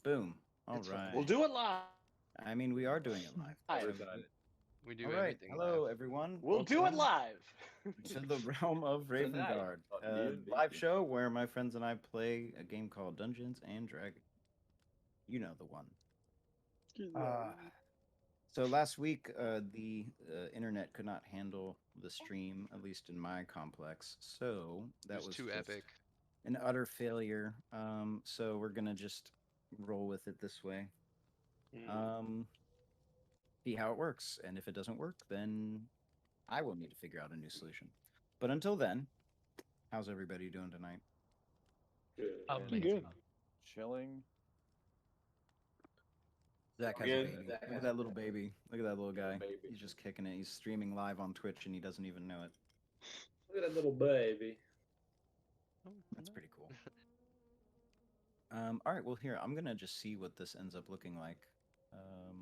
Boom. All It's fine. right. We'll do it live. I mean, we are doing it live. Live. We do All right. everything Hello, live. everyone. We'll do it Welcome live. to the realm of Ravengard, on a D&D. live show where my friends and I play a game called Dungeons and Dragons. You know the one. So last week, the internet could not handle the stream, at least in my complex. So that It was too just epic. an utter failure. So we're gonna just roll with it this way. See how it works, and if it doesn't work, then I will need to figure out a new solution. But until then, how's everybody doing tonight? Good. Good. Chilling. Zach has Good. a baby. Look at that little baby. Look at that little guy. Baby. He's just kicking it. He's streaming live on Twitch, and he doesn't even know it. Look at that little baby. That's pretty cool. All right. Well, here I'm gonna just see what this ends up looking like.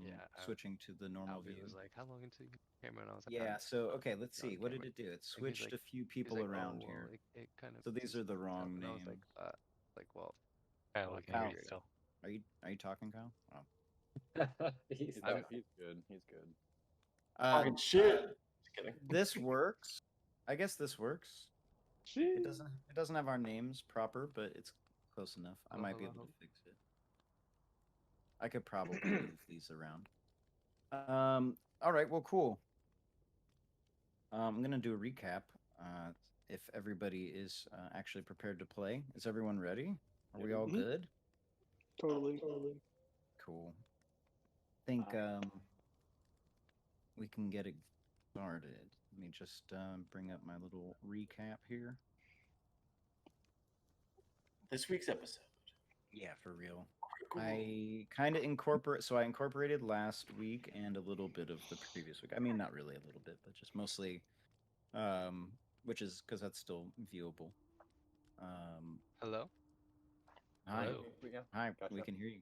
Yeah, Switching to the normal Albie view. was like, "How long until you camera?" And I was like, Yeah. So okay, let's You're on see. What did camera. it do? It he's switched like- a few he's people like, around "Oh, well, here. It kind of So these are the just wrong and I was names. well, I look Kyle. at it still. Are you talking, Kyle? Oh. He's I'm- good. He's good. Uh, shit. Just kidding. this works. I guess this works. It Shit. doesn't have our names proper, but it's close enough. I might be able to fix it. I could probably move these around. All right. Well, cool. I'm gonna do a recap. If everybody is actually prepared to play, is everyone ready? Are we all Mhm. good? Totally. Cool. I think we can get it started. Let me just bring up my little recap here. This week's episode. Yeah, for real. I kind of incorporated last week and a little bit of the previous week. I mean, not really a little bit, but just mostly, which is because that's still viewable. hello. Hi, Hello. hi, Gotcha. we can hear you.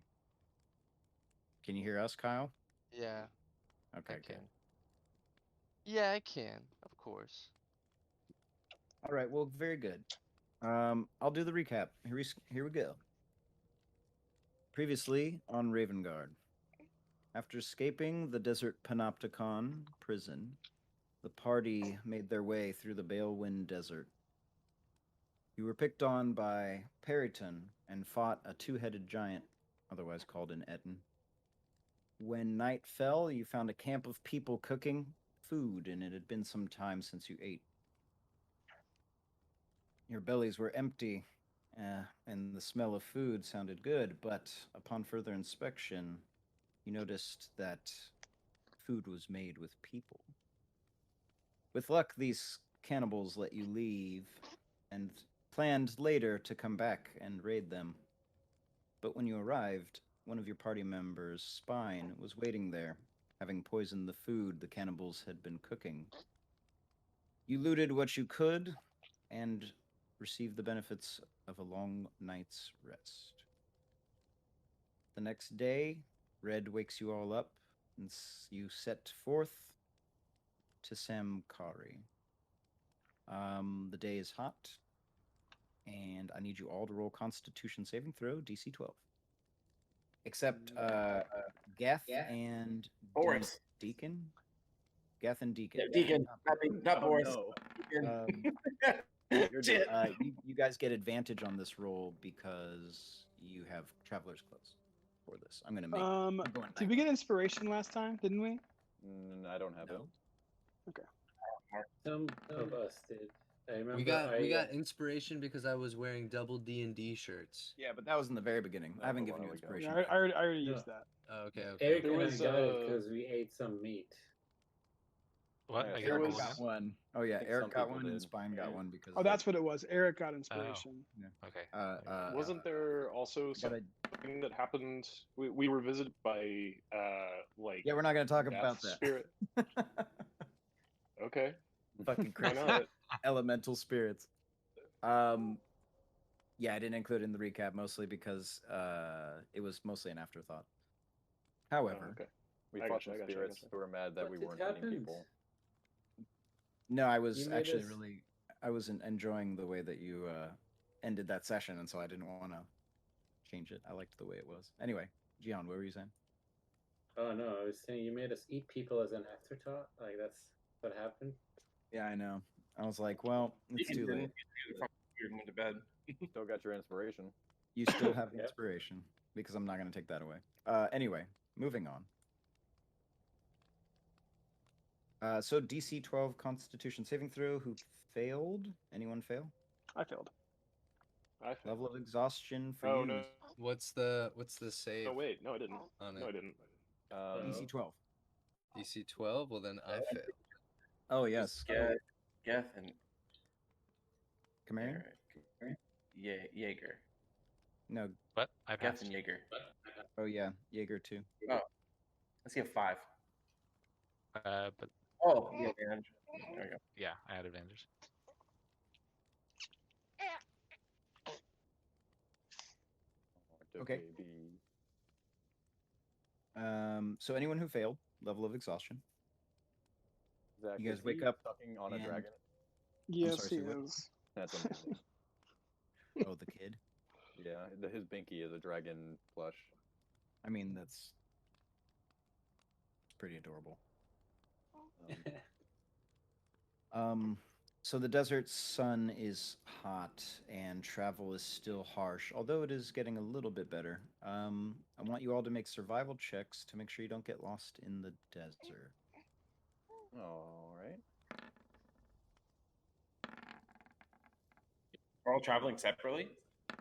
Can you hear us, Kyle? Yeah, Okay, I good. can. Yeah, I can, of course. All right, well, very good. I'll do the recap. Here we go. Previously on Ravengard. After escaping the Desert Panopticon prison, the party made their way through the Balewind Desert. You were picked on by Periton and fought a two-headed giant, otherwise called an Etten. When night fell, you found a camp of people cooking food, and it had been some time since you ate. Your bellies were empty, and the smell of food sounded good, but upon further inspection, you noticed that food was made with people. With luck, these cannibals let you leave, and planned later to come back and raid them. But when you arrived, one of your party members' spine was waiting there, having poisoned the food the cannibals had been cooking. You looted what you could, and received the benefits of a long night's rest. The next day, Red wakes you all up, and you set forth to Samkari. The day is hot, and I need you all to roll Constitution saving throw, DC 12. Except Geth and Boris. Deacon. Geth and Deacon. Yeah, Deacon. Not Boris. No. Deacon. Shit. You guys get advantage on this roll because you have Traveler's Clothes for this. I'm gonna make. I'm going Did we get inspiration last time? Didn't we? I don't have No. Some of us did. I remember We got inspiration because I was wearing double D&D shirts. Yeah, but that was in the very beginning. I haven't given you while ago. inspiration. Yeah, I already No. used that. Oh, okay. Eric There and was, I got it because we ate some meat. There Yeah, was- there Eric got one. Oh yeah, I think Eric some got people one and did. Spine got one because. Oh, that's what it was. Eric got inspiration. Okay. Wasn't there also gotta- something that happened? We were visited by like Yeah, we're not gonna talk death about that. spirit. Okay, Fucking why crazy not? elemental spirits. Yeah, I didn't include it in the recap mostly because it was mostly an afterthought. However, Okay. We I fought gotcha, some I gotcha, I spirits gotcha. who were mad that What we did weren't eating happen? people. no, I was You made actually us- I was enjoying the way that you ended that session, and so I didn't want to change it. I liked the way it was. Anyway, Gian, what were you saying? Oh no, I was saying you made us eat people as an afterthought. Like that's what happened. Yeah, I know. I was like, well, it's too late. You're going to bed. Still got your inspiration. You still have Yep. inspiration because I'm not going to take that away. Anyway, moving on. So DC 12 Constitution saving throw. Who failed? Anyone fail? I failed. I failed. Level of exhaustion for Oh you. no! is What's the save Oh wait, no, I didn't. on No, I it? didn't. DC 12. DC 12. Well, then I failed. Oh yes. Geth and Kamarian? Jaeger. No. What? I Geth passed. and Jaeger. Oh yeah, Jaeger too. Let's get 5. But Oh, yeah, man. There we go. yeah, I had advantage. Okay. Baby. So anyone who failed, level of exhaustion. Zach, You guys is wake he up sucking on a and- dragon. Yes, sorry, he say what? is. That's amazing. Oh, the kid. Yeah, his binky is a dragon plush. I mean, that's pretty adorable. So the desert sun is hot and travel is still harsh, although it is getting a little bit better. I want you all to make survival checks to make sure you don't get lost in the desert. All right. We're all traveling separately?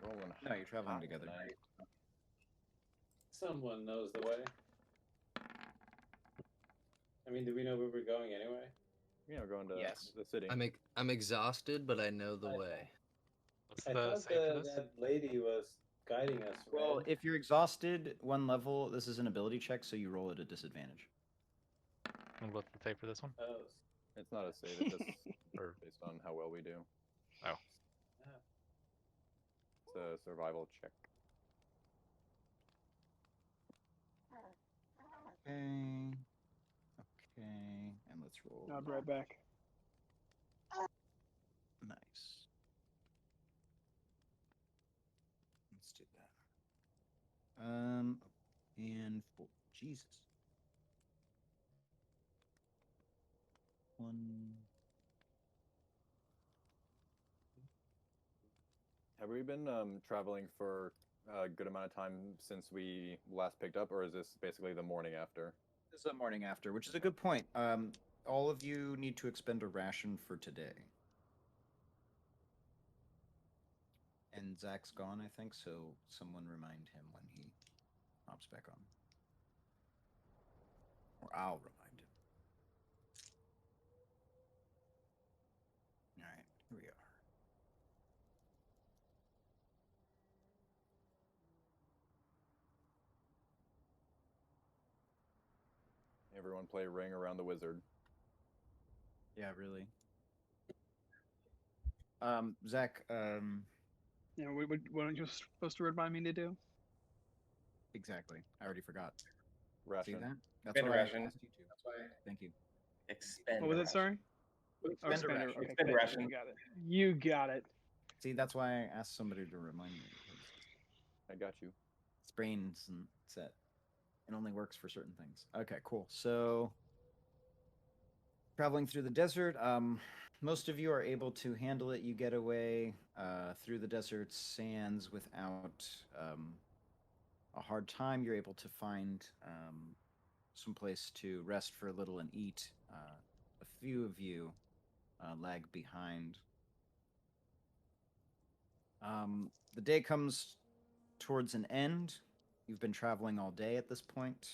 Rolling No, you're traveling hot together. tonight. Someone knows the way. I mean, do we know where we're going anyway? You know, going to Yes. the city. I'm exhausted, but I know the way. What's I the thought save for this? that lady was guiding us. Well, Red. if you're exhausted, one level, this is an ability check, so you roll at a disadvantage. And what's the save for this one? Oh, It's not a save. It's just Or based on how well we do. oh, It's a survival check. Okay. Okay. And let's roll. I'll be right back. Nice. Let's do that. And for Jesus. One. Have we been traveling for a good amount of time since we last picked up, or is this basically the morning after? This is the morning after, which is a good point. All of you need to expend a ration for today. And Zach's gone, I think, so someone remind him when he hops back on. Or I'll remind him. Alright, here we are. Everyone play Ring Around the Wizard. Yeah, really. Zach, Yeah, what are you supposed to remind me to do? exactly. I already forgot. See Ration. that? That's Expend a why I ration. asked you to. That's why. Thank you. Expend. What was a it? ration. Sorry. Expend a spender. ration. Okay, Expend a thank you. ration. You got it. You got it. See, that's why I asked somebody to remind me. Because I got you. its brain isn't set. It only works for certain things. Okay, cool. So, traveling through the desert, most of you are able to handle it. You get away through the desert sands without a hard time. You're able to find some place to rest for a little and eat. A few of you lag behind. The day comes towards an end. You've been traveling all day at this point,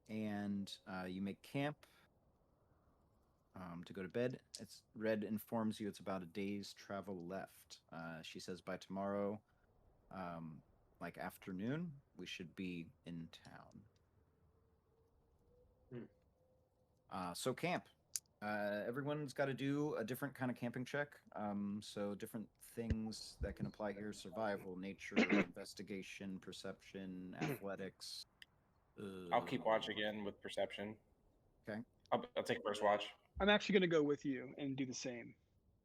and you make camp to go to bed. It's Red informs you it's about a day's travel left. She says by tomorrow, like afternoon, we should be in town. So camp. Everyone's got to do a different kind of camping check. So different things that can apply here: survival, nature, investigation, perception, athletics. I'll keep watch again with perception. Okay. I'll take first watch. I'm actually gonna go with you and do the same.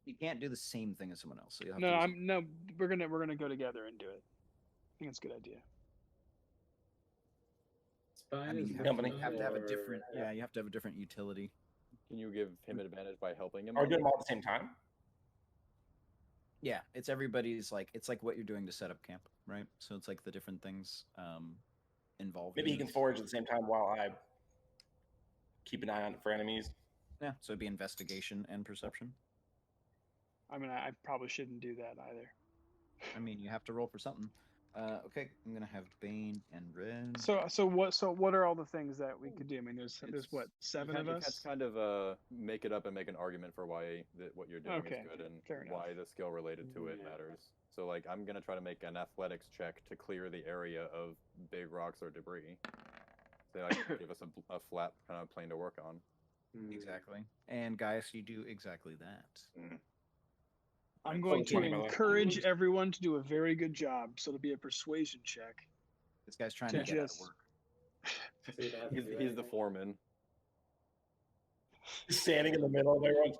You can't do the same thing as someone else. So you'll have No, to use- we're gonna go together and do it. think it's a good idea. Spine I mean, is you good have, Company. you have to have a for- different. Yeah, you have to have a different utility. Can you give him advantage by helping him? Are we doing them all at the same time? Yeah, it's everybody's like it's like what you're doing to set up camp, right? So it's like the different things involved. Maybe in he can this. forage at the same time while I keep an eye on for enemies. Yeah, so it'd be investigation and perception. I mean, I probably shouldn't do that either. I mean, you have to roll for something. Okay, I'm gonna have Bane and Red. So what are all the things that we could do? I mean, there's what, 7 of You us? kind of make it up and make an argument for why what you're doing Okay, is good and fair enough. why the skill related to it Yeah. matters. So like I'm gonna try to make an athletics check to clear the area of big rocks or debris. So like give us a flat kind of plane to work on. Mm. Exactly. And Gaius, you do exactly that. I'm Right, going so to 20, by the way. encourage everyone to do a very good job. So it'll be a persuasion check. This guy's trying To to get out of just- work. So you don't have to He's do the anything. foreman. Standing in the middle of everyone.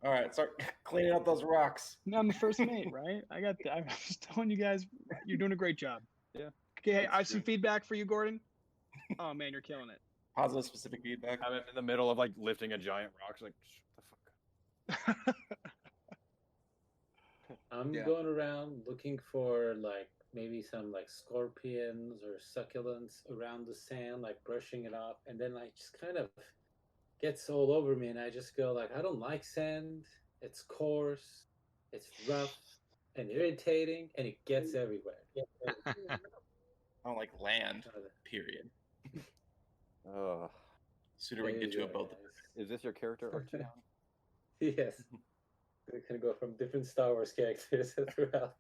All right, start cleaning up those rocks. No, I'm the first mate, right? I'm just telling you guys, you're doing a great job. Yeah. Okay, That's I have some true. feedback for you, Gordon. Oh man, you're killing it. Positive, specific feedback. I'm in the middle of like lifting a giant rock. Like, shut the fuck. I'm Yeah. going around looking for like maybe some like scorpions or succulents around the sand, like brushing it off, and then like just kind of gets all over me, and I just go like, I don't like sand. It's coarse, it's rough and irritating, and it gets everywhere. I don't like land. Period. Ugh. Sooner we can There get you to a go, boat. guys. Is this your character, Arcane? Yes. We're gonna go from different Star Wars characters throughout.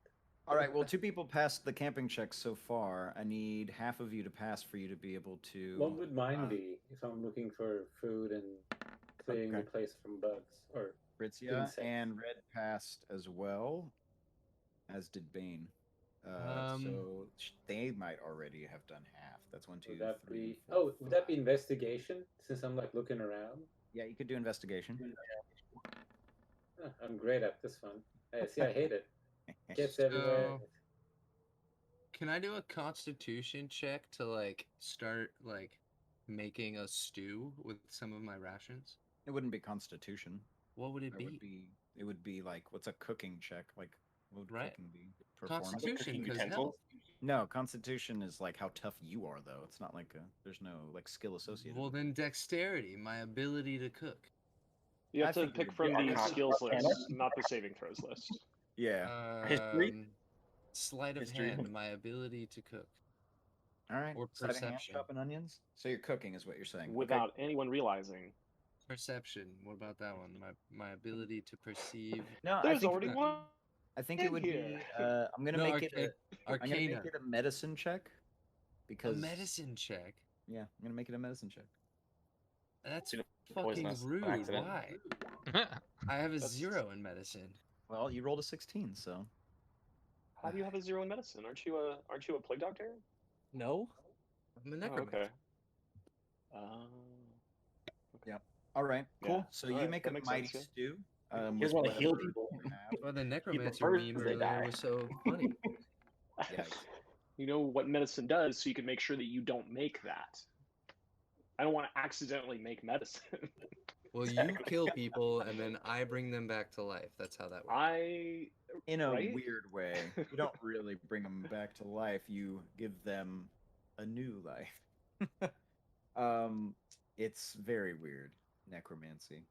All right. Well, 2 people passed the camping check so far. I need half of you to pass for you to be able to. What would mine uh, be if I'm looking for food and clearing the Okay. place from bugs? Or Fritzia Insects. and Red passed as well, as did Bane. So they might already have done half. That's 1, 2, would that 3, be? 4, Oh, would that be 5. investigation? Since I'm like looking around. Yeah, you could do investigation. Huh, I'm great at this one. Hey, see, I hate it. Gets everywhere. So- Can I do a constitution check to like start like making a stew with some of my rations? It wouldn't be Constitution. What would it It be? would be. It would be like what's a cooking check? Like what would Right. cooking be? Performance? Constitution, Cooking because utensils? health. No, Constitution is like how tough you are, though. It's not like there's no like skill associated. Well, with it. then dexterity, my ability to cook. You I have to think pick you'd from be the Arcane skills Artist. list, not the saving throws list. Yeah. History? Sleight of History. hand, my ability to cook. All right. Or Sleight of hand, perception. chopping onions. So you're cooking, is what you're saying. Okay. Without anyone realizing. Perception. What about that one? My ability to perceive. No, I There's think already that- one. I think it in would here. be. I'm gonna No, make it. I'm gonna make Arcana. it a medicine check. A Because medicine check. Yeah, I'm gonna make it a medicine check. That's Should fucking poisonous by rude. accident. Why? I have a That's- 0 in medicine. Well, you rolled a 16, so. How do you have a 0 in medicine? Aren't you a plague doctor? No. I'm a Oh, necromancer. okay. All right, cool. Yeah, So all you right, make that a makes mighty sense, stew. You with just want to heal whatever people. you have. Well, the necromancer prefers meme they earlier die. was so funny. Yeah. You know what medicine does, so you can make sure that you don't make that. I don't want to accidentally make medicine. Well, you kill people and then I bring them back to life. That's how that works. In a Right? weird way. You don't really bring them back to life. You give them a new life. It's very weird. Necromancy,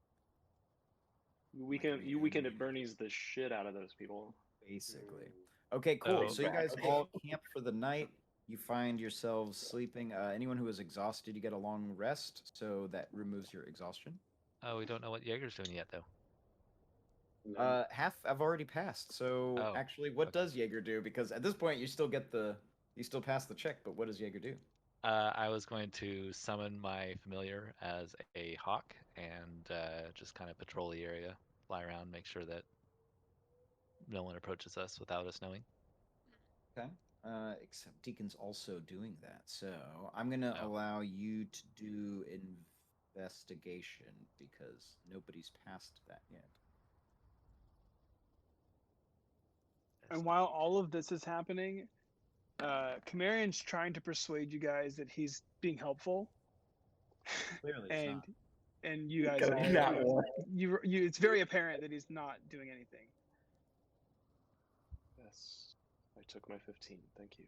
We can at Bernie's the shit out of those people. basically. Okay, cool. Oh, So you bad. guys all camp for the night. You find yourselves sleeping. Anyone who is exhausted, you get a long rest, so that removes your exhaustion. Oh, we don't know what Jaeger's doing yet, though. No. Half I've already passed. So Oh, actually, what okay. does Jaeger do? Because at this point, you still pass the check. But what does Jaeger do? I was going to summon my familiar as a hawk and just kind of patrol the area, fly around, make sure that no one approaches us without us knowing. Okay. Except Deacon's also doing that. So I'm gonna Oh. allow you to do investigation because nobody's passed that yet. And while all of this is happening, Camarion's trying to persuade you guys that he's being helpful. Clearly, it's and not. and you guys Gotta all be that one. you it's very apparent that he's not doing anything. Yes. I took my 15. Thank you.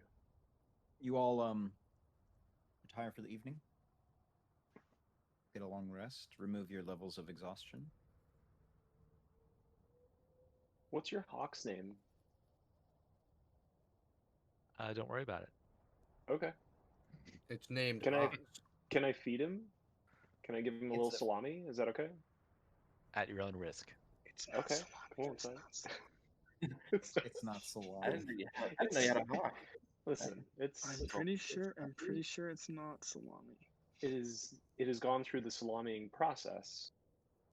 You all retire for the evening. Get a long rest. Remove your levels of exhaustion. What's your hawk's name? Don't worry about it. Okay. It's named Can I Ox. can I feed him? Can I give him a little It's a- salami? Is that okay? At your own risk. It's not Okay. salami, Cool. it's not salami. It's not I salami. didn't know you had a hawk. Listen, I'm pretty sure it's not salami. it has gone through the salamiing process,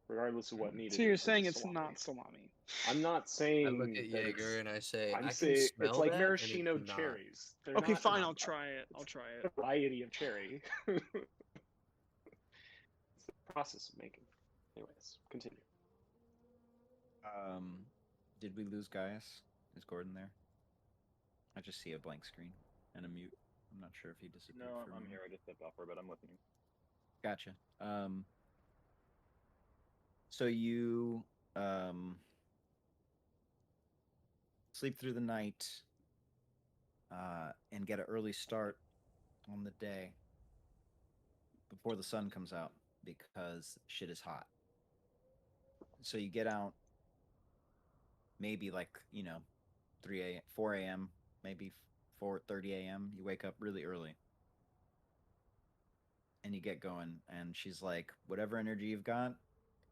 regardless of what needed. So you're it for saying the it's salami. not salami. I'm not saying. I look at that Jaeger it's- and I say, I'm I saying can smell it's like that, and maraschino it's not. cherries. They're Okay, not fine. a I'll try it. variety of cherry. It's the process of making. Anyways, continue. Did we lose Gaius? Is Gordon there? I just see a blank screen and a mute. I'm not sure if he disappeared. No, for a I'm moment. here. I just stepped off for a bit. I'm listening. Gotcha. So you sleep through the night and get an early start on the day before the sun comes out because shit is hot. So you get out maybe like, 4 a.m., maybe 4:30 a.m. You wake up really early. And you get going, and she's like, whatever energy you've got,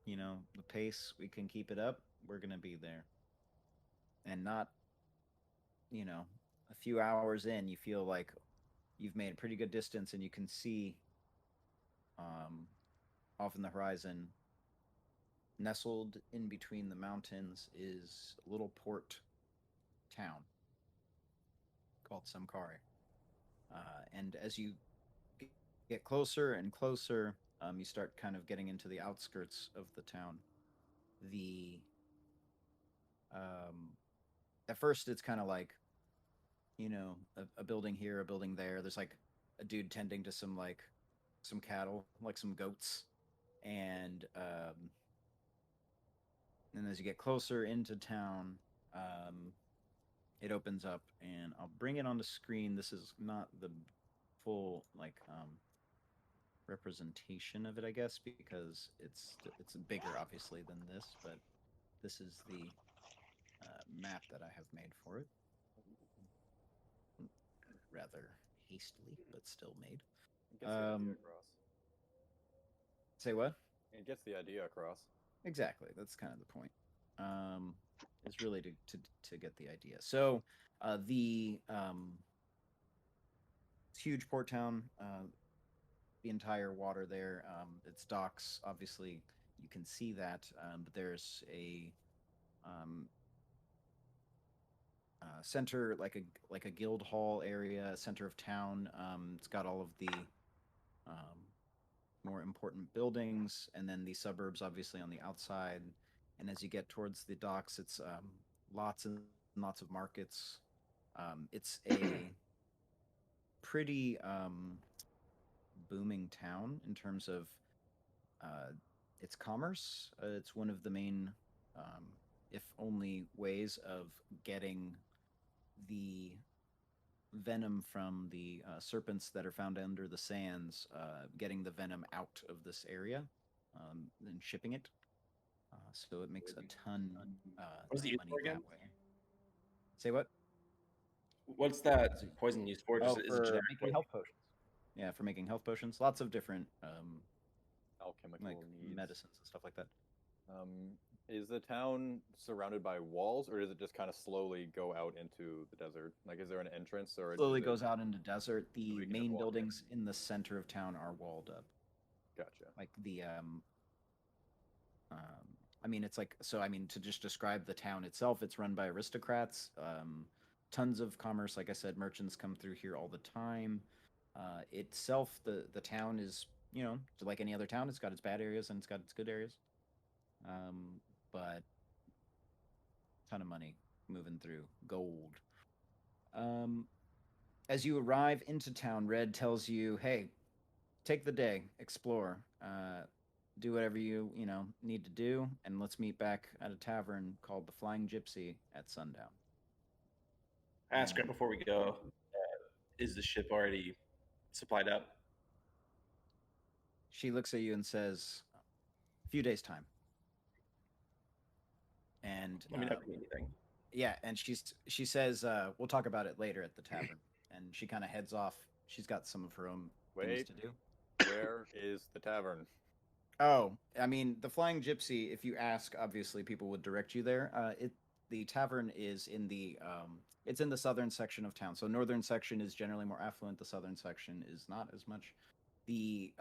the pace, we can keep it up, we're gonna be there. And not, a few hours in, you feel like you've made a pretty good distance, and you can see off in the horizon, nestled in between the mountains, is a little port town called Samkari. And as you get closer and closer, you start kind of getting into the outskirts of the town. At first, it's kind of like, a building here, a building there. There's like a dude tending to some cattle, like some goats, and as you get closer into town, it opens up, and I'll bring it on the screen. This is not the full representation of it, I guess, because it's bigger, obviously, than this. But this is the map that I have made for it, rather hastily, but still made. It gets the idea across. Say what? It gets the idea across. Exactly. That's kind of the point. Is really to get the idea. So it's huge port town. The entire water there. It's docks. Obviously, you can see that. But there's a center, like a guild hall area, center of town. It's got all of the more important buildings, and then the suburbs, obviously, on the outside. And as you get towards the docks, it's lots and lots of markets. It's a pretty booming town in terms of its commerce. It's one of the main, if only, ways of getting the venom from the serpents that are found under the sands, getting the venom out of this area, and shipping it. So it makes a ton What's of it used money for again? that way. Say what? What's that poison used for? Just, is it For generic making poison? health potions. Yeah, for making health potions. Lots of different Alchemical like needs. medicines and stuff like that. Is the town surrounded by walls, or does it just kind of slowly go out into the desert? Like, is there an entrance, or Slowly does goes it... out into desert. we The can just main walk in? buildings in the center of town are walled up. Gotcha. Like the I mean, it's like, so I mean, to just describe the town itself, it's run by aristocrats. Tons of commerce, like I said, merchants come through here all the time. Itself, the town is, like any other town, it's got its bad areas and it's got its good areas. But ton of money moving through, gold. as you arrive into town, Red tells you, "Hey, take the day, explore, do whatever you know need to do, and let's meet back at a tavern called the Flying Gypsy at sundown." I ask right before we go, is the ship already supplied up? She looks at you and says, "A few days' time." And Let me know if you need anything. yeah, and she says, "We'll talk about it later at the tavern." And she kind of heads off. She's got some of her own things Wait, to do. where is the tavern? Oh, I mean, the Flying Gypsy. If you ask, obviously people would direct you there. The tavern is in the it's in the southern section of town. So northern section is generally more affluent. The southern section is not as much. The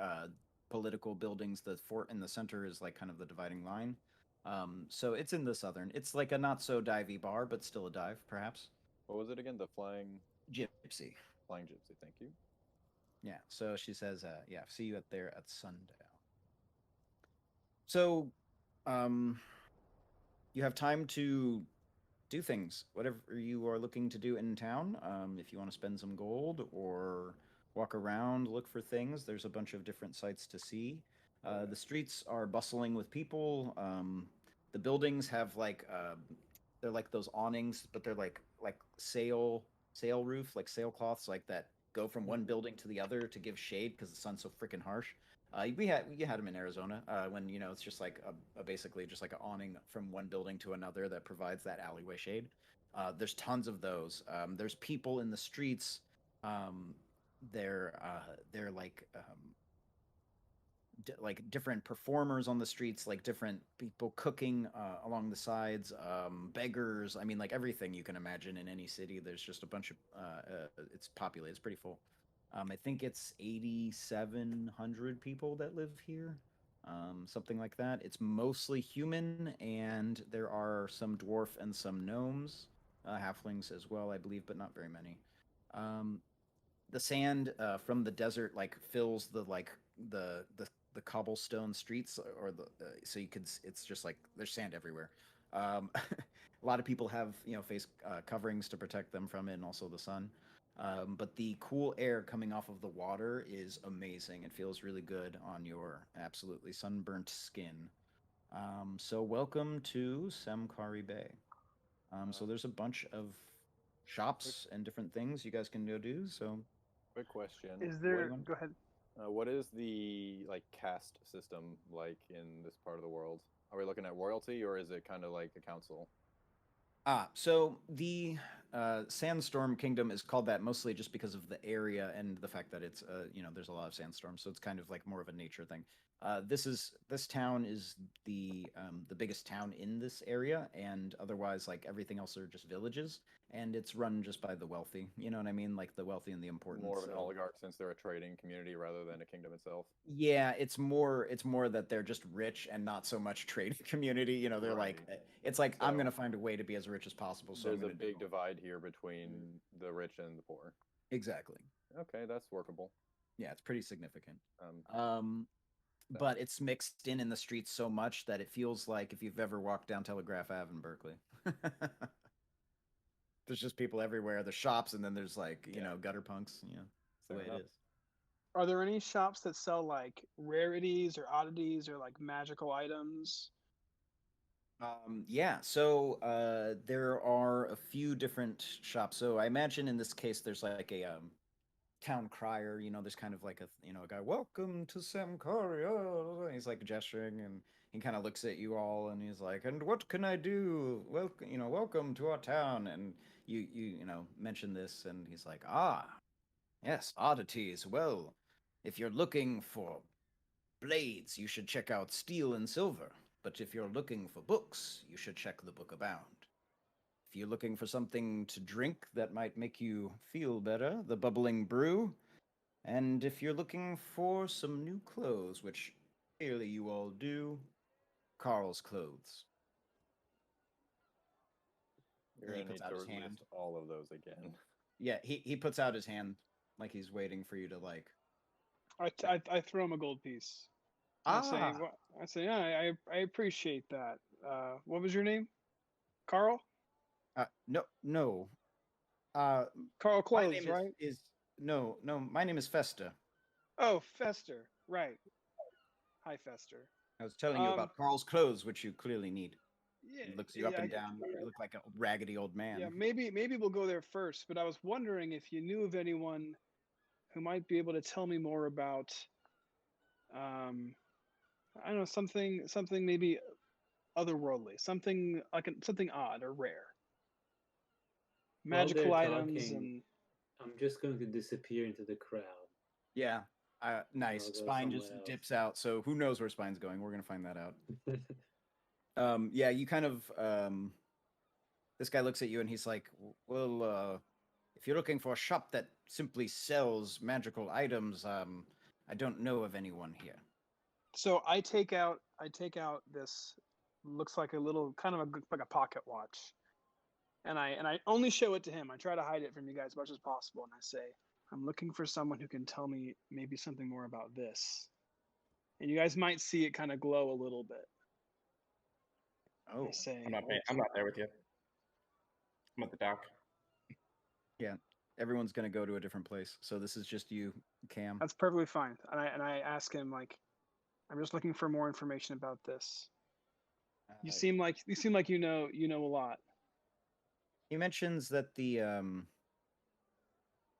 political buildings, the fort in the center is like kind of the dividing line. So it's in the southern. It's like a not so divey bar, but still a dive, perhaps. What was it again? The flying Gypsy. gypsy. Thank you. Yeah. So she says, "Yeah, see you there at sundown." So, you have time to do things, whatever you are looking to do in town. If you want to spend some gold or walk around, look for things, there's a bunch of different sites to see. The streets are bustling with people. The buildings have like they're like those awnings, but they're like sail roof, like sailcloths, like that go from one building to the other to give shade because the sun's so freaking harsh. We had them in Arizona when it's just like basically just like an awning from one building to another that provides that alleyway shade. There's tons of those. There's people in the streets. They're like different performers on the streets, like different people cooking along the sides, beggars. I mean, like everything you can imagine in any city. There's just a bunch of. It's populated. It's pretty full. I think it's 8,700 people that live here, something like that. It's mostly human, and there are some dwarf and some gnomes, halflings as well, I believe, but not very many. The sand from the desert like fills the cobblestone streets, or the so you could. It's just like there's sand everywhere. A lot of people have face coverings to protect them from it, and also the sun. But the cool air coming off of the water is amazing. It feels really good on your absolutely sunburnt skin. So welcome to Samkari Bay. So there's a bunch of shops and different things you guys can go do. So Quick question. Is there? Balewind? Go ahead. What is the caste system like in this part of the world? Are we looking at royalty, or is it kind of like a council? So the Sandstorm Kingdom is called that mostly just because of the area and the fact that it's there's a lot of sandstorms, so it's kind of like more of a nature thing. This town is the biggest town in this area, and otherwise like everything else are just villages, and it's run just by the wealthy. You know what I mean? Like the wealthy and the important. More of an so- oligarch, since they're a trading community rather than a kingdom itself. Yeah, it's more that they're just rich and not so much trade community. They're like Right. it's like I'm So- gonna find a way to be as rich as possible. So I'm There's a gonna do big divide here between the rich and the poor. exactly. Okay, that's workable. Yeah, it's pretty significant. Um, But it's mixed in the streets so much that it feels like if you've ever walked down Telegraph Ave in Berkeley. There's just people everywhere. There's shops, and then there's like gutter punks. It's the Fair way enough. it is. Are there any shops that sell like rarities or oddities or like magical items? Yeah, so there are a few different shops. So I imagine in this case there's like a town crier. There's kind of like a guy, "Welcome to Samkaria." And he's like gesturing, and he kind of looks at you all, and he's like, "And what can I do? Welcome to our town." And you mention this, and he's like, "Ah, yes, oddities. Well, if you're looking for blades, you should check out Steel and Silver. But if you're looking for books, you should check the Book Abound. If you're looking for something to drink that might make you feel better, the Bubbling Brew. And if you're looking for some new clothes, which clearly you all do, Carl's Clothes." You're He gonna puts need out to his hand. list all of those again. Yeah, he puts out his hand like he's waiting for you to like. I throw him a gold piece. I say, what? I say, yeah, I appreciate that. What was your name? Carl? No. Carl My Clothes, name right? is no. My name is Festa. Oh, Fester. Right. Hi, Fester. I was telling you about Carl's clothes, which you clearly need. Yeah, He looks you up and down. You look like a raggedy old man. yeah. Maybe we'll go there first. But I was wondering if you knew of anyone who might be able to tell me more about, I don't know, something maybe otherworldly, something like something odd or rare, While they're magical items, talking, and I'm just going to disappear into the crowd. Yeah. Nice. I'll go Spine just somewhere else. dips out. So who knows where Spine's going? We're gonna find that out. Yeah. You kind of. This guy looks at you and he's like, "Well, if you're looking for a shop that simply sells magical items, I don't know of anyone here." so I take out this, looks like a little kind of like a pocket watch, and I only show it to him. I try to hide it from you guys as much as possible, and I say, I'm looking for someone who can tell me maybe something more about this. And you guys might see it kind of glow a little bit. Oh, I say, I'm not there with you. I'm at the dock. yeah. Everyone's gonna go to a different place. So this is just you, Cam. that's perfectly fine. And I ask him, like, I'm just looking for more information about this. You seem like you know a lot. He mentions that the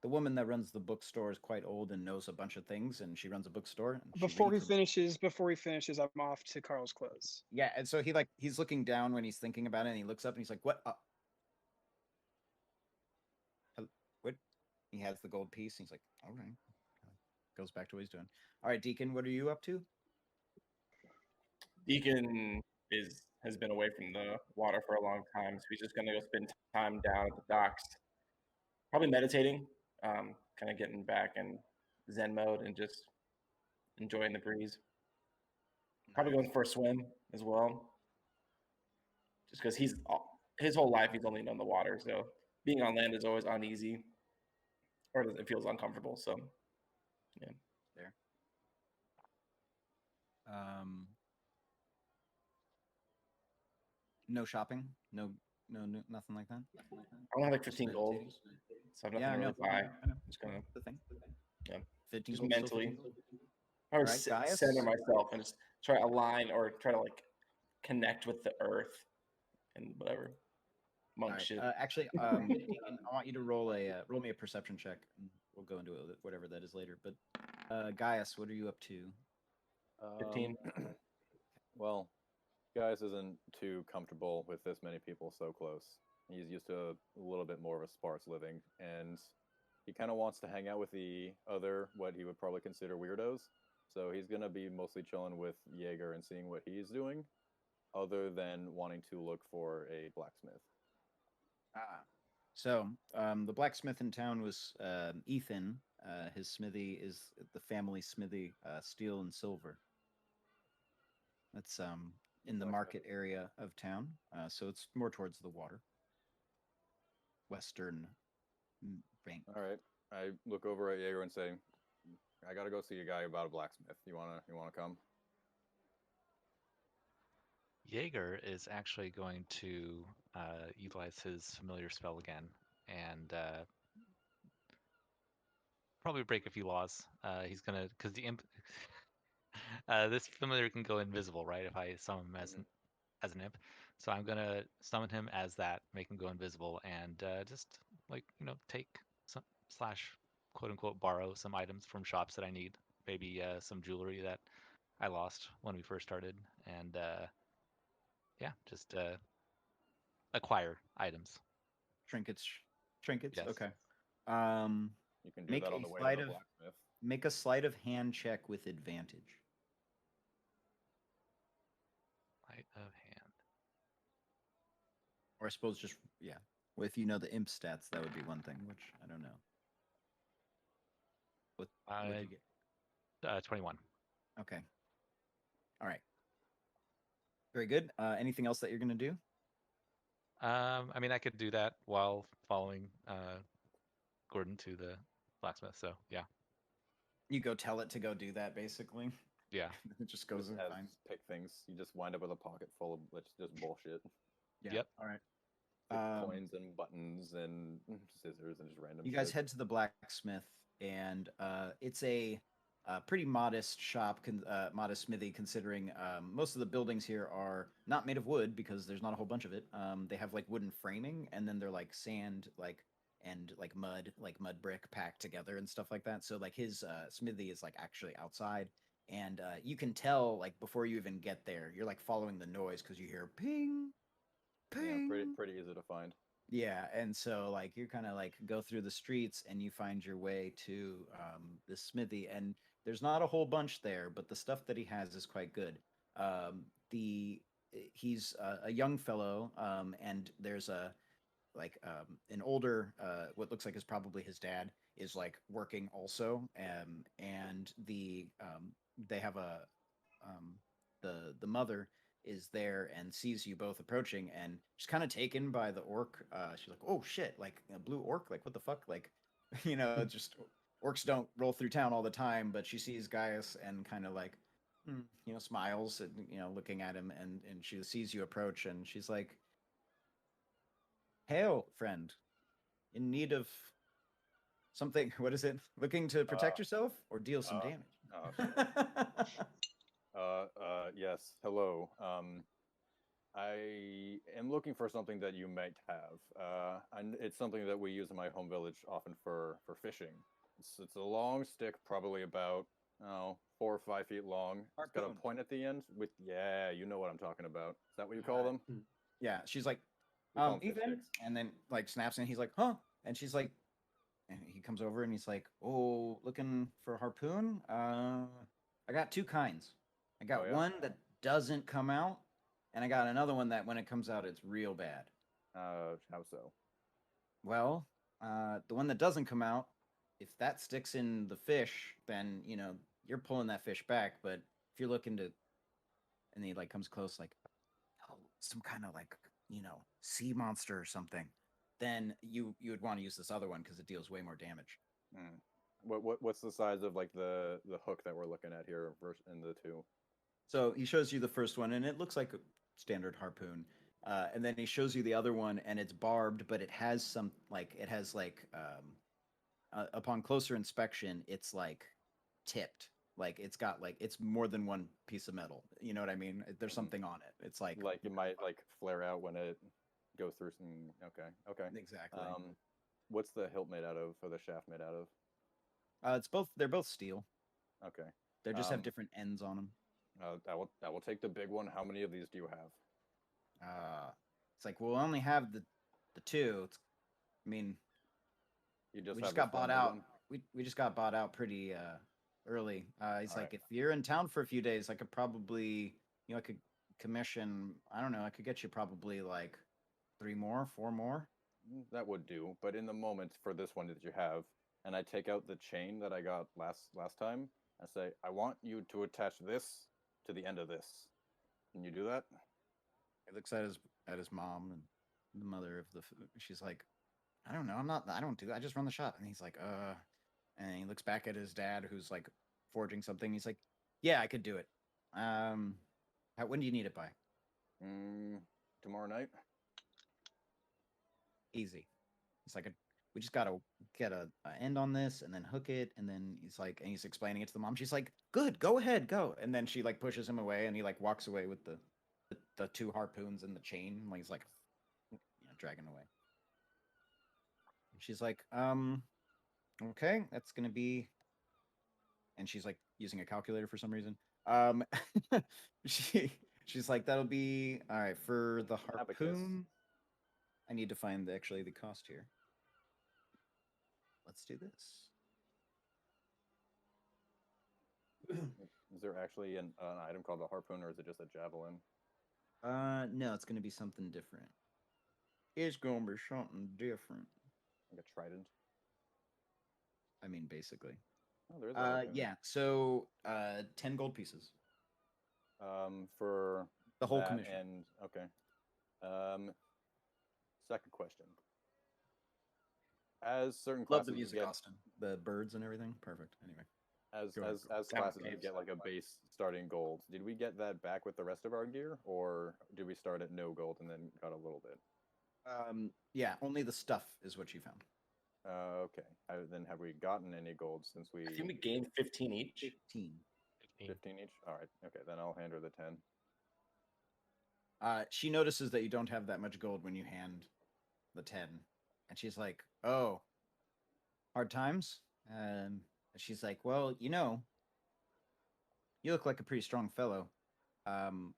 woman that runs the bookstore is quite old and knows a bunch of things, and she runs a bookstore. And she Before he reads finishes, I'm off to Carl's Clothes. Yeah, and so he's looking down when he's thinking about it, and he looks up and he's like, "What? What?" He has the gold piece. And he's like, "All right." Goes back to what he's doing. All right, Deacon, what are you up to? Deacon has been away from the water for a long time, so he's just gonna go spend time down at the docks, probably meditating, kind of getting back in Zen mode and just enjoying the breeze. Probably going for a swim as well, just because his whole life he's only known the water, so being on land is always uneasy, or it feels uncomfortable. So, yeah. There. No shopping, no, nothing like that. I only have like 15 Just gold, meditating? so I have nothing Yeah, I to know. really buy. I know. Just gonna The thing. Yeah. 15 just gold, still mentally. 15 gold. I would Alright, Gaius? center myself and just try to align or try to like connect with the earth and whatever monk Alright, shit. actually, Deacon, I want you to roll me a perception check. And we'll go into it, whatever that is later. But Gaius, what are you up to? 15. Well, Gaius isn't too comfortable with this many people so close. He's used to a little bit more of a sparse living, and he kind of wants to hang out with the other, what he would probably consider weirdos. So he's going to be mostly chilling with Jaeger and seeing what he's doing, other than wanting to look for a blacksmith. So the blacksmith in town was Ethan. His smithy is the family smithy, steel and silver. That's in the market area of town, so it's more towards the water, western bank. All right. I look over at Jaeger and say, I gotta go see a guy about a blacksmith. You wanna come? Jaeger is actually going to utilize his familiar spell again and probably break a few laws. He's gonna, because the imp, this familiar can go invisible, right? If I summon him as an imp, so I'm gonna summon him as that, make him go invisible, and just like take some slash quote unquote borrow some items from shops that I need, maybe some jewelry that I lost when we first started, and yeah, just acquire items. Trinkets. Yes. Okay. You can do Make that on a the way to sleight the of blacksmith. make a sleight of hand check with advantage. Sleight of hand. Or I suppose just well, if you know the imp stats, that would be one thing. Which I don't know. What'd you get? 21. Okay. All right. Very good. Anything else that you're gonna do? I mean, I could do that while following Gordon to the blacksmith. So yeah, You go tell it to go do that, basically. yeah. It just goes Just and has finds. pick things. You just wind up with a pocket full of just bullshit. Yeah. Yep. All right. Like coins and buttons and scissors and just random. You guys shit. head to the blacksmith, and it's a pretty modest shop, modest smithy, considering most of the buildings here are not made of wood because there's not a whole bunch of it. They have like wooden framing, and then they're like sand, and like mud brick packed together and stuff like that. So like his smithy is like actually outside, and you can tell like before you even get there, you're like following the noise because you hear ping, Yeah, ping. pretty easy to find. Yeah, and so like you kind of like go through the streets and you find your way to the smithy, and there's not a whole bunch there, but the stuff that he has is quite good. The He's a young fellow, and there's a an older what looks like is probably his dad is like working also, and they have a the mother is there and sees you both approaching, and she's kind of taken by the orc. She's like, "Oh shit! Like a blue orc? Like what the fuck? Like, just orcs don't roll through town all the time." But she sees Gaius and kind of like, smiles and looking at him, and she sees you approach, and she's like, "Hail, friend! In need of something? What is it? Looking to protect yourself or deal some damage?" Yes. Hello. I am looking for something that you might have. And it's something that we use in my home village often for fishing. It's a long stick, probably about 4 or 5 feet long. It's got a point at the end. You know what I'm talking about. Is that what you call them? Yeah. She's like, We call them fish Ethan, sticks. and then like snaps, and he's like, huh? And she's like, and he comes over and he's like, oh, looking for a harpoon? I got 2 kinds. I got yeah? one that doesn't come out, and I got another one that when it comes out, it's real bad. How so? Well, the one that doesn't come out, if that sticks in the fish, then you're pulling that fish back. But if you're looking to, and he like comes close, like, oh, some kind of like sea monster or something, then you would want to use this other one because it deals way more damage. What's the size of like the hook that we're looking at here versus in the 2? So he shows you the first one, and it looks like a standard harpoon. And then he shows you the other one, and it's barbed, but it has some upon closer inspection, it's like tipped. Like it's got like it's more than one piece of metal. You know what I mean? There's something on it. It's like it might like flare out when it goes through some. Okay. Exactly. What's the hilt made out of, or the shaft made out of? It's both. They're both steel. Okay. They just have different ends on them. I will take the big one. How many of these do you have? It's like we'll only have the 2. I mean, we just got bought out. We just got bought out pretty early. He's like, if you're in town for a few days, I could probably I could commission. I don't know. I could get you probably like 3 more, 4 more. That would do. But in the moment for this one that you have, and I take out the chain that I got last time, I say, I want you to attach this to the end of this. Can you do that? He looks at his mom and the mother of the. She's like, I don't know. I don't do that. I just run the shop. And he's like, And he looks back at his dad, who's like forging something. He's like, yeah, I could do it. When do you need it by? Tomorrow night. Easy. It's like we just gotta get a end on this and then hook it, and then he's explaining it to the mom. She's like, good, go ahead, go. And then she like pushes him away, and he like walks away with the 2 harpoons and the chain. Like he's like dragging away. And she's like, okay, that's gonna be, and she's like using a calculator for some reason. She's like, that'll be all right for the harpoon. Abacus. I need to find the cost here. Let's do this. Is there actually an item called a harpoon, or is it just a javelin? No, it's gonna be something different. It's gonna be something different. Like a trident? I mean, basically. Oh, there is a harpoon. Yeah. So, 10 gold pieces. For the whole that commission. And okay. Second question. As certain Love classes the music, get, Austin. The birds and everything. Perfect. Anyway. As classes you get like a base starting gold. Did we get that back with the rest of our gear, or did we start at no gold and then got a little bit? Yeah, only the stuff is what you found. Okay. Then have we gotten any gold since we I think we gained 15 each. 15. 15 each? All right. Okay, then I'll hand her the 10. She notices that you don't have that much gold when you hand the 10, and she's like, "Oh, hard times." And she's like, "Well, you look like a pretty strong fellow. In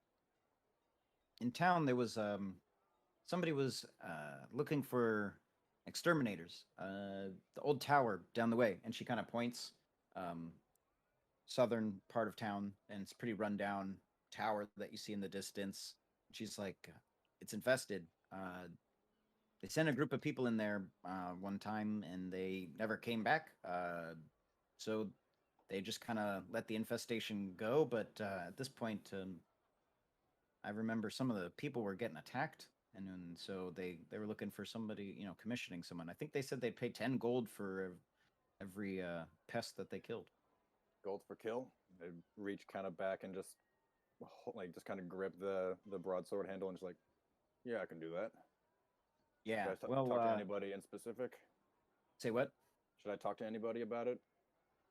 town, there was somebody was looking for exterminators. The old tower down the way," and she kind of points southern part of town, and it's a pretty rundown tower that you see in the distance. She's like, "It's infested. They sent a group of people in there one time, and they never came back. So they just kind of let the infestation go. But at this point, I remember some of the people were getting attacked, and so they were looking for somebody, commissioning someone. I think they said they'd pay 10 gold for every pest that they killed." Gold for kill. I reach kind of back and just kind of grip the broadsword handle and just like, yeah, I can do that. Yeah. Should I Well, talk to anybody in specific? say what? Should I talk to anybody about it?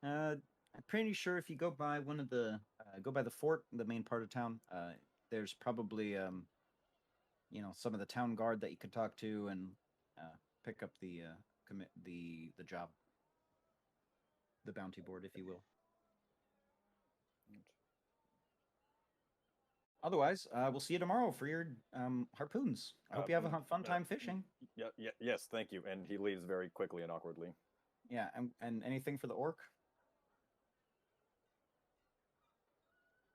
I'm pretty sure if you go by go by the fort, the main part of town, there's probably some of the town guard that you could talk to and pick up the the job, the bounty board, if you will. Otherwise, we'll see you tomorrow for your harpoons. I hope you have a fun time fishing. Yes, thank you. And he leaves very quickly and awkwardly. Yeah, and anything for the orc?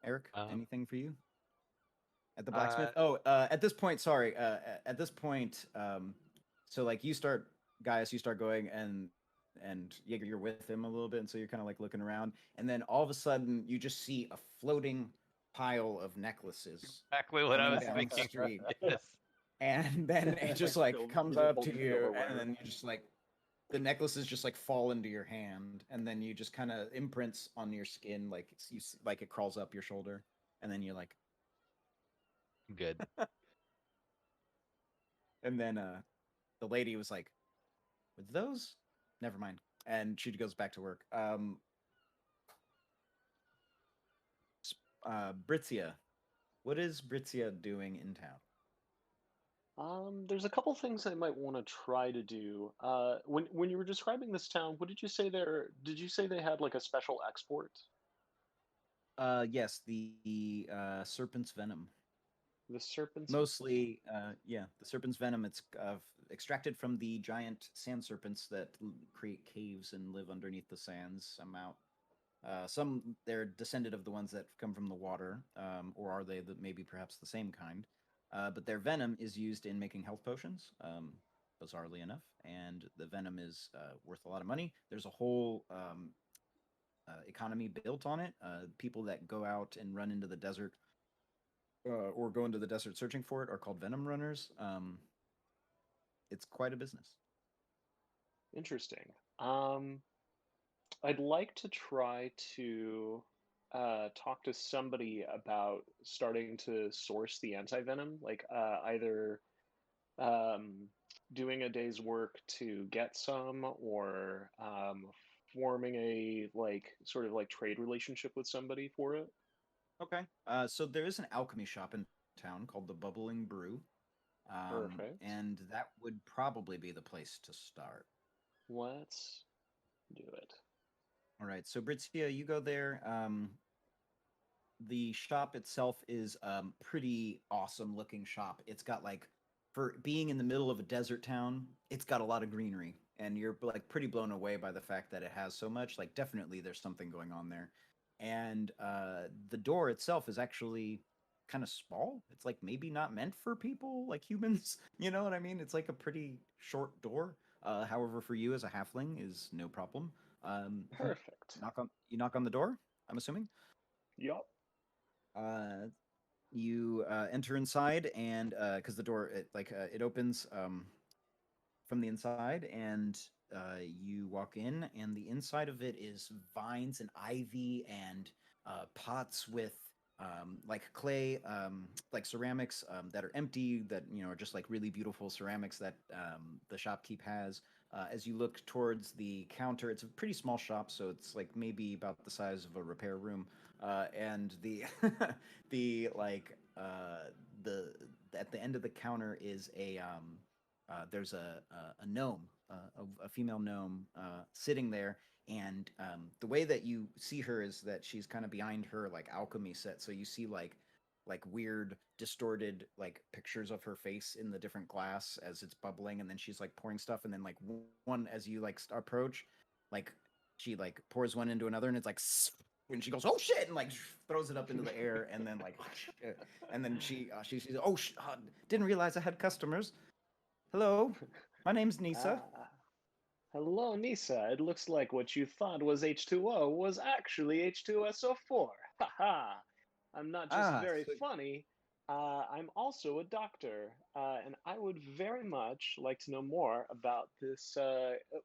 Eric, anything for you? At the blacksmith? At this point, sorry. At this point, so like you start going, and Jaeger, you're with him a little bit, and so you're kind of like looking around, and then all of a sudden you just see a floating pile of necklaces. Exactly what I was down the thinking. street. Yes. And then it just like comes up to you, and then you just like the necklaces just like fall into your hand, and then you just kind of imprints on your skin, like like it crawls up your shoulder, and then you're like, Good. and then the lady was like, "With those? Never mind," and she goes back to work. Britzia, what is Britzia doing in town? There's a couple things I might want to try to do. When you were describing this town, what did you say there? Did you say they had like a special export? Yes, the serpent's venom. The serpents. Mostly, the serpent's venom. It's extracted from the giant sand serpents that create caves and live underneath the sands. Some they're descended of the ones that come from the water, or are they maybe perhaps the same kind? But their venom is used in making health potions, bizarrely enough, and the venom is worth a lot of money. There's a whole economy built on it. People that go out and run into the desert or go into the desert searching for it are called venom runners. It's quite a business. Interesting. I'd like to try to talk to somebody about starting to source the anti-venom, like either doing a day's work to get some, or forming a sort of trade relationship with somebody for it. Okay. So there is an alchemy shop in town called the Bubbling Brew. Perfect. And that would probably be the place to start. Let's do it. All right. So Britzia, you go there. The shop itself is pretty awesome looking shop. It's got for being in the middle of a desert town, it's got a lot of greenery, and you're pretty blown away by the fact that it has so much. Definitely there's something going on there. And the door itself is actually kind of small. It's maybe not meant for people like humans. You know what I mean? It's a pretty short door. However, for you as a halfling is no problem. Perfect. You knock on the door, I'm assuming? Yup. You enter inside, and because the door it opens from the inside, and you walk in, and the inside of it is vines and ivy and pots with like clay, like ceramics that are empty, that are just like really beautiful ceramics that the shopkeep has. As you look towards the counter, it's a pretty small shop, so it's like maybe about the size of a repair room. And the the like the at the end of the counter is there's a gnome, a female gnome sitting there, and the way that you see her is that she's kind of behind her like alchemy set, so you see like weird distorted like pictures of her face in the different glass as it's bubbling, and then she's like pouring stuff, and then like one as you like approach, like she like pours one into another, and it's like and she goes, oh shit, and like throws it up into the air, and then like and then she says, oh didn't realize I had customers. Hello, my name's Nisa. Ah, hello, Nisa. It looks like what you thought was H2O was actually H2SO4. Haha. I'm not just very So funny. I'm also a doctor, and I would very much like to know more about this.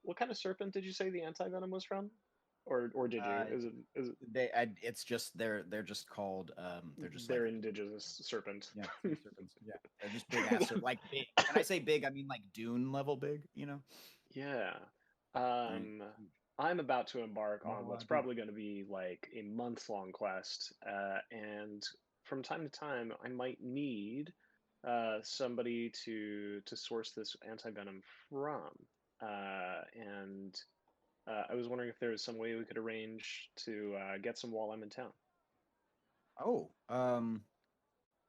What kind of serpent did you say the anti-venom was from? Or did you? uh, Is it it's just they're just called they're just like their indigenous serpent? yeah, sea serpents. Yeah, they're just big ass like big. When I say big, I mean like Dune level big. Yeah. I mean, I'm about to embark on no what's idea. probably going to be like a month-long quest, and from time to time, I might need somebody to source this anti-venom from. And I was wondering if there was some way we could arrange to get some while I'm in town. Oh,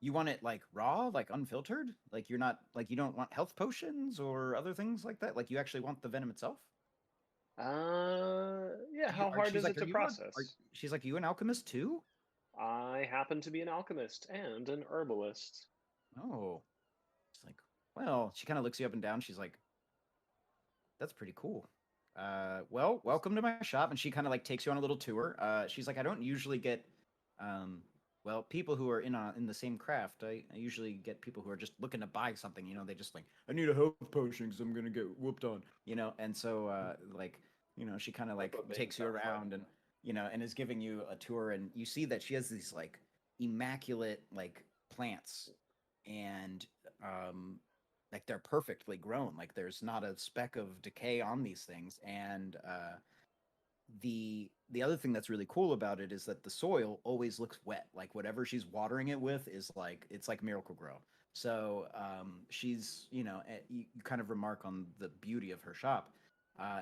you want it like raw, like unfiltered? Like you're not like you don't want health potions or other things like that? Like you actually want the venom itself? Yeah, how hard is it to process? She's like, you an alchemist too? I happen to be an alchemist and an herbalist. Oh, it's like, well, she kind of looks you up and down. She's like, that's pretty cool. Well, welcome to my shop. And she kind of like takes you on a little tour. She's like, I don't usually get, well, people who are in the same craft. I usually get people who are just looking to buy something. They just like, I need a health potion because I'm gonna get whooped on. And so like, she kind of like takes you around and and is giving you a tour, and you see that she has these like immaculate like plants, and like they're perfectly grown, like there's not a speck of decay on these things. And the other thing that's really cool about it is that the soil always looks wet, like whatever she's watering it with is like it's like Miracle Grow. So she's you kind of remark on the beauty of her shop.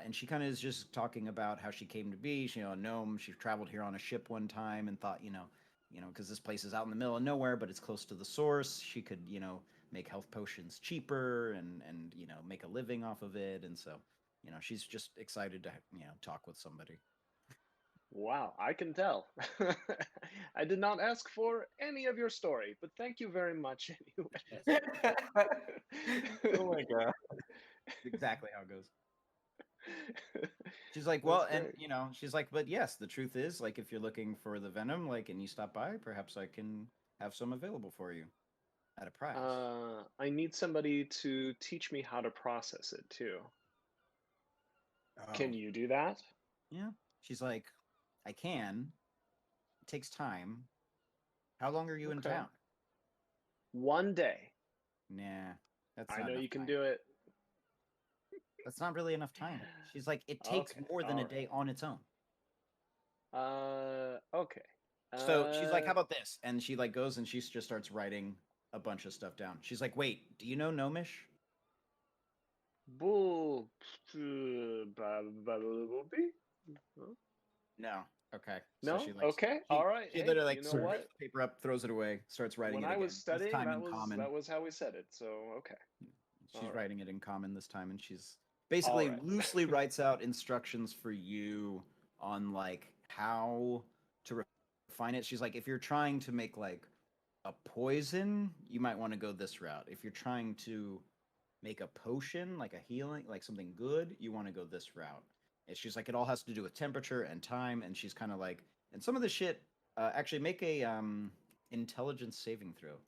And she kind of is just talking about how she came to be. She, a gnome. She traveled here on a ship one time and thought, because this place is out in the middle of nowhere, but it's close to the source. She could, make health potions cheaper and make a living off of it. And so, she's just excited to talk with somebody. Wow, I can tell. I did not ask for any of your story, but thank you very much anyway. Oh my god. Exactly how it goes. She's like, That's well, and great. she's like, but yes, the truth is, like, if you're looking for the venom, like, and you stop by, perhaps I can have some available for you at a price. I need somebody to teach me how to process it too. Can Oh, you do that? yeah. She's like, I can. It takes time. How long are you in Okay. town? One day. Nah, that's I not know enough you can time. do it. That's not really enough time. She's like, it takes Okay, more than a all day on its own. okay. So she's like, how about this? And she like goes and she just starts writing a bunch of stuff down. She's like, wait, do you know Gnomish? Bull. No. Okay. So No? she like Okay. she, All right. she Hey, literally like you know rips what? the paper up, throws it away, starts writing When it I again. was studying, this time that in common. was how we said it. So okay. She's All right. writing it in common this time, and she's All basically right. loosely writes out instructions for you on like how to refine it. She's like, if you're trying to make like a poison, you might want to go this route. If you're trying to make a potion, like a healing, like something good, you want to go this route. And she's like, it all has to do with temperature and time. And she's kind of like, and some of the shit, actually make a intelligence saving throw.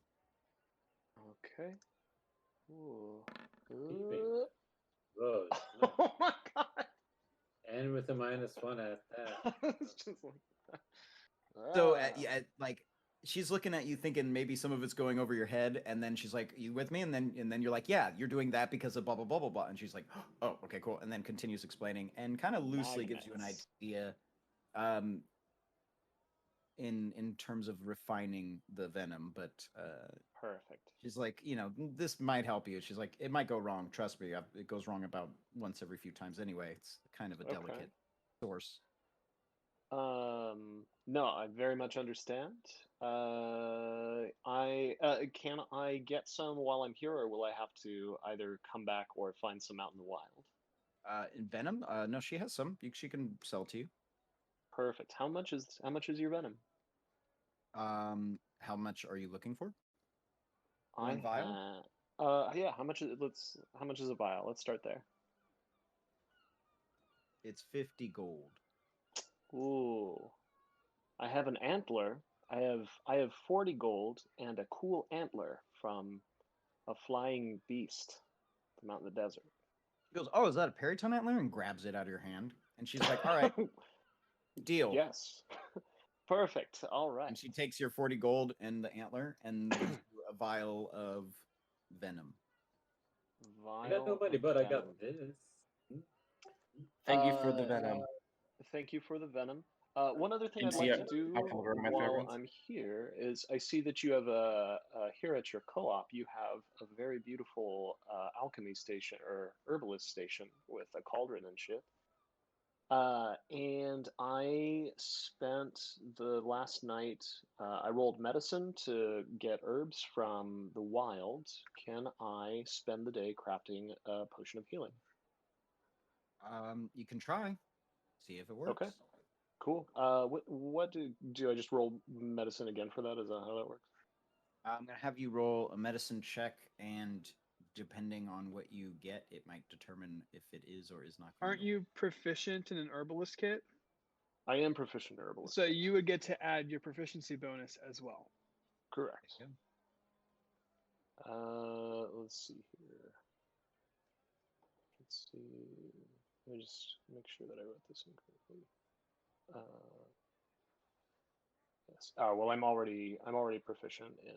Okay. Ooh. Keeping. Good. Oh my god. And with a -1 at that. It's just like So ah. like she's looking at you thinking maybe some of it's going over your head, and then she's like, "You with me?" And then you're like, "Yeah, you're doing that because of blah blah blah blah blah." And she's like, "Oh, okay, cool." And then continues explaining and kind of loosely gives you an Magnets. idea, in terms of refining the venom, but Perfect. she's like, this might help you. She's like, it might go wrong. Trust me, it goes wrong about once every few times anyway. It's kind of a Okay. delicate source. No, I very much understand. Can I get some while I'm here, or will I have to either come back or find some out in the wild? In venom, no, she has some. She can sell to you. Perfect. How much is your venom? How much are you looking for? I One vial? yeah. How much is a vial? Let's start there. It's 50 gold. Ooh. I have an antler. I have 40 gold and a cool antler from a flying beast from out in the desert. She goes, "Oh, is that a periton antler?" And grabs it out of your hand. And she's like, "All right, deal." Yes. Perfect. All right. And she takes your 40 gold and the antler and gives you a vial of venom. I got no money, but I got this. Thank you for the venom. Thank you for the venom. One other thing I'd Gypsy, like to do alcohol are my while favorites. I'm here is I see that you have here at your co-op you have a very beautiful alchemy station or herbalist station with a cauldron and shit. And I spent the last night, I rolled medicine to get herbs from the wild. Can I spend the day crafting a potion of healing? You can try. See if it works. Okay. Cool. What do I just roll medicine again for that? Is that how that works? I'm going to have you roll a medicine check, and depending on what you get, it might determine if it is or is not. Aren't you proficient in an herbalist kit? I am proficient in herbalist. So you would get to add your proficiency bonus as well. Correct. Let's see here. Let's see. Let me just make sure that I wrote this incorrectly. Yes. Oh well, I'm already proficient in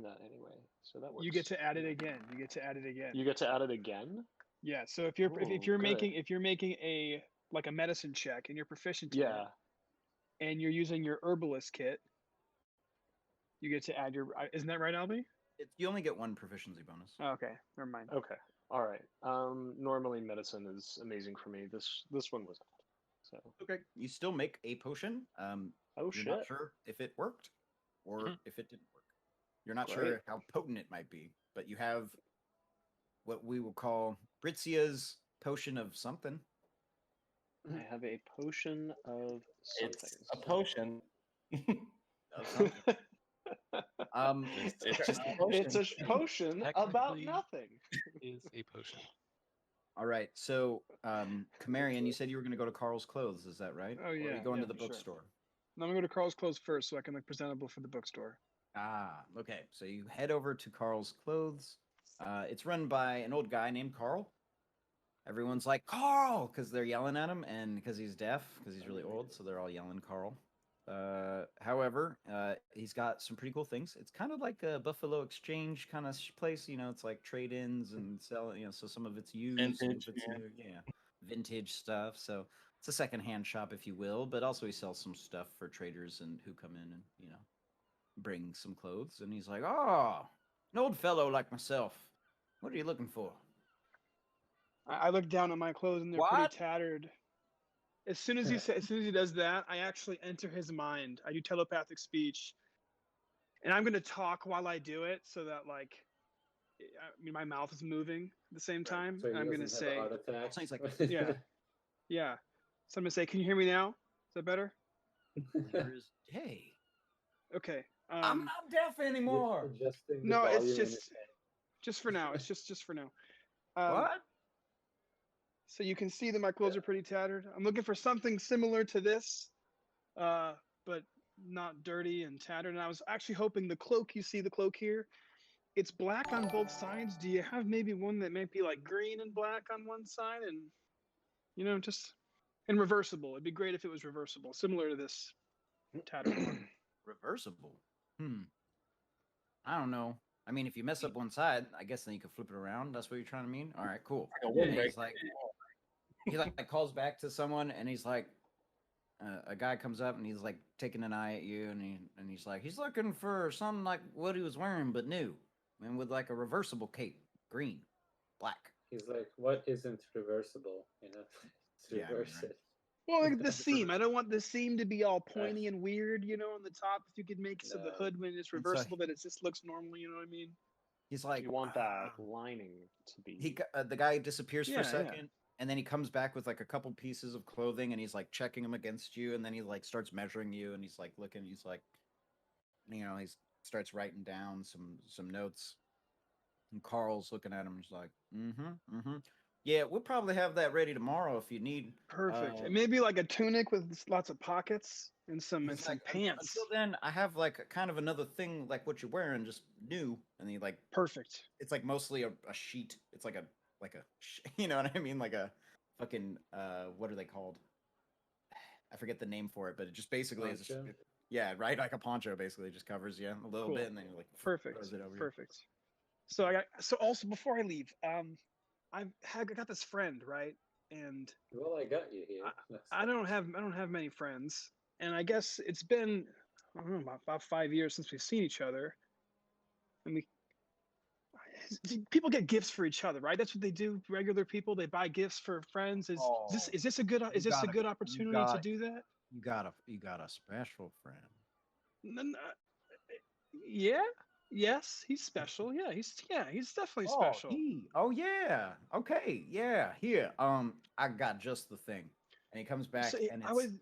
that anyway, so that works. You get to add it again. You get to add it again. You get to add it again. Yeah. So if you're Ooh, if you're good. making a like a medicine check and you're proficient in Yeah. it, and you're using your herbalist kit, you get to add your. Isn't that right, Albie? You only get one proficiency bonus. Oh, okay, never mind. Okay. All right. Normally medicine is amazing for me. This one was not. So. Okay. You still make a potion. Oh You're shit. not sure if it worked or if it didn't work. You're not Great. sure how potent it might be, but you have what we will call Britzia's potion of something. I have a potion of something. It's a potion. Of something. It's just a potion. It's a potion about Technically- nothing. Is a potion. All right. So, Camarian, you said you were going to go to Carl's Clothes. Is that right? Oh, Or are yeah, you going yeah, to the for sure. bookstore? I'm gonna go to Carl's Clothes first, so I can look presentable for the bookstore. Ah, okay. So you head over to Carl's Clothes. It's run by an old guy named Carl. Everyone's like, "Carl!" because they're yelling at him, and because he's deaf, because he's really old, so they're all yelling Carl. However, he's got some pretty cool things. It's kind of like a Buffalo Exchange kind of place. It's like trade-ins and sell. So some of it's used, some of Vintage, it's yeah. new. Yeah, vintage stuff. So it's a secondhand shop, if you will, but also he sells some stuff for traders and who come in and bring some clothes. And he's like, "Oh, an old fellow like myself. What are you looking for?" I look down at my clothes and they're What? pretty tattered. As soon as he does that, I actually enter his mind. I do telepathic speech, and I'm gonna talk while I do it, so that my mouth is moving at the same time. So and he I'm gonna doesn't have a say, heart attack. So he's like, yeah, yeah. So I'm gonna say, "Can you hear me now? Is that better?" "Hey, Okay. I'm not deaf anymore." Adjusting the No, it's volume in his just for now. It's just for now. What? So you can see that my clothes are pretty tattered. I'm looking for something similar to this, but not dirty and tattered. And I was actually hoping the cloak, you see the cloak here, it's black on both sides. Do you have maybe one that might be like green and black on one side and, just and reversible? It'd be great if it was reversible, similar to this tad more. Reversible. I don't know. I mean, if you mess up one side, I guess then you can flip it around. That's what you're trying to mean. All right, cool. Like a And windbreaker. he's like, he like calls back to someone, and he's like, a guy comes up and he's like taking an eye at you, and he's like, he's looking for something like what he was wearing but new, and with like a reversible cape, green, black. He's like, what isn't reversible? You know, Yeah, I mean, reverse right. it. Well, like the seam. I don't want the seam to be all pointy and weird, you know, on the top. If you could make so the No. hood when it's And so reversible, that it just looks normal. You know what I mean? He's like, You want that lining to be. the guy disappears for Yeah, a yeah. second, and then he comes back with like a couple pieces of clothing, and he's like checking them against you, and then he like starts measuring you, and he's like looking. He's like, you know, he starts writing down some notes, and Carl's looking at him. He's like, yeah, we'll probably have that ready tomorrow if you need. Perfect. And maybe like a tunic with lots of pockets and some He's like, pants. Until then, I have like kind of another thing like what you're wearing, just new, and he like Perfect. it's like mostly a sheet. It's like a you know what I mean, like a fucking what are they called? I forget the name for it, but it just basically is Poncho? yeah, right, like a poncho. Basically, just covers you a little Cool. bit, and then you're like Perfect. throws it over you. Perfect. So so also before I leave, I got this friend, right? And Well, I got you here. I don't have many friends, and I guess it's been I don't know about 5 years since we've seen each other, and people get gifts for each other, right? That's what they do. Regular people, they buy gifts for friends. Is this a good opportunity to do that? You got a special friend. Yeah. Yes, he's special. Yeah, he's definitely special. Oh yeah. Okay. Yeah. Here. I got just the thing. And he comes back, So, and I was,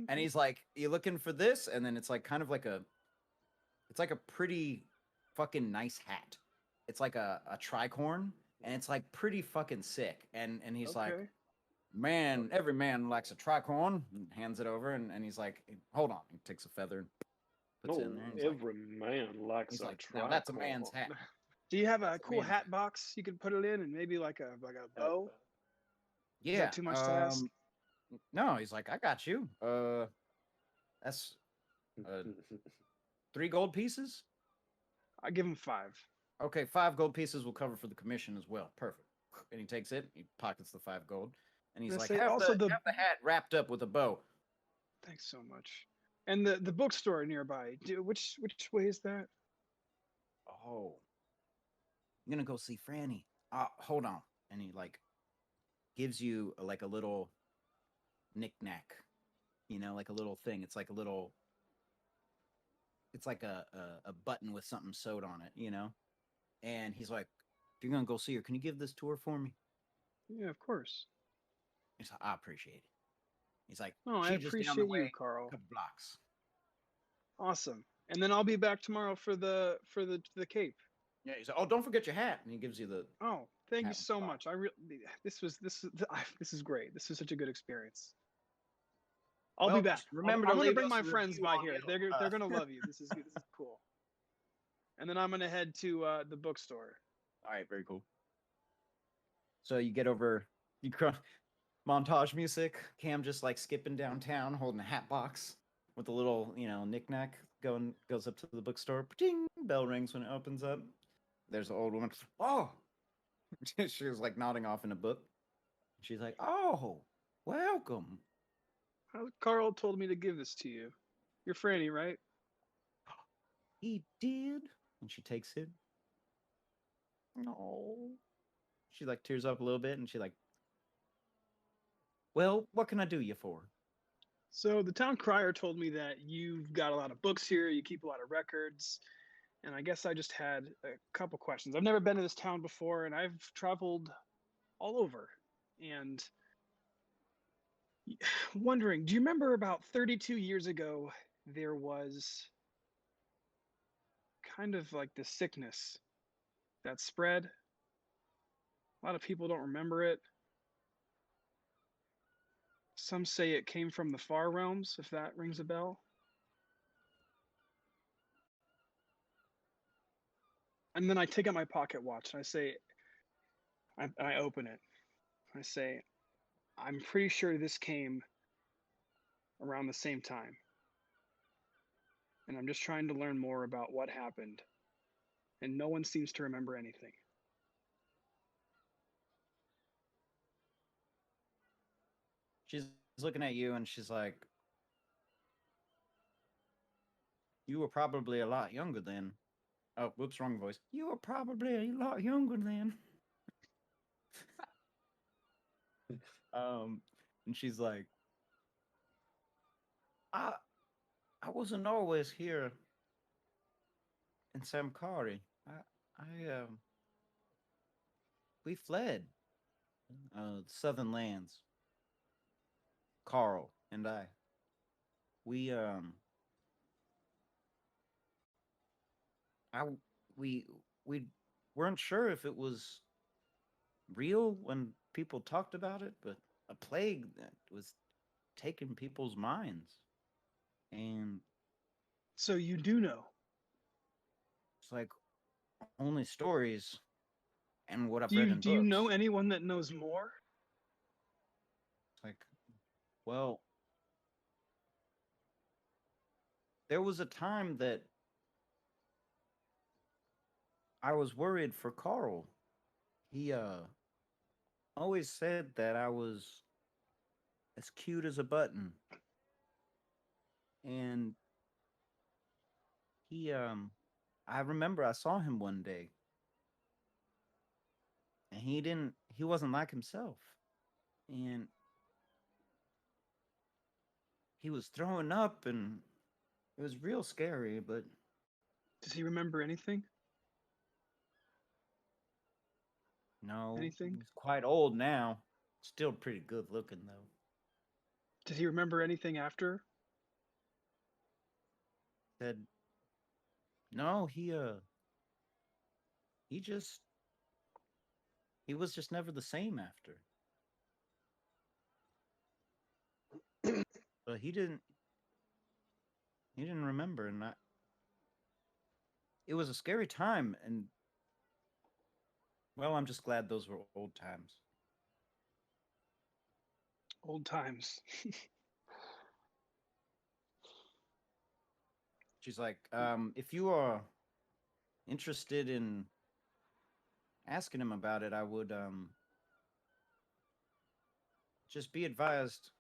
and he's like, "You looking for this?" And then it's like kind of like it's like a pretty fucking nice hat. It's like a tricorn, and it's like pretty fucking sick. And he's like, okay. "Man, every man likes a tricorn." And hands it over, and he's like, "Hold on." He takes a feather and puts it in there. and he's like- Every man likes he's a like, "Now that's a man's tricorn." hat." Do you have a That's cool amazing. hat box you could put it in, and maybe like a bow? Yeah. Is that too much to ask? No, he's like, "I got you. That's 3 gold pieces." I give him 5. Okay, 5 gold pieces will cover for the commission as well. Perfect. And he takes it, he pockets the 5 gold, and he's Let's like, say have also the hat wrapped up with a bow. Thanks so much. And the bookstore nearby. Which way is that? Oh, I'm gonna go see Franny. Hold on. And he like gives you like a little knick-knack, you know, like a little thing. It's like a little. It's like a button with something sewed on it, you know. And he's like, "If you're gonna go see her, can you give this to her for me?" Yeah, of course. He's like, "I appreciate it." He's like, Oh, I "She's just down the appreciate you, way, Carl. a couple blocks." Awesome. And then I'll be back tomorrow for the cape. Yeah, he's like, "Oh, don't forget your hat." And he gives you the. Oh, thank you Hat so box. much. This is great. This is such a good experience. I'll Well, be back. just remember I'm to gonna leave bring us my a friends review by on here. Yellow. They're gonna love you. This is good. This is cool. And then I'm gonna head to the bookstore. All right, very cool. So you get over, montage music. Cam just like skipping downtown, holding a hat box with a little, you know, knickknack. Goes up to the bookstore. Ding! Bell rings when it opens up. There's an old woman. Oh, she was like nodding off in a book. She's like, "Oh, welcome." Carl told me to give this to you. You're Franny, right? He did. And she takes it. No. She like tears up a little bit, and she like, "Well, what can I do you for?" So the town crier told me that you've got a lot of books here, you keep a lot of records, and I guess I just had a couple questions. I've never been to this town before, and I've traveled all over. And wondering, do you remember about 32 years ago, there was kind of like this sickness that spread? A lot of people don't remember it. Some say it came from the far realms, if that rings a bell. And then I take out my pocket watch and I say, I open it. I say, I'm pretty sure this came around the same time. and I'm just trying to learn more about what happened, and no one seems to remember anything. She's looking at you and she's like, "You were probably a lot younger then." Oh, whoops, wrong voice. "You were probably a lot younger then." And she's like, I I wasn't always here in Samkari. We fled the southern lands. Carl and I. We I we we weren't sure if it was real when people talked about it, but a plague that was taking people's minds. And So you do know. it's like only stories and what I've Do read you in do you books. know anyone that knows more? It's like, well, there was a time that I was worried for Carl. He always said that I was as cute as a button. And I remember I saw him one day and he wasn't like himself. And he was throwing up and it was real scary, but Does he remember anything? no, Anything? he's quite old now. Still pretty good looking though. Did he remember anything after? Said no, he was just never the same after. But he didn't remember, and it was a scary time, and well, I'm just glad those were old times. Old times. She's like, if you are interested in asking him about it, I would just be advised.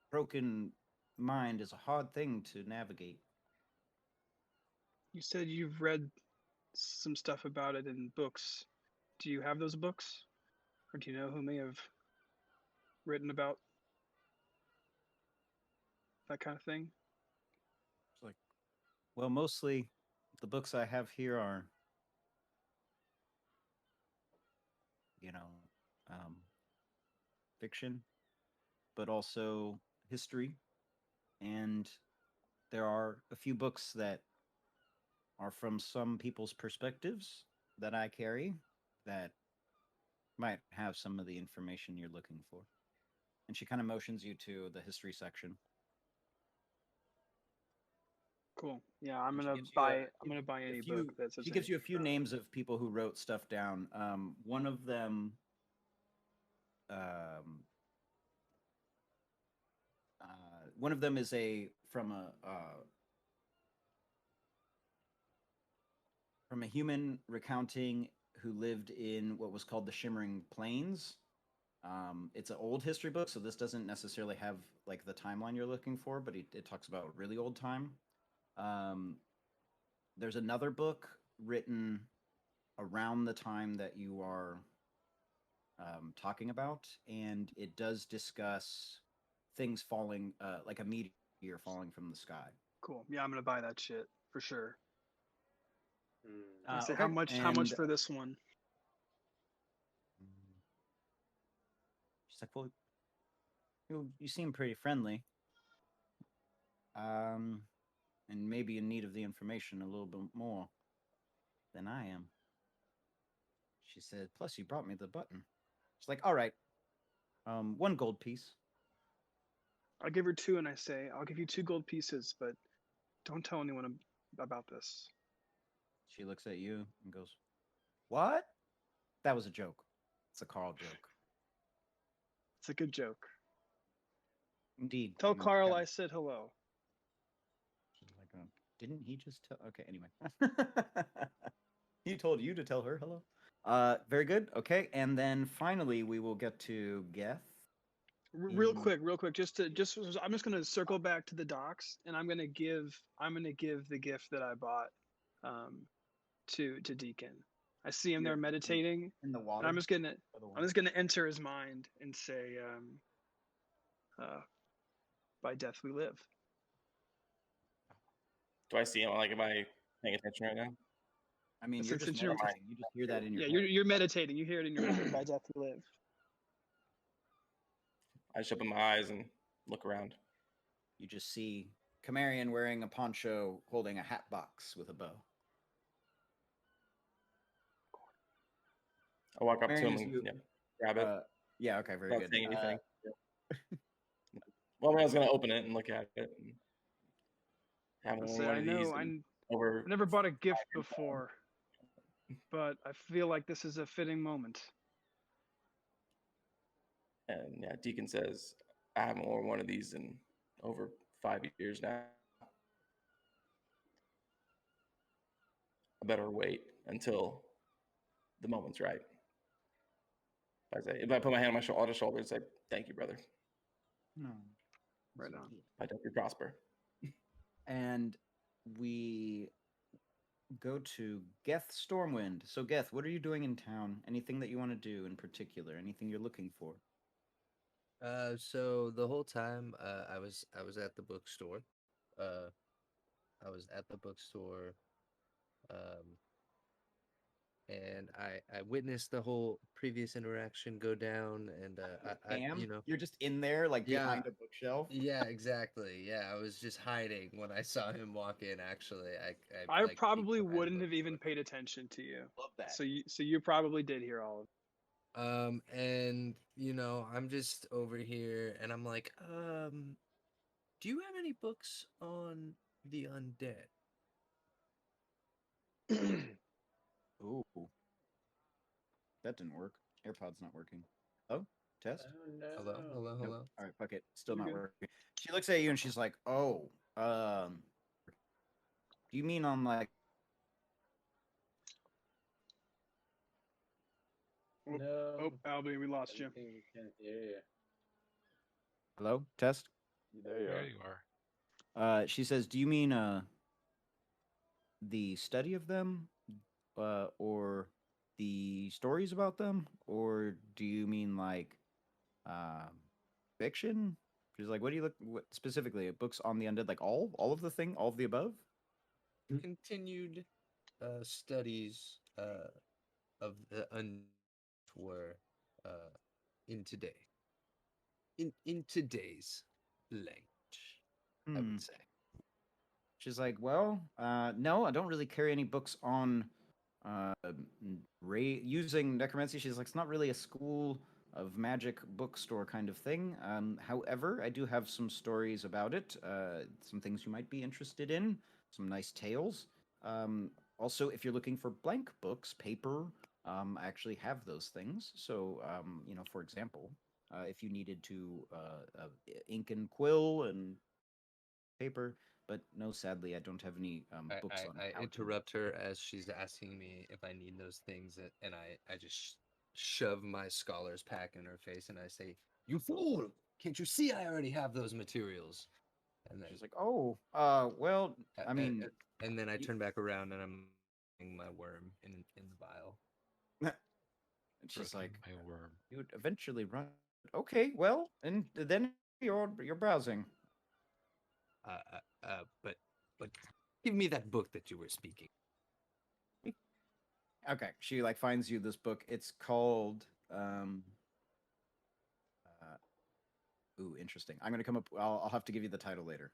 Broken mind is a hard thing to navigate. You said you've read some stuff about it in books. Do you have those books? Or do you know who may have written about that kind of thing? It's like, well, mostly the books I have here are, you know, fiction, but also history. And there are a few books that are from some people's perspectives that I carry that might have some of the information you're looking for. And she kind of motions you to the history section. Cool. Yeah, I'm She gonna gives you buy. a- I'm gonna buy any few- book that says She gives you a anything few about it. names of people who wrote stuff down. One of them, um, one of them is from a human recounting who lived in what was called the Shimmering Plains. It's an old history book, so this doesn't necessarily have like the timeline you're looking for, but it talks about a really old time. There's another book written around the time that you are talking about, and it does discuss things falling, like a meteor falling from the sky. Cool. Yeah, I'm gonna buy that shit for sure. Hmm. I say Okay, how much? How much and for this one? she's like, "Well, you seem pretty friendly, and maybe in need of the information a little bit more than I am." She said, "Plus, you brought me the button." She's like, "All right, 1 gold piece." I'll give her 2, and I say I'll give you 2 gold pieces, but don't tell anyone about this. She looks at you and goes, "What?" That was a joke. It's a Carl joke. It's a good joke. Indeed. Tell you Carl got I it. said hello. She's like, didn't he just tell? Okay, anyway. He told you to tell her hello. Very good. Okay, and then finally we will get to Geth. Real in- quick, I'm just gonna circle back to the docks, and I'm gonna give the gift that I bought, to Deacon. I see him there meditating, in the water. and I'm just gonna By the I'm water. just gonna enter his mind and say, by death we live. Do I see him? Like, am I paying attention right now? I mean, you're just Since you're- meditating. You just hear that in your Yeah, head. you're meditating. You hear it in your head. By death we live. I just open my eyes and look around. You just see Camarian wearing a poncho, holding a hat box with a bow. I walk up to Marion, him as and you- grab it Yeah. Okay. Very without good. saying anything. Well, I was gonna open it and look at it. And have I one say, of I these know. and I over. never bought a gift before, but I feel like this is a fitting moment. And yeah, Deacon says, I haven't worn one of these in over 5 years now. I better wait until the moment's right. If I put my hand on my other shoulder and say, thank you, brother. No. Right on. I hope you prosper. And we go to Geth Stormwind. So, Geth, what are you doing in town? Anything that you want to do in particular? Anything you're looking for? So the whole time, I was at the bookstore. I was at the bookstore, and I witnessed the whole previous interaction go down, and I you know. You're just in there, like Yeah. behind a bookshelf. Yeah, exactly. Yeah, I was just hiding when I saw him walk in. Actually, I like, peeked probably behind the wouldn't have even bookstore. paid attention to you. Love that. So you probably did hear all of it. And I'm just over here, and I'm like, do you have any books on the undead? Ooh. That didn't work. AirPod's not working. Oh, test. Oh no. Hello, hello, Nope. hello. All right, fuck it. Still You're not good. working. She looks at you and she's like, "Oh, do you mean on like?" Oh, No. Oh, Albie, we lost you. I think we can't hear you. Hello, test. There you There are. you are. She says, "Do you mean the study of them, or the stories about them, or do you mean like fiction?" She's like, "What do you look what, specifically? Books on the undead, like all of the thing, all of the above?" Continued studies of the undead were in today's language, I Hmm. would say. She's like, "Well, no, I don't really carry any books on using necromancy." She's like, "It's not really a school of magic bookstore kind of thing. However, I do have some stories about it, some things you might be interested in, some nice tales. Also, if you're looking for blank books, paper, I actually have those things. So, for example, if you needed to ink and quill and paper." But no, sadly, I don't have any books on I how to. interrupt her as she's asking me if I need those things, and I just shove my scholar's pack in her face, and I say, "You fool! Can't you see I already have those materials?" And then She's like, "Oh, well, I mean," and then I you- turn back around and I'm putting my worm in the vial. and she's like, My worm. "You would eventually run." Okay, well, and then you're browsing. But give me that book that you were speaking. Okay, she like finds you this book. It's called ooh, interesting. I'm gonna come up. I'll have to give you the title later.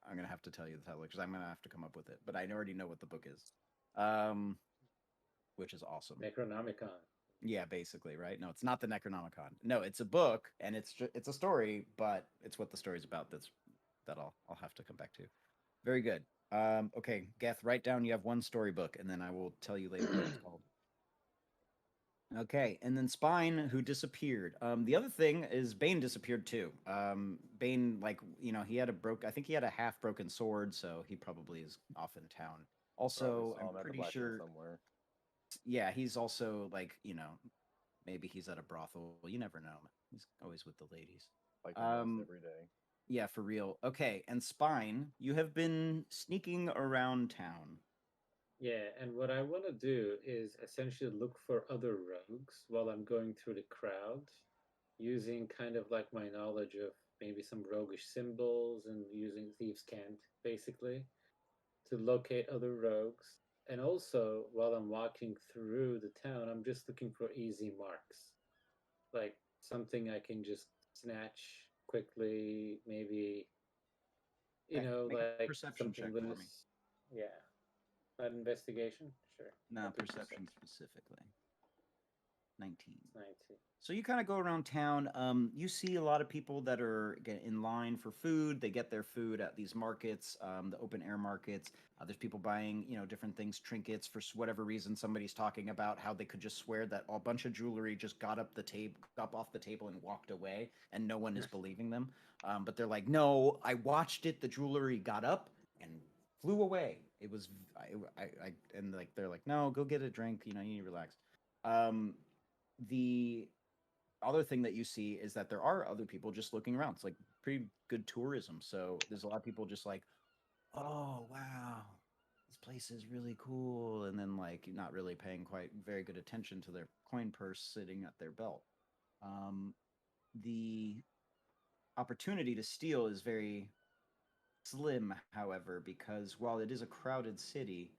I'm gonna have to tell you the title because I'm gonna have to come up with it. But I already know what the book is, which is awesome. Necronomicon. Yeah, basically, right? No, it's not the Necronomicon. No, it's a book, and it's a story, but it's what the story's about. That I'll have to come back to. Very good. Okay, Geth, write down you have one storybook, and then I will tell you later what it's called. Okay, and then Spine, who disappeared. The other thing is Bane disappeared too. Bane, like he had I think he had a half broken sword, so he probably is off in town. Also, I'm pretty sure somewhere. Yeah, he's also like maybe he's at a brothel. You never know. He's always with the ladies. Like every day. Yeah, for real. Okay, and Spine, you have been sneaking around town. Yeah, and what I want to do is essentially look for other rogues while I'm going through the crowd, using kind of like my knowledge of maybe some roguish symbols and using Thieves' Cant, basically, to locate other rogues. And also, while I'm walking through the town, I'm just looking for easy marks. Like something I can just snatch quickly, maybe, Okay, make a like perception something check for me. loose. Yeah. Not investigation? Sure. No, I'll do perception specifically. 19. 19. So you kind of go around town. You see a lot of people that are in line for food. They get their food at these markets, the open air markets. There's people buying, different things, trinkets for whatever reason. Somebody's talking about how they could just swear that a bunch of jewelry just got off the table and walked away, and no one is believing them. But they're like, no, I watched it. The jewelry got up and flew away. It was, and like they're like, no, go get a drink. You need to relax. The other thing that you see is that there are other people just looking around. It's like pretty good tourism. So there's a lot of people just like, oh wow, this place is really cool, and then like not really paying quite very good attention to their coin purse sitting at their belt. The opportunity to steal is very slim, however, because while it is a crowded city,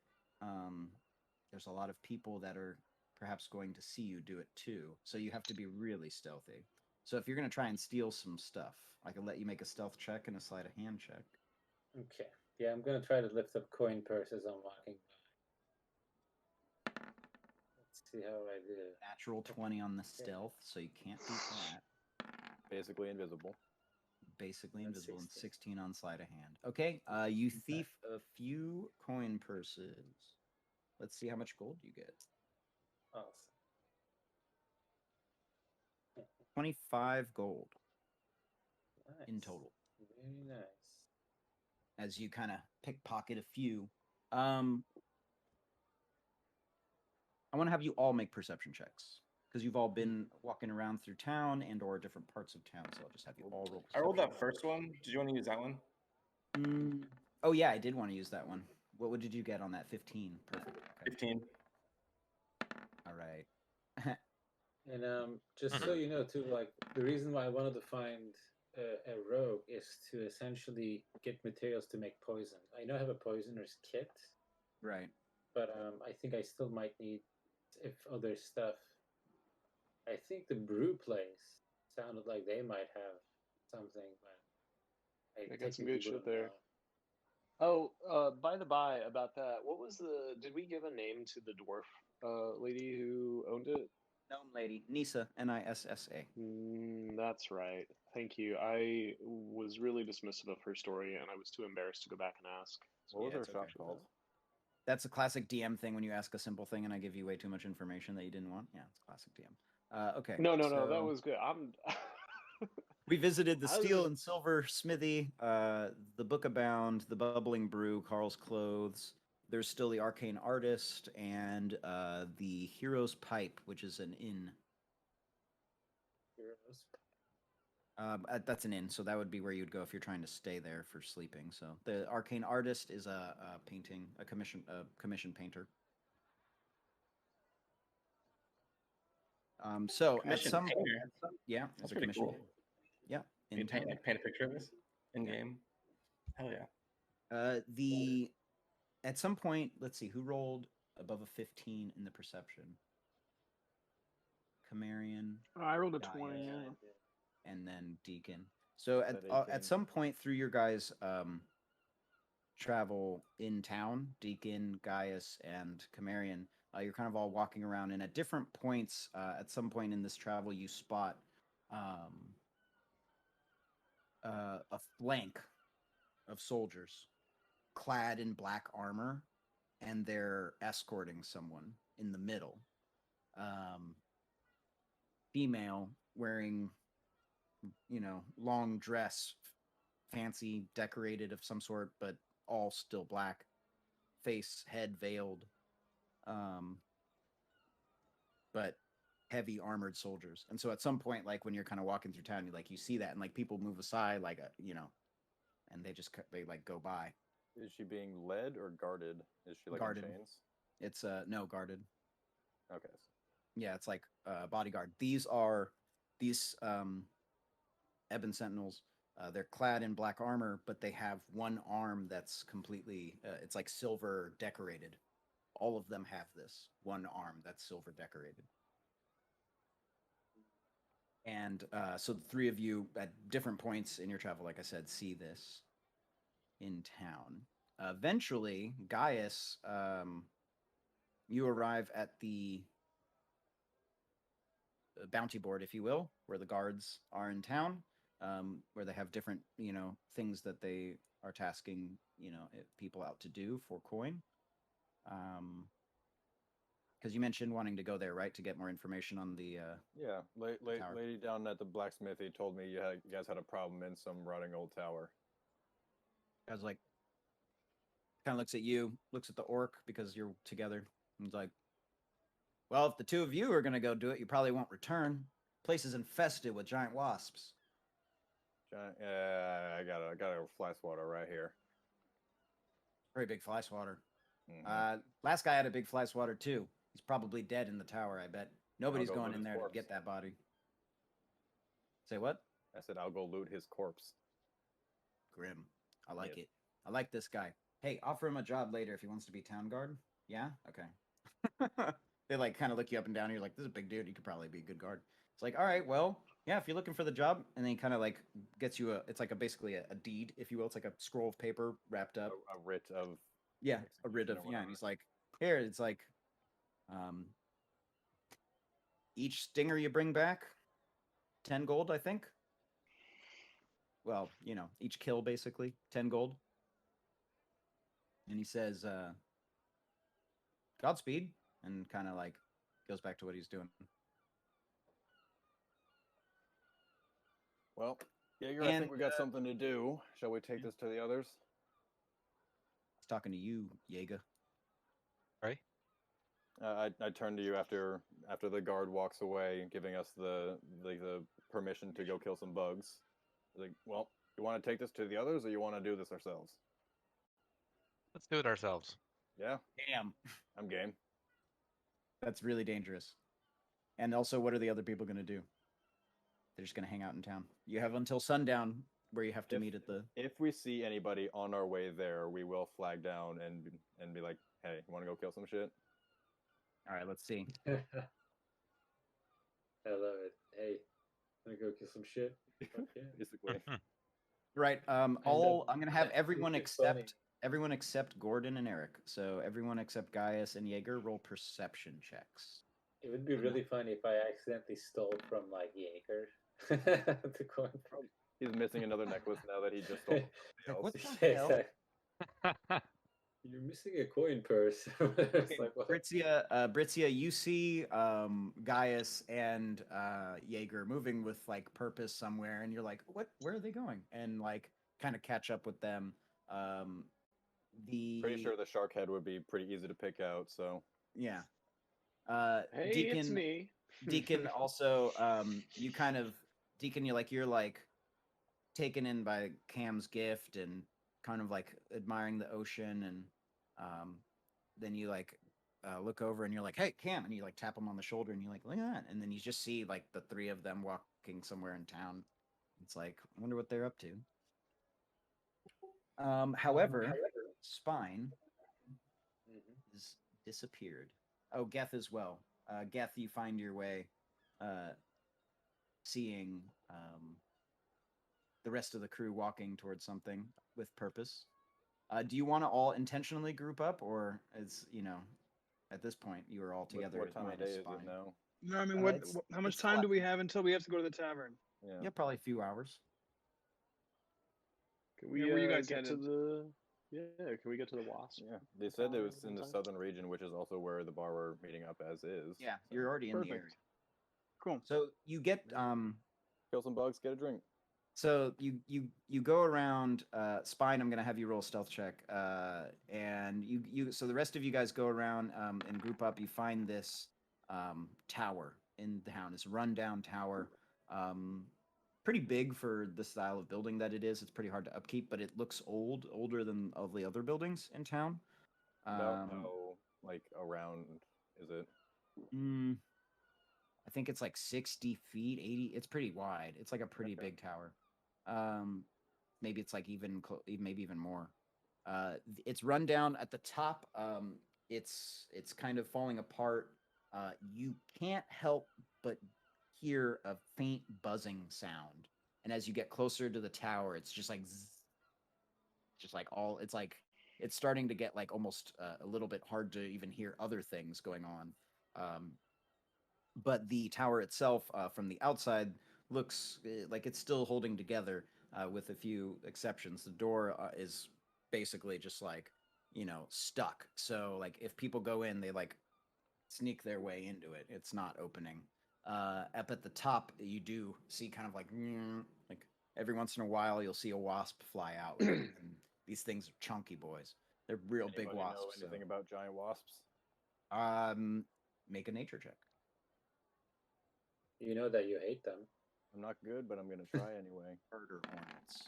there's a lot of people that are perhaps going to see you do it too. So you have to be really stealthy. So if you're going to try and steal some stuff, I can let you make a stealth check and a sleight of hand check. Okay. Yeah, I'm going to try to lift up coin purse as I'm walking by. Let's see how I do. Natural 20 on the stealth, so you can't beat that. Basically invisible. Basically invisible, and 16 on sleight of hand. Okay, you thief a few coin purses. Let's see how much gold you get. Awesome. 25 gold Nice. in total. Very nice. As you kind of pickpocket a few. I want to have you all make perception checks because you've all been walking around through town and or different parts of town. So I'll just have you all roll. I rolled that first one. Did you want to use that one? Oh yeah, I did want to use that one. What did you get on that? 15. Perfect. Okay. 15. All right. And just so you know, too, like the reason why I wanted to find a rogue is to essentially get materials to make poison. I know I have a poisoner's kit, Right. but I think I still might need other stuff. I think the brew place sounded like they might have something, but They got some good technically shit wouldn't there. know. Oh, by the by, about that, what was did we give a name to the dwarf lady who owned it? Gnome lady, Nissa, Nissa. That's right. Thank you. I was really dismissive of her story, and I was too embarrassed to go back and ask. What was Yeah, her it's shop okay. called? That's a classic DM thing when you ask a simple thing and I give you way too much information that you didn't want. Yeah, it's classic DM. Okay. No, that so was good. I'm. We visited the I was Steel just- and Silver Smithy, the Book Abound, the Bubbling Brew, Carl's Clothes. There's still the Arcane Artist and the Hero's Pipe, which is an inn. That's an inn, so that would be where you'd go if you're trying to stay there for sleeping. So the Arcane Artist is a commission painter. So Commission at some painter? yeah, That's it's a pretty commission. cool. Yeah, Can you in paint, town. paint a picture of this in game? Hell yeah. At some point, let's see who rolled above a 15 in the perception. Camarian, I rolled a Gaius, 20. Yeah. and then Deacon. So Said 18. at some point through your guys' travel in town, Deacon, Gaius, and Camarian, you're kind of all walking around, and at different points, at some point in this travel, you spot a flank of soldiers clad in black armor, and they're escorting someone in the middle. female wearing, long dress, fancy, decorated of some sort, but all still black, face, head veiled, but heavy armored soldiers. And so at some point, like when you're kind of walking through town, you see that, and like people move aside, like and they like go by. Is she being led or guarded? Is she like Guarded. in chains? It's no, guarded. Okay. Yeah, it's like bodyguard. These Ebon Sentinels. They're clad in black armor, but they have one arm that's completely it's like silver decorated. All of them have this one arm that's silver decorated. And so the three of you at different points in your travel, like I said, see this in town. Eventually, Gaius, you arrive at the bounty board, if you will, where the guards are in town, where they have different, things that they are tasking, people out to do for coin. Because you mentioned wanting to go there, right, to get more information on the Yeah, tower. lady down at the blacksmithy told me you guys had a problem in some rotting old tower. I was like, kind of looks at you, looks at the orc because you're together. And he's like, well, if the two of you are going to go do it, you probably won't return. Place is infested with giant wasps. I got a fly swatter right here. Very big fly swatter. Mhm. Last guy had a big fly swatter too. He's probably dead in the tower, I bet. Nobody's go going loot in his there corpse. to get that body. Say what? I said I'll go loot his corpse. Grim. I like Yes. it. I like this guy. Hey, offer him a job later if he wants to be town guard. Yeah? Okay. They like kind of look you up and down. And you're like, this is a big dude. He could probably be a good guard. It's like, all right, well, yeah, if you're looking for the job, and then he kind of like gets you it's like basically a deed, if you will. It's like a scroll of paper wrapped up. A writ of Yeah, a writ of, execution or yeah. And whatever. he's like, here, it's like, each stinger you bring back, 10 gold, I think. Well, each kill basically, 10 gold. And he says, Godspeed, and kind of like goes back to what he's doing. Well, Jaeger, I And, think we got something to do. Shall we take this to the others? He's talking to you, Jaeger. Right? I turn to you after the guard walks away, giving us the permission to go kill some bugs. Like, well, you want to take this to the others, or you want to do this ourselves? Let's do it ourselves. Yeah, Damn. I'm game. That's really dangerous. And also, what are the other people going to do? They're just going to hang out in town. You have until sundown where you have to meet at the... If we see anybody on our way there, we will flag down and be like, hey, you want to go kill some shit? All right, let's see. I love it. Hey, wanna go kill some shit? Fuck yeah. Basically. Right. I'm going to have everyone it's funny. except Gordon and Eric. So everyone except Gaius and Jaeger roll perception checks. It would be really funny if I accidentally stole from like Jaeger the coin from. He's missing another necklace now that he just stole. Like, what the Yeah, hell? exactly. You're missing a coin purse. It's like, what? Britzia, you see Gaius and Jaeger moving with like purpose somewhere, and you're like, "What? Where are they going?" And like, kind of catch up with them. Pretty sure the shark head would be pretty easy to pick out. So Yeah. Hey, Deacon, it's me. Deacon also, you're like taken in by Cam's gift and kind of like admiring the ocean, and then you like look over and you're like, hey, Cam, and you like tap him on the shoulder and you like, look at that, and then you just see like the three of them walking somewhere in town. It's like, I wonder what they're up to. However, Spine has disappeared. Oh, Geth as well. Geth, you find your way seeing the rest of the crew walking towards something with purpose. Do you want to all intentionally group up, or is, at this point you are all together? What time of day minus is Spine? it now? No, I mean, how much it's time do left. we have until we have to go to the tavern? Yeah, probably a few hours. Can we Yeah, where you guys get to headed? the? Yeah, can we get to the Wasps? Yeah, they said it was in the sometime? southern region, which is also where the bar we're meeting up as is. Yeah, you're already in the area. Perfect. Cool. So you get Kill some bugs, get a drink. So you go around Spine. I'm gonna have you roll a stealth check, and you. So the rest of you guys go around and group up. You find this tower in the town. This rundown tower, pretty big for the style of building that it is. It's pretty hard to upkeep, but it looks older than all the other buildings in town. About how like around is it? I think it's like 60 feet, 80. It's pretty wide. It's like a pretty big tower. Maybe it's like maybe even more. It's run down at the top. It's kind of falling apart. You can't help but hear a faint buzzing sound, and as you get closer to the tower, it's just like zzz, just like all. It's like it's starting to get like almost a little bit hard to even hear other things going on. But the tower itself, from the outside, looks like it's still holding together, with a few exceptions. The door is basically just like, stuck. So like if people go in, they like sneak their way into it. It's not opening. Up at the top, you do see kind of like every once in a while you'll see a wasp fly out. And these things are chunky boys. They're real big Anybody wasps. know anything about giant wasps? Make a nature check. You know that you hate them. I'm not good, but I'm gonna try anyway. Murder hornets.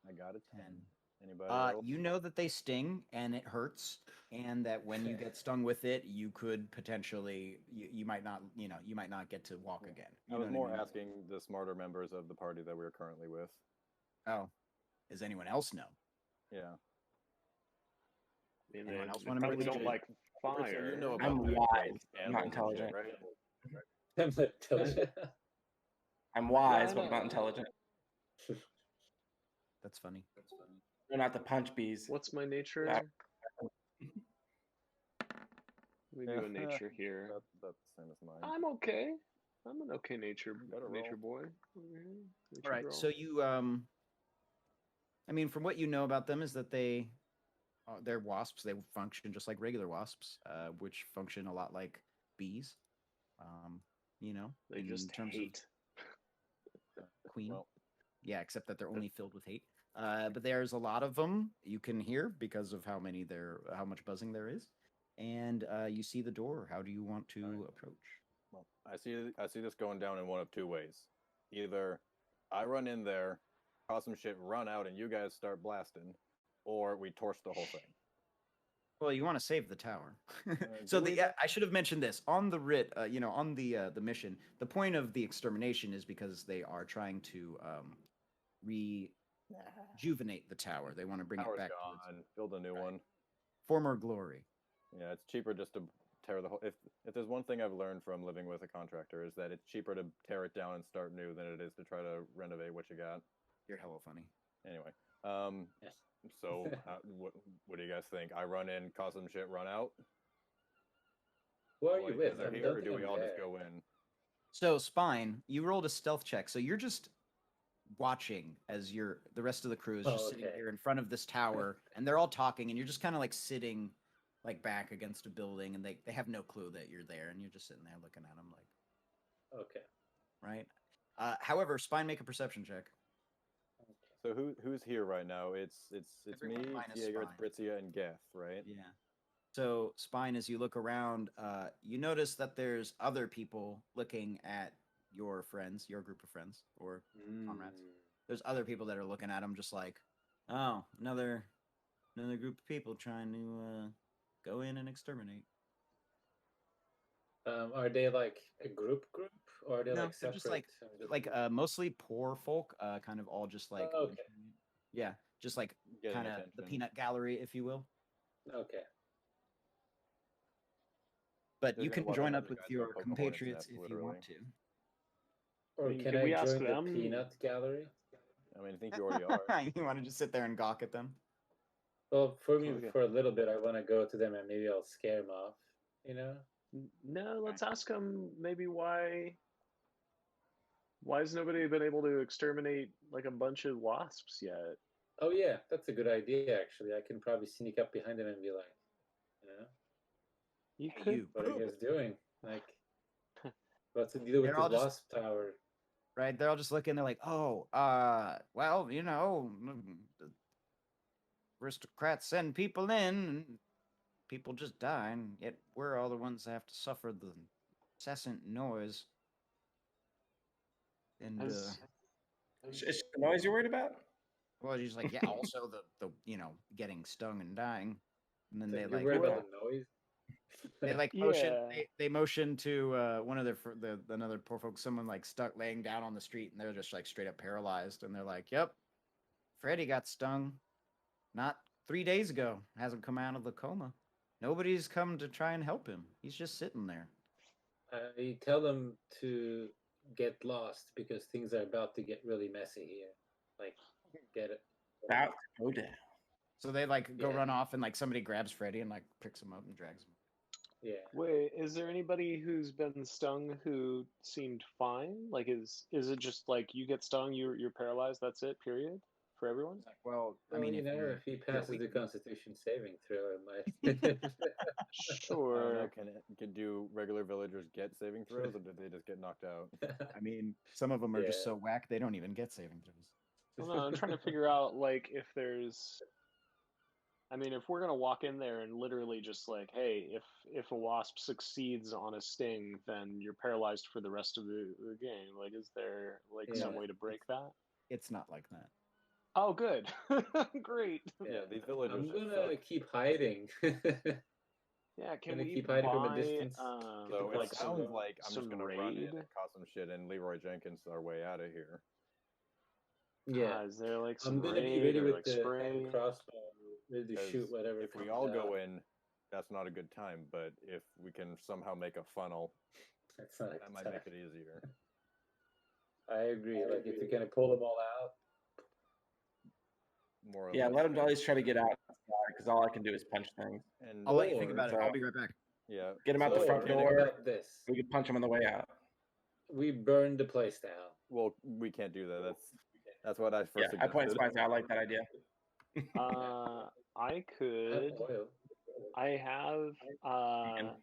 I got a 10. 10. Anybody else? You know that they sting and it hurts, and that when you get stung with it, you could potentially you might not get to walk again. You I know was what more mean? asking the smarter members of the party that we're currently with. Oh, does anyone else know? Yeah. I mean, Anyone else they wanna make a probably don't nature like Britzy, fire. you know about I'm the wise, animals not and shit, intelligent. right? I'm not intelligent. I'm wise, No, but not intelligent. That's funny. They're not the punch bees. What's my nature? Back. Let me do a nature here. That's the same as mine. I'm okay. I'm an okay nature Gotta nature roll. boy. Over here. Nature All right. girl. So you I mean, from what you know about them is that they're wasps. They function just like regular wasps, which function a lot like bees. They in just terms hate. of queen. Well, Yeah, except that they're only filled with hate. But there's a lot of them you can hear because of how much buzzing there is, and you see the door. How do you want to approach? well, I see this going down in one of two ways. Either I run in there, cause some shit, run out, and you guys start blasting, or we torch the whole thing. Well, you want to save the tower. So do we though? I should have mentioned this on the writ. On the mission. The point of the extermination is because they are trying to rejuvenate the tower. They want to bring Tower's it back to its gone. Build a new one. former glory. Yeah, it's cheaper just to tear the whole. If there's one thing I've learned from living with a contractor is that it's cheaper to tear it down and start new than it is to try to renovate what you got. You're hella funny. Anyway, Yes. so what do you guys think? I run in, cause some shit, run out. Who are Like, you with? is there I here, don't or think do we I'm all just there. go in? So Spine, you rolled a stealth check. So you're just watching as the rest of the crew is just Oh, sitting okay. here in front of this tower, and they're all talking, and you're just kind of like sitting like back against a building, and they have no clue that you're there, and you're just sitting there looking at them like, Okay. right? However, Spine, make a perception check. So who's here right now? It's Everyone me, minus Diego, it's Spine. Britzia, and Geth, right? Yeah. So Spine, as you look around, you notice that there's other people looking at your friends, your group of friends or comrades. There's other people that are looking at them, just like, oh, another group of people trying to go in and exterminate. Are they like a group, or are they No, like they're separate? just like mostly poor folk, kind of all just like Oh, okay. yeah, just like Getting kind of the attention. peanut gallery, if you will. Okay. But There's you gonna can be join other up with guys your that'll poke a hornet's compatriots nest, if you literally. want to. Or mean, can can I we ask join the them? peanut gallery? I mean, I think you already are. You want to just sit there and gawk at them? Well, for me, Okay. for a little bit, I want to go to them and maybe I'll scare them off. You know? No, let's ask them maybe why has nobody been able to exterminate like a bunch of wasps yet? Oh yeah, that's a good idea. Actually, I can probably sneak up behind them and be like, you know, You Hey, could you. what are you guys doing? Like, What to do with They're all this just- wasp tower? Right? They're all just looking. They're like, oh, well, you know, the aristocrats send people in, and people just die, and yet we're all the ones that have to suffer the incessant noise. And Has- Is the noise you're worried about? well, he's like, yeah. Also, the getting stung and dying, and then So they you're like worried about the noise? they like motion. Yeah. They motion to one of the another poor folks. Someone like stuck laying down on the street, and they're just like straight up paralyzed. And they're like, "Yep, Freddy got stung, not 3 days ago. Hasn't come out of the coma. Nobody's come to try and help him. He's just sitting there." I tell them to get lost because things are about to get really messy here. Like, get it? About to go down. So they like go Yeah. run off, and like somebody grabs Freddy and like picks him up and drags him. Yeah. Wait, is there anybody who's been stung who seemed fine? Like, is it just like you get stung, you're paralyzed? That's it. Period for everyone. Well, Well, you never. If he passes the Constitution saving throw, it might. I don't Sure. know, do regular villagers get saving throws, or do they just get knocked out? I mean, some of them are just Yeah. so whack they don't even get saving throws. Well, no, I'm trying to figure out like if there's. I mean, if we're gonna walk in there and literally just like, hey, if a wasp succeeds on a sting, then you're paralyzed for the rest of the game. Like, is there like some Yeah. way to break that? It's not like that. Oh, good, great. Yeah, these villagers. I'm just gonna suck. keep hiding. Yeah, can Gonna we keep hiding from a buy, distance. So like it some sounds like I'm just some gonna run in raid? and cause some shit, and Leroy Jenkins our way out of here. Yeah. Is there like some I'm gonna be raid ready or with like the spray? hand crossbow, ready to 'Cause shoot whatever. If we comes all go out. in, that's not a good time. But if we can somehow make a funnel, That's not a that good might time. make it easier. I agree. Like if you're gonna pull them all out, More or Yeah, less. let him always try to get out because all I can do is punch things. And I'll let you think Or- about it. I'll be right back. yeah, Get him out the or front how door. about this? We can punch him on the way out. We burned the place down. well, we can't do that. That's what I first Yeah, I point suggested. spies out. I like that idea. I I have could. oil. I have.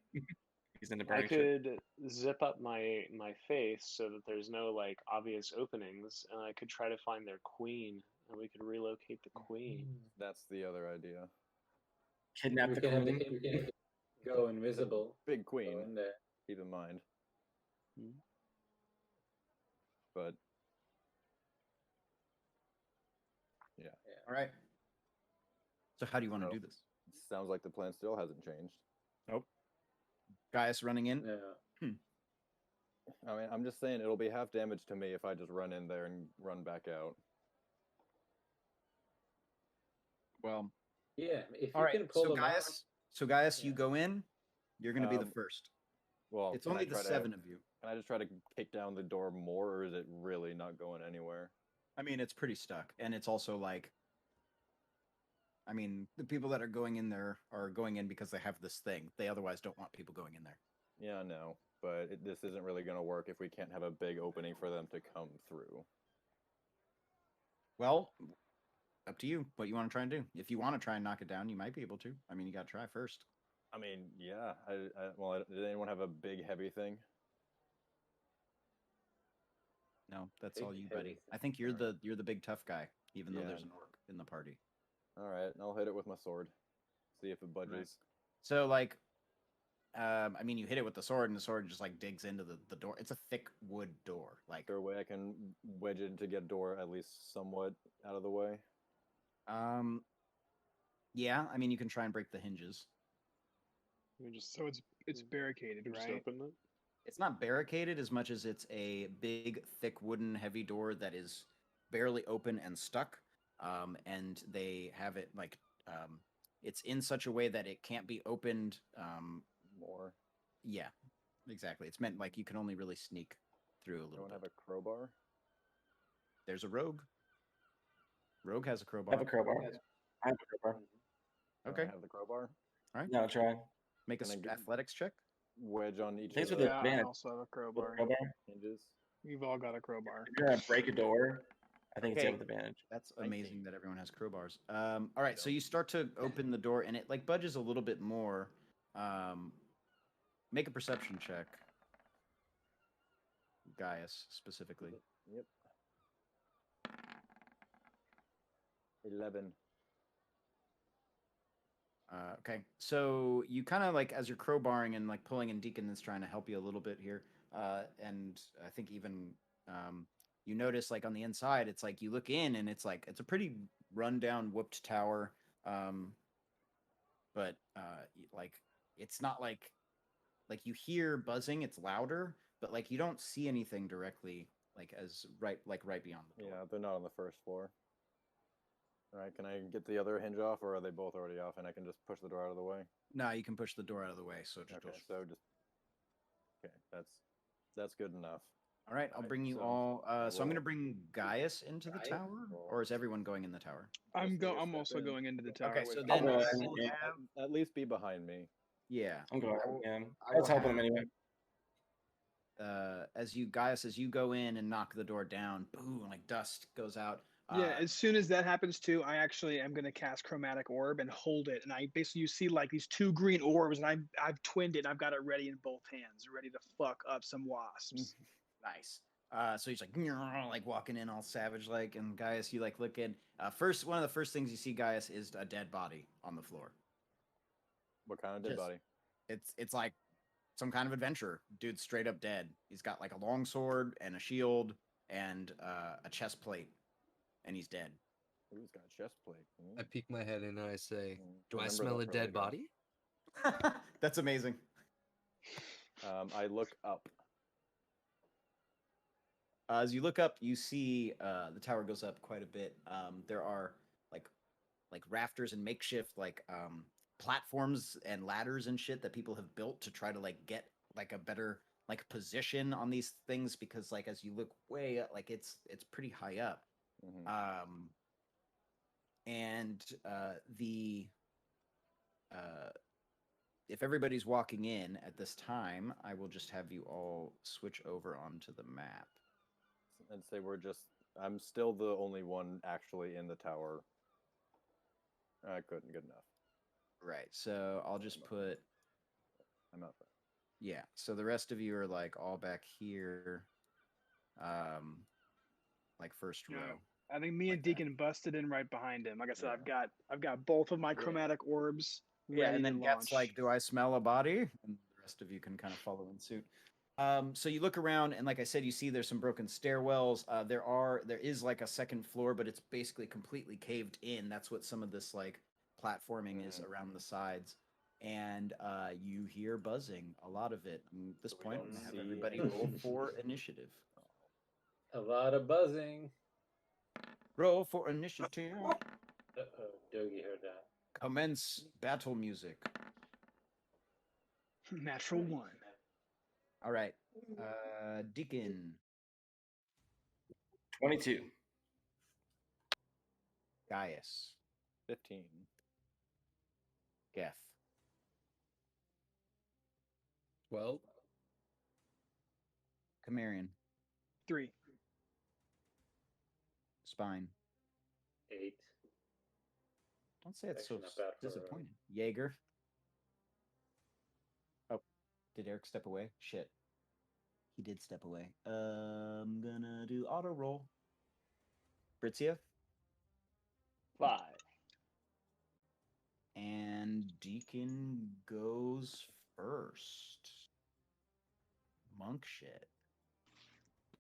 He's into I burning shit. could zip up my face so that there's no like obvious openings, and I could try to find their queen, and we could relocate the queen. That's the other idea. Kidnap We the can have the queen. king go invisible. Big Go queen, in there. keep in mind. Hmm. But All right. So how do you want to So- do this? sounds like the plan still hasn't changed. Gaius running in. No. I mean, I'm just saying it'll be half damage to me if I just run in there and run back out. Well, Yeah. If all you right. can pull So them out, Gaius, you Yeah. go in. You're going to be the Um, first. Well, It's can I only the try to- 7 of you. Can I just try to kick down the door more, or is it really not going anywhere? I mean, it's pretty stuck, and it's also like, I mean, the people that are going in there are going in because they have this thing. They otherwise don't want people going in there. Yeah, I know, but this isn't really going to work if we can't have a big opening for them to come through. Well, up to you. What you want to try and do? If you want to try and knock it down, you might be able to. I mean, you got to try first. I mean, yeah. Did anyone have a big heavy thing? No, that's Big all you, heavy buddy. thing. I think you're Alright. the big tough guy, even though Yeah. there's an orc in the party. All right, I'll hit it with my sword. See if it budges. So like, I mean, you hit it with the sword, and the sword just like digs into the door. It's a thick wood door. Like, Is there a way I can wedge it to get a door at least somewhat out of the way? yeah. I mean, you can try and break the hinges. You just so it's barricaded, You just right? open it. It's not barricaded as much as it's a big, thick wooden, heavy door that is barely open and stuck. And they have it like it's in such a way that it can't be opened. More. Yeah, exactly. It's meant like you can only really sneak through a little Anyone bit. have a crowbar? There's a rogue. Rogue has a I crowbar. have a crowbar. I have a crowbar. Okay. I have the crowbar. Yeah, I'll try. Make a Can I get- athletics check. Wedge on each Thanks of for the the Yeah, I advantage. also have a With a crowbar. crowbar. hinges. We've all got a crowbar. If you're gonna break a door, I think it's Okay. with advantage. That's 19. amazing that everyone has crowbars. All right, so you start to open the door, and it like budges a little bit more. Make a perception check. Gaius specifically. Yep. 11. Okay, so you kind of like as you're crowbarring and like pulling, and Deacon is trying to help you a little bit here. And I think even you notice like on the inside, it's like you look in and it's like it's a pretty rundown, whooped tower. But like it's not like you hear buzzing, it's louder, but like you don't see anything directly like as right beyond the door. Yeah, they're not on the first floor. All right, can I get the other hinge off, or are they both already off, and I can just push the door out of the way? No, you can push the door out of the way. So just Okay, so just that's good enough. all right. I'll Alright, bring you so all. So I'm roll. gonna bring Gaius into the Gaius? tower, or is everyone going in the tower? I'm Just I'm step also in. going into the tower. Okay, with so him. then I'll go I in, will yeah. have, At least be behind me. yeah. I'm going. I will- Yeah, I I was will helping him have- anyway. As you go in and knock the door down, boom, like dust goes out. Yeah, as soon as that happens too, I actually am gonna cast Chromatic Orb and hold it, and I basically you see like these 2 green orbs, and I've twinned it, and I've got it ready in both hands, ready to fuck up some wasps. Nice. So he's like walking in all savage like, and Gaius, you like look in. First, one of the first things you see, Gaius, is a dead body on the floor. What kind of dead Just- body? It's like some kind of adventurer. Dude's straight up dead. He's got like a long sword and a shield and a chest plate, and he's dead. Ooh, he's got a chest plate. I peek my head in and I say, "Do I Remember smell that a for dead later. body?" That's amazing. I look up. As you look up, you see the tower goes up quite a bit. There are like rafters and makeshift platforms and ladders and shit that people have built to try to like get like a better like position on these things, because like as you look way up, like it's pretty high up. Mhm. And the if everybody's walking in at this time, I will just have you all switch over onto the map. I'd say I'm still the only one actually in the tower. I couldn't good enough. Right. So I'll just put, I'm out front. yeah. So the rest of you are like all back here, like first Yeah. row. I think me Like and that. Deacon busted in right behind him. Like I said, Yeah. I've got both of my Yeah. chromatic orbs Yeah, ready and then to Get's launch. like, "Do I smell a body?" And the rest of you can kind of follow in suit. So you look around, and like I said, you see there's some broken stairwells. There is like a second floor, but it's basically completely caved in. That's what some of this like platforming is around the sides. And you hear buzzing, a lot of it. And at this So we point, I'm don't gonna have see everybody anything. roll for initiative. A lot of buzzing. Roll for initiative. Uh-oh, Dogie heard that. Commence battle music. Natural 1. All right, Deacon, 22. Gaius, 15. Geth, 12. Camarion, 3. Spine. 8. Don't say it's so Actually not bad for, disappointing. Jaeger. Oh, did Eric step away? Shit. He did step away. I'm gonna do auto roll. Britzia 5. and Deacon goes first. Monk shit.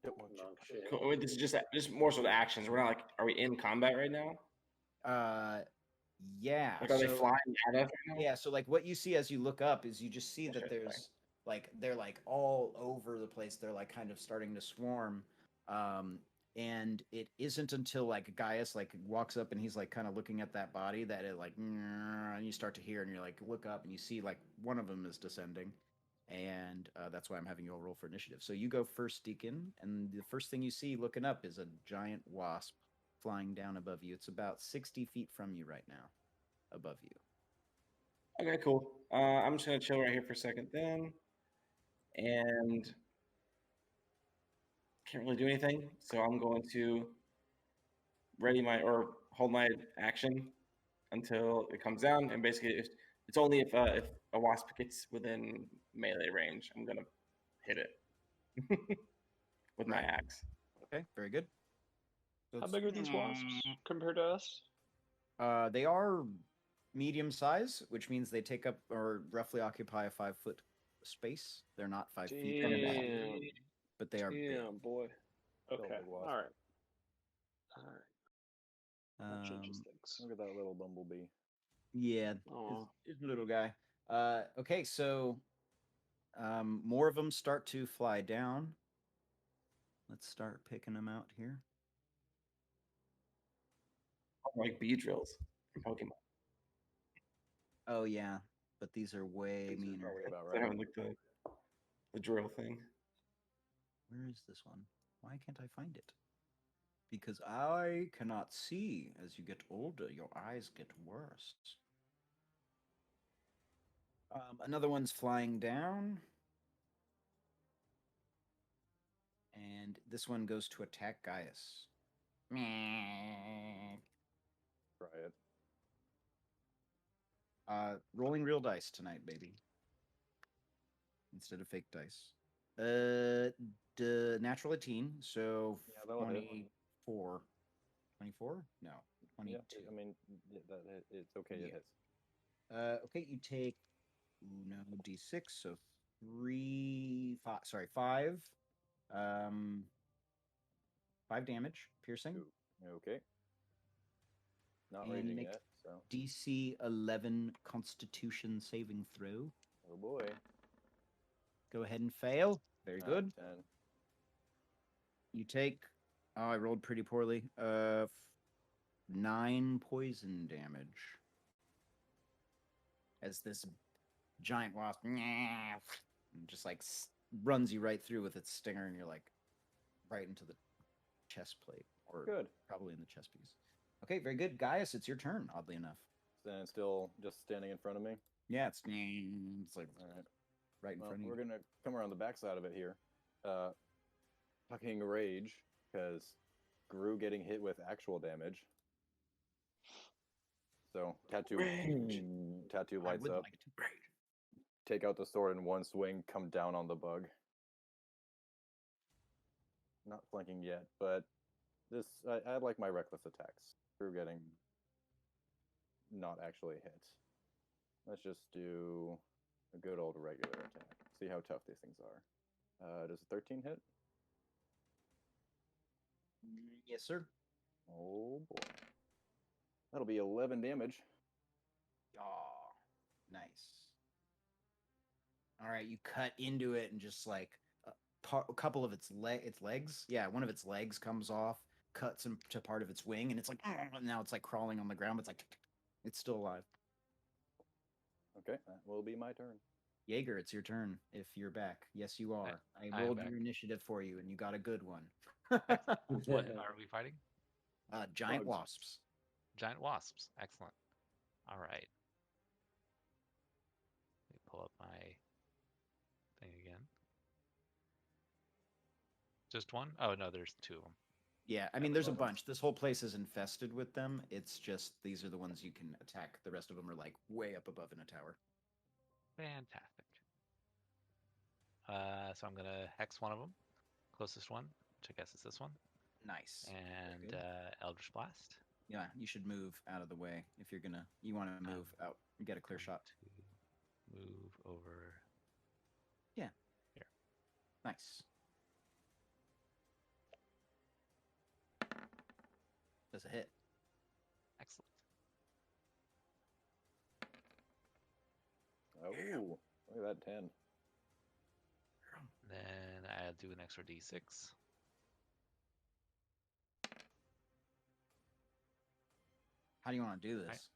Monk shit. Cool. Wait, this is just more so the actions. We're not like, are we in combat right now? Yeah. Like, are they so- flying at us right now? Yeah, so like what you see as you look up is you just see that Okay, fine. there's like they're like all over the place. They're like kind of starting to swarm. And it isn't until like Gaius like walks up and he's like kind of looking at that body that it like and you start to hear and you're like look up and you see like one of them is descending. And that's why I'm having you all roll for initiative. So you go first, Deacon, and the first thing you see looking up is a giant wasp flying down above you. It's about 60 feet from you right now, above you. Okay, cool. I'm just gonna chill right here for a second then, and can't really do anything. So I'm going to hold my action until it comes down, and basically, it's only if a wasp gets within melee range, I'm gonna hit it. with my axe. Okay, very good. So How it's- big are these wasps compared to us? They are medium size, which means they take up or roughly occupy a 5-foot space. They're not 5 feet, Damn. but they are big. Damn, boy. Okay. big wasp. All right. All right. That changes Um, things. Look at that little bumblebee. Yeah, Aw. it's a little guy. Okay, so more of them start to fly down. Let's start picking them out here. Like bee drills from Pokemon. Oh yeah, but these are way These are meaner. probably about They're right. having like the drill thing. Where is this one? Why can't I find it? Because I cannot see. As you get older, your eyes get worse. Another one's flying down. And this one goes to attack Gaius. Try it. Rolling real dice tonight, baby. Instead of fake dice. Natural 18, so Yeah, that'll hit. 24. 24? No, 22. Yeah, I mean, it's okay. Yeah. It hits. Okay, you take no d6, so 5. 5 damage, piercing. Ooh, okay. Not And you raging make yet, so. DC 11 Constitution saving throw. Oh boy. Go ahead and fail. Very good. 10. You take. Oh, I rolled pretty poorly. 9 poison damage. As this giant wasp just like runs you right through with its stinger, and you're like right into the chest plate, or Good. probably in the chest piece. Okay, very good, Gaius. It's your turn. Oddly enough. Then still just standing in front of me. Yeah, it's like All right. right in Well, front of you. we're gonna come around the backside of it here. Fucking rage, because Gru getting hit with actual damage. So tattoo I lights would up. like to. Take out the sword in one swing. Come down on the bug. Not flanking yet, but this I like my reckless attacks. Gru getting not actually hit. Let's just do a good old regular attack. See how tough these things are. Does a 13 hit? Yes, sir. Oh boy. That'll be 11 damage. Oh, nice. All right, you cut into it and just like a couple of its legs. Yeah, one of its legs comes off, cuts into part of its wing, and it's like now it's like crawling on the ground. But it's like it's still alive. Okay, that will be my turn. Jaeger, it's your turn. If you're back, yes, you are. I I am rolled back. your initiative for you, and you got a good one. What are we fighting? Giant Bugs. wasps. Giant wasps. Excellent. All right. Let me pull up my thing again. Just one? Oh no, there's 2 of them. Yeah, I mean, there's a bunch. This whole place is infested with them. It's just these are the ones you can attack. The rest of them are like way up above in a tower. Fantastic. So I'm gonna hex one of them, closest one, which I guess is this one, Nice. and good. Eldritch Blast. Yeah, you should move out of the way if you're gonna. You want to move out. You get a clear shot. To move over. Yeah. Here. Nice. Does a hit. Excellent. Oh, look at that 10. Then I'll do an extra d6. How do you want to do this?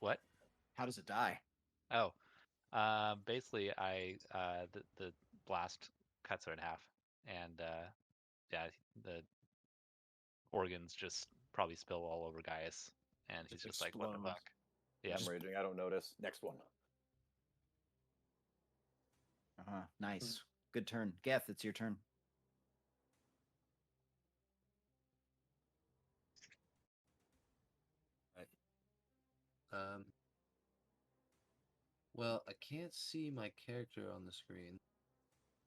What? How does it die? Oh, basically, the blast cuts her in half, and yeah, the organs just probably spill all over Gaius, and he's just like, "What the explodes. fuck?" Yeah. I'm raging. I don't notice. Next one. Nice. Good turn. Geth, it's your turn. Well, I can't see my character on the screen.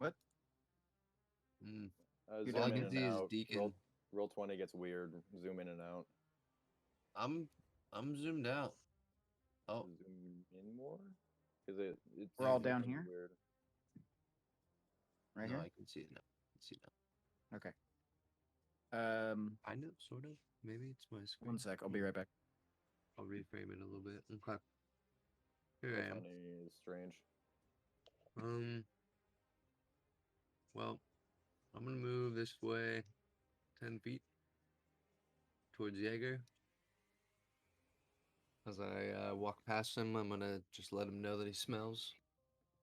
What? Mm. You're Zoom All I down can in see and is out. Deacon. Roll 20 gets weird. Zoom in and out. I'm zoomed out. Oh, Zoom in more? Because it We're all zooms down in here? Weird. Right no, here. I can see it now. I can see it now. Okay. Kind of, sort of. Maybe it's my screen. One sec. I'll be right back. I'll reframe it a little bit. Okay. Here Roll I am. 20 is strange. Well, I'm gonna move this way 10 feet towards Jaeger. As I walk past him, I'm gonna just let him know that he smells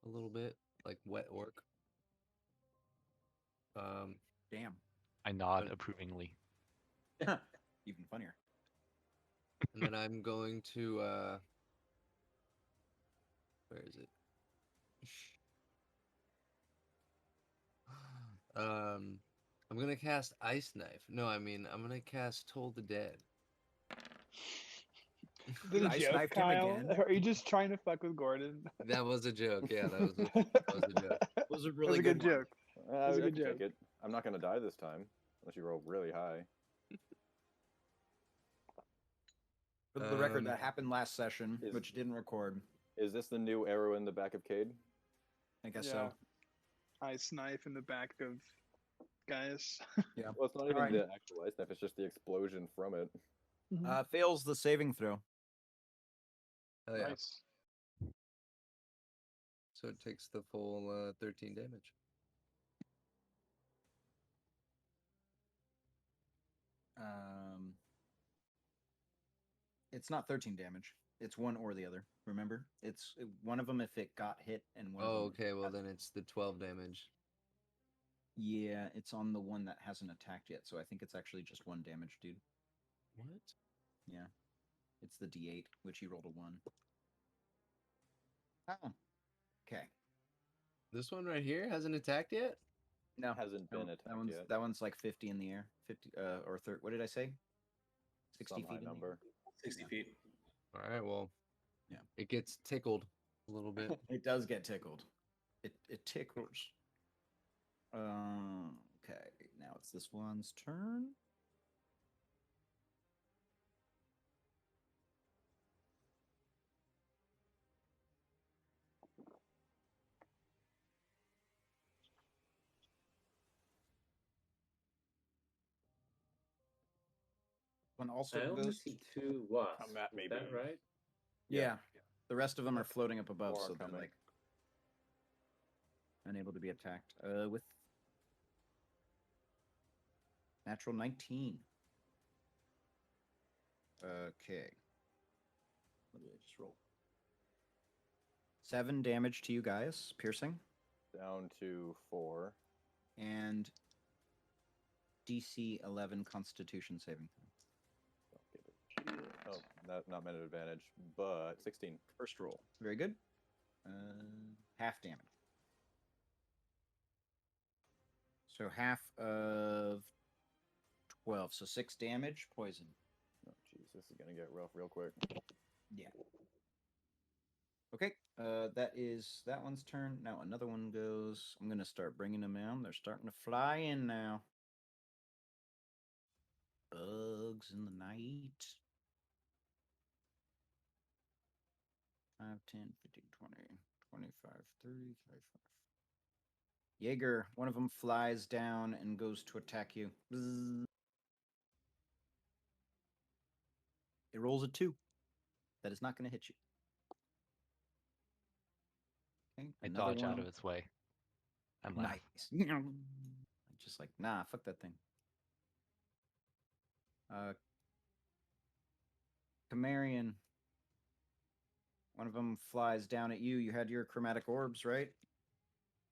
a little bit like wet orc. Damn. I nod But- approvingly. Even funnier. And then I'm going to where is it? I'm gonna cast Ice Knife. No, I mean I'm gonna cast Toll the Dead. The Ice joke, knifed him Kyle? again? Are you just trying to fuck with Gordon? That was a joke. Yeah, that was a joke. It was a That was really a good one. joke. That's a I good can joke. take it. I'm not going to die this time. Unless you roll really high. For the record, that Um, happened last session, is- which didn't record. Is this the new arrow in the back of Cade? I guess Yeah. so. Ice knife in the back of Gaius. Yeah. Well, it's not even Alright. the actual ice knife, it's just the explosion from it. Fails the saving throw. Oh yeah. Nice. So it takes the full 13 damage. It's not 13 damage. It's one or the other. Remember, it's one of them if it got hit, and one. Oh, of them okay. Well, then it's the 12 damage. Yeah, it's on the one that hasn't attacked yet, so I think it's actually just one damage, dude. What? Yeah, it's the D8, which he rolled a 1. Oh, okay. This one right here hasn't attacked yet? No, Hasn't been attacked yet. that one's like 50 in the air. 50 or 30. What did I say? 60 Some feet high in the air? number. 60 feet. All right. Well, Yeah. It gets tickled a little bit. It does get tickled. It tickles. Okay, now it's this one's turn. One also I only goes. see 2 wasps. Come at me, Is that baby. right? Yeah. The rest of them are floating up above, More so they're coming. like unable to be attacked. With natural 19. Okay. What did I just roll? 7 damage to you guys, piercing, Down to 4. and DC 11 Constitution saving throw. I'll give it. Oh, not meant at advantage, but 16. First roll. Very good. Half damage. So half of 12. So 6 damage, poison. Oh, jeez, this is gonna get rough real quick. Yeah. Okay. That is that one's turn. Now another one goes. I'm gonna start bringing them in. They're starting to fly in now. Bugs in the night. 5, 10, 15, 20, 25, 30, 35. Jaeger, one of them flies down and goes to attack you. Bzzz. It rolls a 2. That is not going to hit you. Okay, I another dodge out one. of its way. And laugh. Nice. Just like, nah, fuck that thing. Camarian. One of them flies down at you. You had your chromatic orbs, right?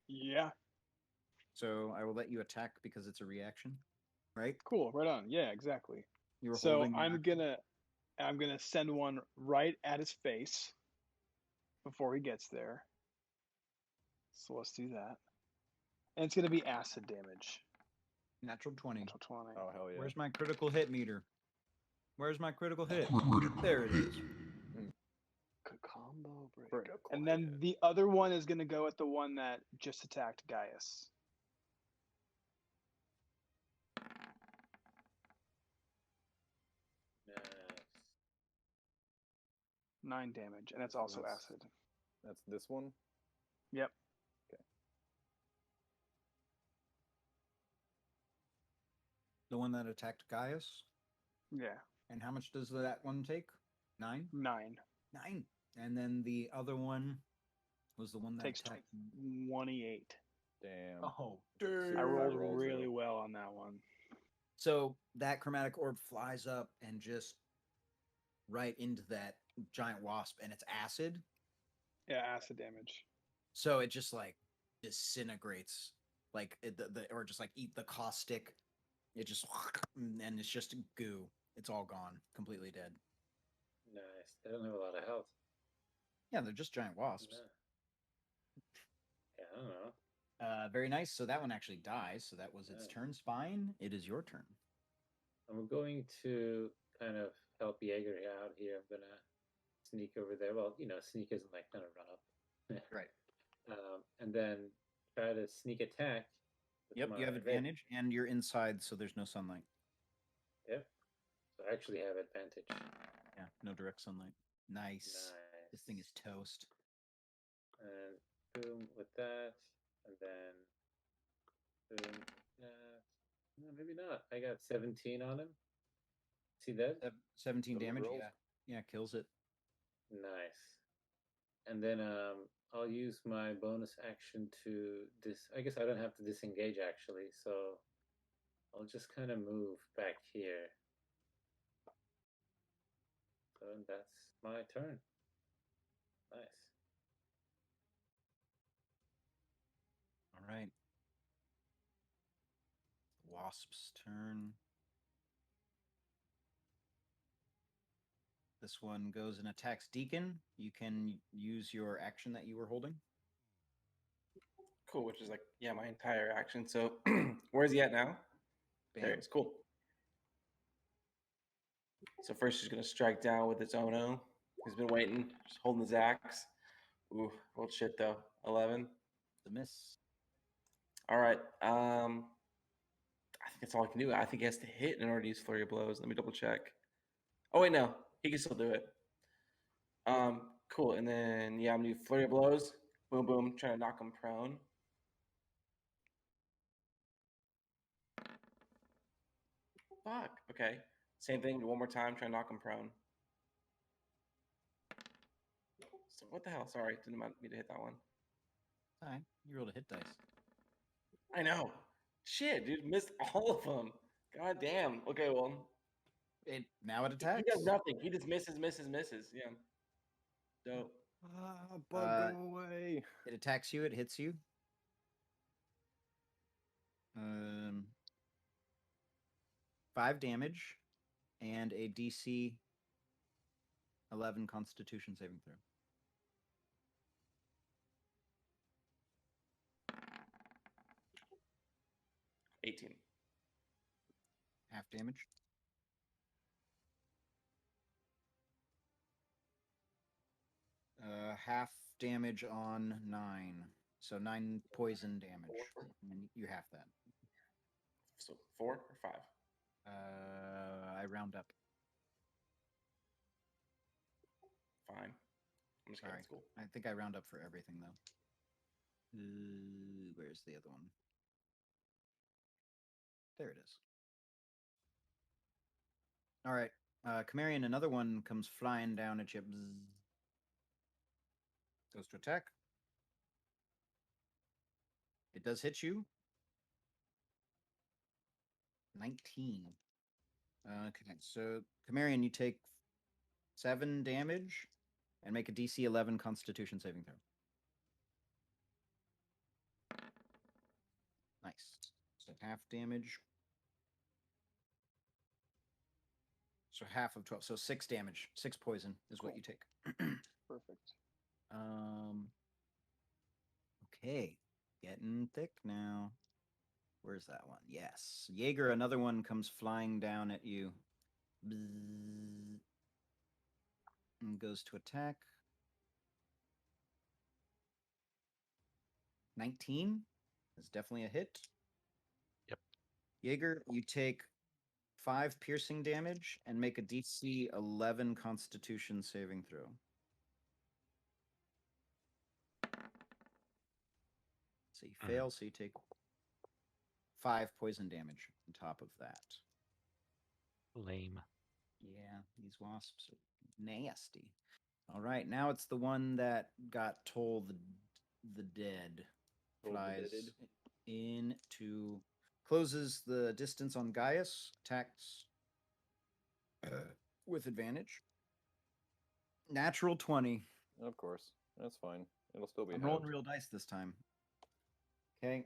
Yeah. So I will let you attack because it's a reaction, right? Cool. Right on. Yeah, exactly. You were So holding your action. I'm gonna send one right at his face before he gets there. So let's do that. And it's gonna be acid damage. Natural 20. Natural 20. Oh, hell yeah. Where's my critical hit meter? Where's my critical hit? There it is. Calm Combo For- break. and then the other one is going to go at the one that just attacked Gaius. Nice. 9 damage, and it's So also that's- acid. That's this one. Yep. The one that attacked Gaius. Yeah. And how much does that one take? 9? 9. 9. And then the other one was the one that Takes attacked. 28. Damn. Oh, Super I bad rolled roll, really too. well on that one. So that chromatic orb flies up and just right into that giant wasp, and it's acid. Yeah, acid damage. So it just like disintegrates, like or just like eat the caustic. It just and it's just goo. It's all gone, completely dead. Nice. They don't have a lot of health. Yeah, they're just giant wasps. Yeah, I don't know. Very nice. So that one actually dies. So that was its Nice. turn. Spine. It is your turn. I'm going to kind of help Jaeger out here. I'm gonna sneak over there. Well, sneak isn't like kind of run up. Right. And then try to sneak attack. with Yep, you have my advantage, and you're inside, so there's no sunlight. Yep. So I actually have advantage. Yeah, no direct sunlight. Nice. This thing is toast. And boom with that, and then boom. No, maybe not. I got 17 on him. See that? 17 Those damage. rolls? Yeah, kills it. Nice. And then I'll use my bonus action to I guess I don't have to disengage actually, so I'll just kind of move back here. So that's my turn. Nice. All right. Wasp's turn. This one goes and attacks Deacon. You can use your action that you were holding. Cool, which is like, yeah, my entire action. So where's he at now? There Bam. he is. Cool. So first she's going to strike down with its Ono. He's been waiting, just holding his axe. Ooh, rolled shit though. 11. The miss. All right. I think that's all I can do. I think he has to hit in order to use Flurry of Blows. Let me double check. Oh, wait, no. He can still do it. Cool. And then, yeah, I'm going to do Flurry of Blows. Boom, boom. Trying to knock him prone. Fuck. Okay. Same thing. One more time. Try to knock him prone. So what the hell? Sorry. Didn't mean me to hit that one. All right. You rolled a hit dice. I know. Shit, dude. Missed all of them. God damn. Okay, well. Now it He attacks. does nothing. He just misses. Yeah. Dope. Bug, Uh, go away. It attacks you. It hits you. 5 damage and a DC 11 Constitution saving throw. $18. Half damage. Half damage on 9. So 9 poison damage. And you half that. So 4 or 5? I round up. Fine. I'm just kidding. Sorry. It's cool. I think I round up for everything, though. Where's the other one? There it is. All right. Chimerian, another one comes flying down at you. Bzzz. Goes to attack. It does hit you. 19. Okay, so Chimerian, you take 7 damage and make a DC 11 Constitution saving throw. Nice. So half damage. So half of 12. So 6 damage. 6 poison is what you take. Perfect. Okay. Getting thick now. Where's that one? Yes. Jaeger, another one comes flying down at you. Bzzz. And goes to attack. 19 is definitely a hit. Yep. Jaeger, you take 5 piercing damage and make a DC 11 Constitution saving throw. So you fail, so you take 5 poison damage on top of that. Lame. Yeah, these wasps are nasty. All right, now it's the one that got Toll the dead. Toll the Flies deaded. into, closes the distance on Gaius, attacks with advantage. Natural 20. Of course, that's fine. It'll still be. I'm rolling halved. real dice this time. Okay,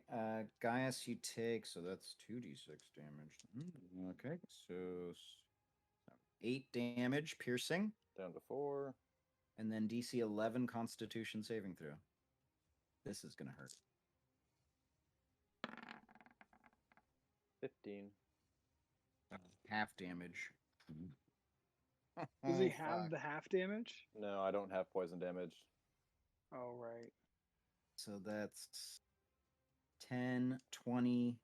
Gaius, you take, so that's 2d6 damage. Okay, so 8 damage, piercing, Down to 4. and then DC 11 Constitution saving throw. This is gonna hurt. 15. Half damage. Does he Oh, have fuck. the half damage? No, I don't have poison damage. Oh, right. So that's 10, 20,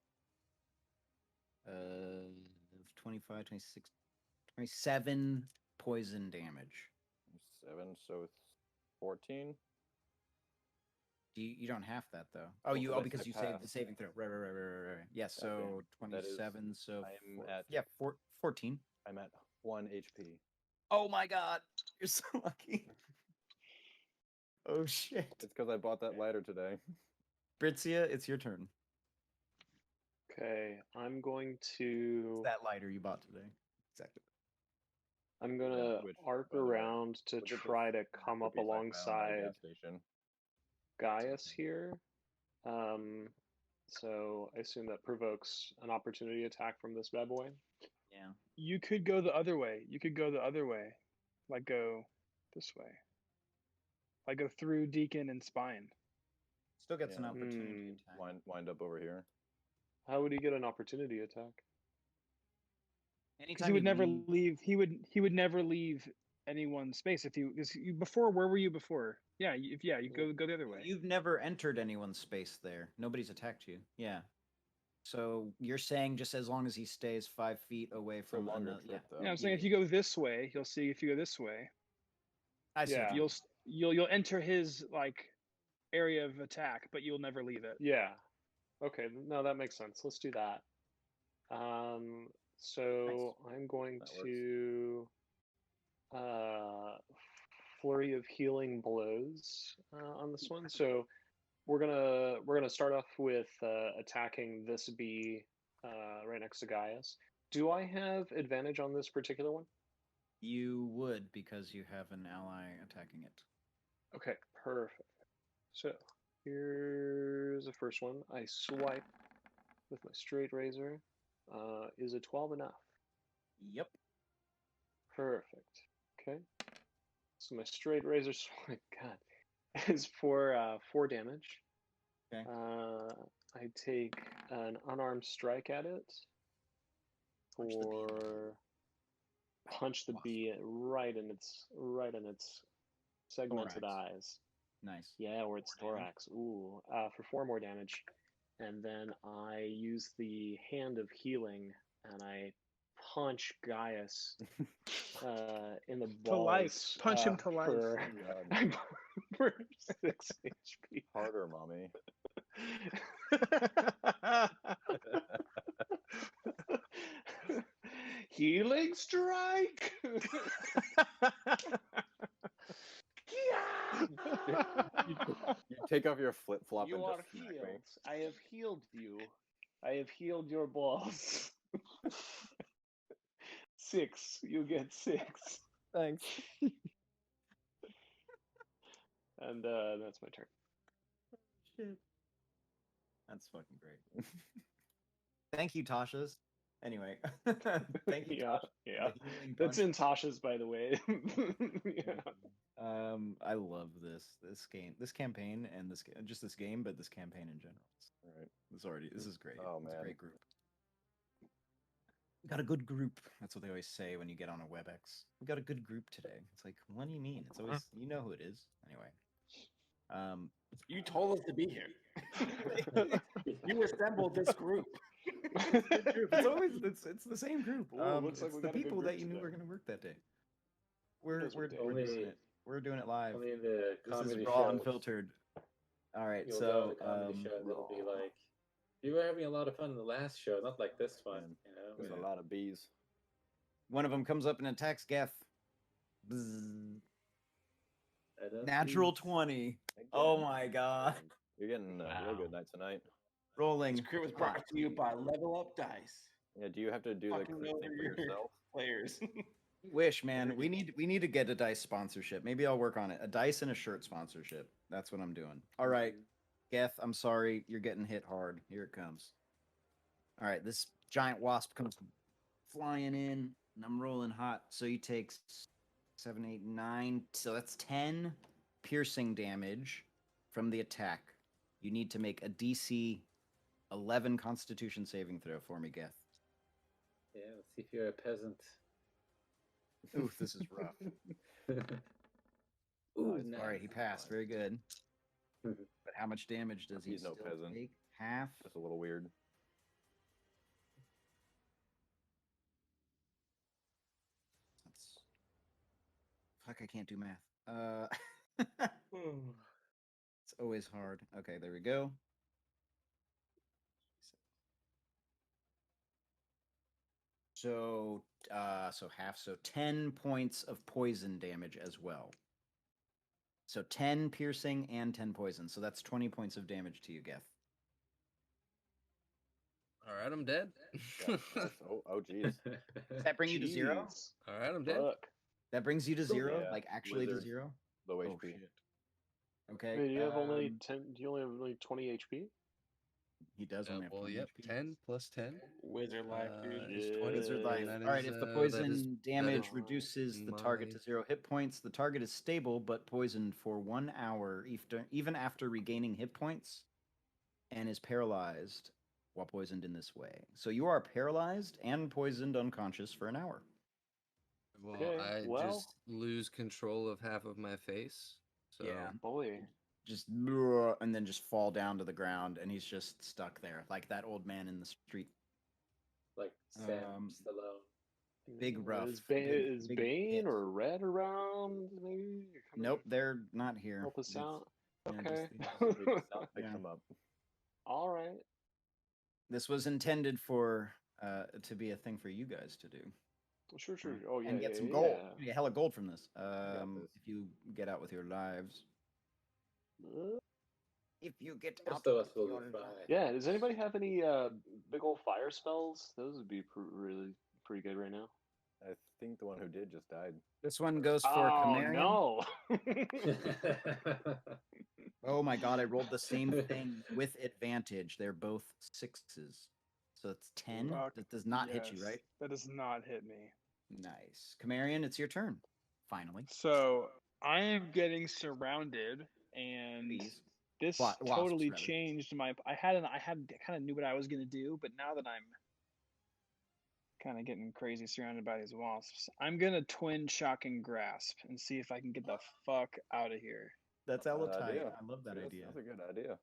25, 26, 27 poison damage. 7, so it's 14. You don't have that though. Oh, You 'cause I because said you saved half. the saving throw. Right. Yeah, so That is- 27, so I'm at- 14. I'm at 1 HP. Oh my god. You're so lucky. Oh shit. It's because I bought that ladder today. Britzia, it's your turn. Okay, I'm going to. That lighter you bought today. Exactly. I'm gonna Which, arc by the way, around to look at this try to come up masterpiece I found at a alongside gas station. Gaius here. So I assume that provokes an opportunity attack from this bad boy. Yeah. You could go the other way. Like go this way. Like go through Deacon and Spine. Still gets an Yeah. opportunity attack. Wind up over here. How would he get an opportunity attack? Because Anytime he would you never leave- leave. He would never leave anyone's space if you. Before, where were you before? Yeah, you go the other way. You've never entered anyone's space there. Nobody's attacked you. Yeah. So you're saying just as long as he stays 5 feet away It's a from longer another, trip, though. Yeah, I'm saying if you go this way, you'll see. If you go this way, I see. Yeah. you'll enter his like area of attack, but you'll never leave it. Yeah. Okay, no, that makes sense. Let's do that. So I'm going That works. to flurry of healing blows on this one. So we're gonna start off with attacking this bee right next to Gaius. Do I have advantage on this particular one? You would because you have an ally attacking it. Okay, perfect. So here's the first one. I swipe with my straight razor. Is a 12 enough? Yep. Perfect. Okay. So my straight razor swipe, God, is for 4 damage. Okay. I take an unarmed strike at it Punch the bee. for punch the bee right in its segmented Thorax. eyes. Nice. Yeah, or its 4 damage. thorax. Ooh, for 4 more damage. And then I use the hand of healing and I punch Gaius in the To balls. life. Punch him to life. For, God. for 6 HP. Harder, mommy. Healing strike. You take off your flip flop You and are just smack healed. me. I have healed you. I have healed your balls. 6. You get 6. Thanks. And that's my turn. Shit. That's fucking great. Thank you, Tasha's. Anyway, thank you, Yeah, Tasha. yeah. The healing That's punch. in Tasha's, by the way. Yeah. I love this game, this campaign, and just this game, but this campaign in general. Right. This is great. Oh, It's a man. great group. We got a good group. That's what they always say when you get on a WebEx. We got a good group today. It's like, what do you mean? It's always you know who it is. Anyway. You told us to be here. You assembled this group. It's always it's the same group. Ooh, looks like it's we the got a good people group that you knew today. were going to work that day. We're knows what day we're it doing is. it. We're doing it live. Only in the This is comedy raw shows. unfiltered. All right, You'll go so on the comedy show and it'll be like, you were having a lot of fun in the last show, not like this one. Man, You know? There's Yeah. a lot of bees. one of them comes up and attacks Geth. Bzzz. I don't Natural see- 20. Oh Again. my god. You're getting a real good night tonight. Rolling. This group was brought to you by Level Up Dice. Yeah, do you have to do the Fucking crit know thing for your yourself? players. Wish, man. We need to get a dice sponsorship. Maybe I'll work on it. A dice and a shirt sponsorship. That's what I'm doing. All right. Geth, I'm sorry. You're getting hit hard. Here it comes. All right. This giant wasp comes flying in, and I'm rolling hot. So you take 7, 8, 9. So that's 10 piercing damage from the attack. You need to make a DC 11 Constitution saving throw for me, Geth. Yeah, let's see if you're a peasant. Oof, this is rough. Ooh, All right, he passed. Very good. Mhm. But how much damage does he He's no still peasant. take? Half. That's a little weird. That's... Fuck, I can't do math. It's always hard. Okay, there we go. So, so half. So 10 points of poison damage as well. So 10 piercing and 10 poison. So that's 20 points of damage to you, Geth. All right, I'm dead. Nice. Oh, geez. Does that bring you to 0? Jeez. All right, I'm dead. Fuck. That brings you to 0? Yeah, Like actually wizard. to 0? Low Oh, HP. shit. Okay. Wait, you have only um, 10. Do you only have only 20 HP? He does only have 20 Yep, HP. 10 plus 10. Wizard life, dude. Is Yeah. 20. Wizard life. That All right, is, if the that poison is- damage is reduces the target to my- 0 hit points, the target is stable but poisoned for 1 hour even after regaining hit points and is paralyzed while poisoned in this way. So you are paralyzed and poisoned unconscious for an hour. Well, Okay, I well- just lose control of half of my face. So Yeah. Boy. Just and then just fall down to the ground and he's just stuck there like that old man in the street. Like Sam Um, Stallone. Big rough. Is, big hit. Bane or Red around? Maybe? Come Nope, they're not here. Help us It's- out. yeah, Okay. Sound picked Yeah. him up. All right. This was intended for to be a thing for you guys to do. Sure. Oh, yeah. And get yeah, some yeah. gold. You get hella gold from this. this. If you get out with your lives. If you get Most out of us with will your be fine. lives. Yeah, does anybody have any big old fire spells? Those would be really pretty good right now. I think the one who did just died. This one goes for Oh, Chimerian. no. Oh my god, I rolled the same thing with advantage. They're both 6s. So it's 10. Fuck, That does not hit you, yes, right? That does not hit me. Nice. Chimerian, it's your turn. Finally. So I am getting surrounded, and Bees. this Wasps, totally rather. changed my. I kind of knew what I was gonna do, but now that I'm kind of getting crazy surrounded by these wasps, I'm gonna twin shocking grasp and see if I can get the fuck out of here. That's Not a hella bad tight. idea. I love that That's- idea. That's a good idea.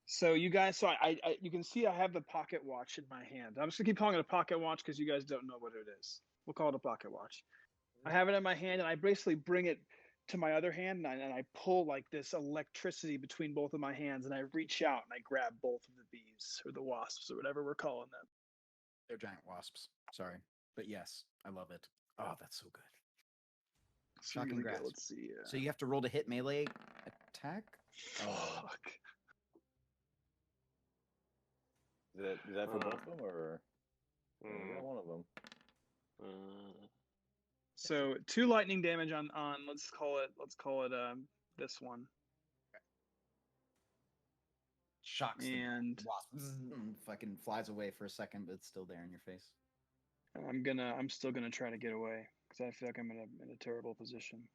So you guys, so I you can see I have the pocket watch in my hand. I'm just gonna keep calling it a pocket watch because you guys don't know what it is. We'll call it a pocket watch. I have it in my hand, and I basically bring it to my other hand, and I pull like this electricity between both of my hands, and I reach out and I grab both of the bees or the wasps or whatever we're calling them. They're giant wasps. Sorry. But yes, I love it. Oh, that's so good. So Shocking here we go, grasp. let's see. So you have to roll to hit melee attack? Oh. Fuck. Is that for both of them or Mm, one of them? So 2 lightning damage on let's call it this one. Shocks the And wasp. Fucking flies away for a second, but it's still there in your face. I'm still gonna try to get away because I feel like I'm in a terrible position.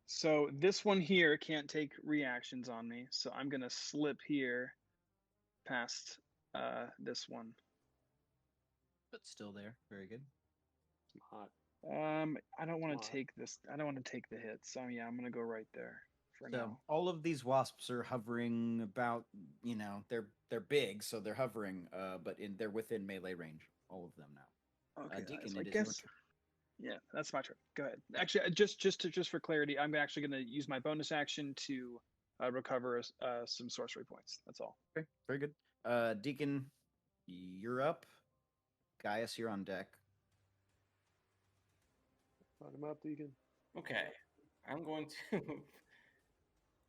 So this one here can't take reactions on me, so I'm gonna slip here past this one. But still there. Very good. hot. I don't want Wow. to take this. I don't want to take the hit. So yeah, I'm gonna go right there for So now. all of these wasps are hovering about, they're big, so they're hovering, but they're within melee range. All of them now. Okay, Deacon, so I it is your guess turn. yeah, that's my turn. Go ahead. Actually, just for clarity, I'm actually going to use my bonus action to recover some sorcery points. That's all. Okay, very good. Deacon, you're up. Gaius, you're on deck. Fuck him up, Deacon. Okay, I'm going to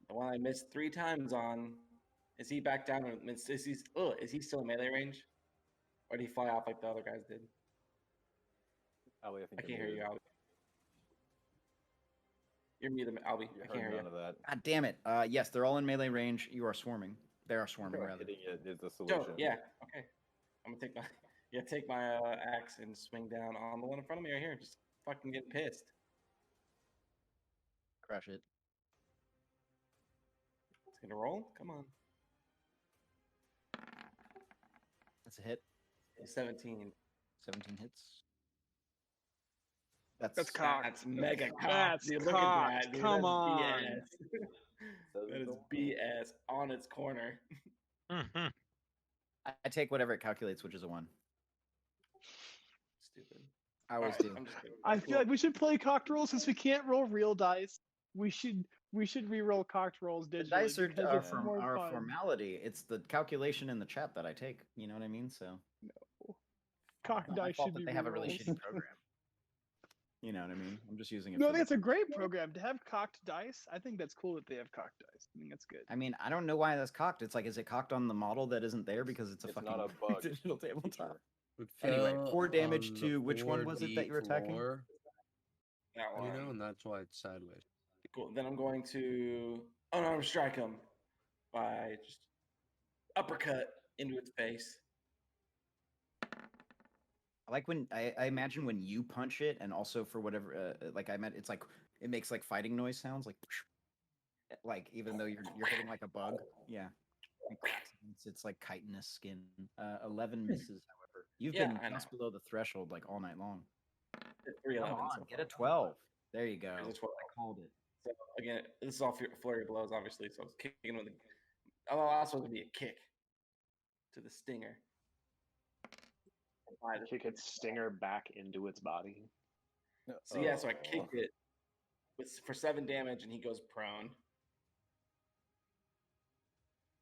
the one I missed 3 times on. Is he back down? Is he still in melee range, or did he fly off like the other guys did? Ali, I I think can't hear you, Albie. You're muted, Albie. I can't hear you. None of that. God damn it. Yes, they're all in melee range. You are swarming. They are swarming, rather. Hitting it is the So solution. yeah, okay. I'm gonna take my axe and swing down on the one in front of me right here. Just fucking get pissed. Crush it. It's gonna roll. Come on. That's a hit. 17. 17 hits. That's cocked. That's mega cocked. That's Dude, look cocked. at that, dude. Come That's on. BS. That is BS on its corner. Mhm. I take whatever it calculates, which is a 1. Stupid. I always Alright, do. I'm just kidding. I feel like we should play cocked rolls since we can't roll real dice. We should re-roll cocked rolls digitally. The dice are, because it's more are fun. formality. It's the calculation in the chat that I take. You know what I mean? So Cocked not my dice fault should that be they have a really re-rolls. shitty program. You know what I mean? I'm just using it. No, I for think the- it's a great program to have cocked dice. I think that's cool that they have cocked dice. I think that's good. I mean, I don't know why that's cocked. It's like, is it cocked on the model that isn't there because it's a It's fucking not a bug. digital tabletop? It Anyway, fell 4 damage on to the which one was it that you were 4D attacking? floor, That you know, one. and that's why it's sideways. Cool. Then I'm going to unarmed strike him by just uppercut into its face. I like when I imagine when you punch it, and also for whatever, like I meant, it's like it makes like fighting noise sounds, like even though you're hitting like a bug, yeah. It's like chitinous skin. 11 misses, however. You've Yeah, been I know. just below the threshold like all night long. Hit 311 Come so on, get far. a 12. There you go. There's a 12. I called it. So again, this is all flurry of blows, obviously. So I was kicking with a. Oh, that's supposed to be a kick to the stinger. Kick its stinger back into its body. So yeah, so I kicked it for 7 damage, and he goes prone.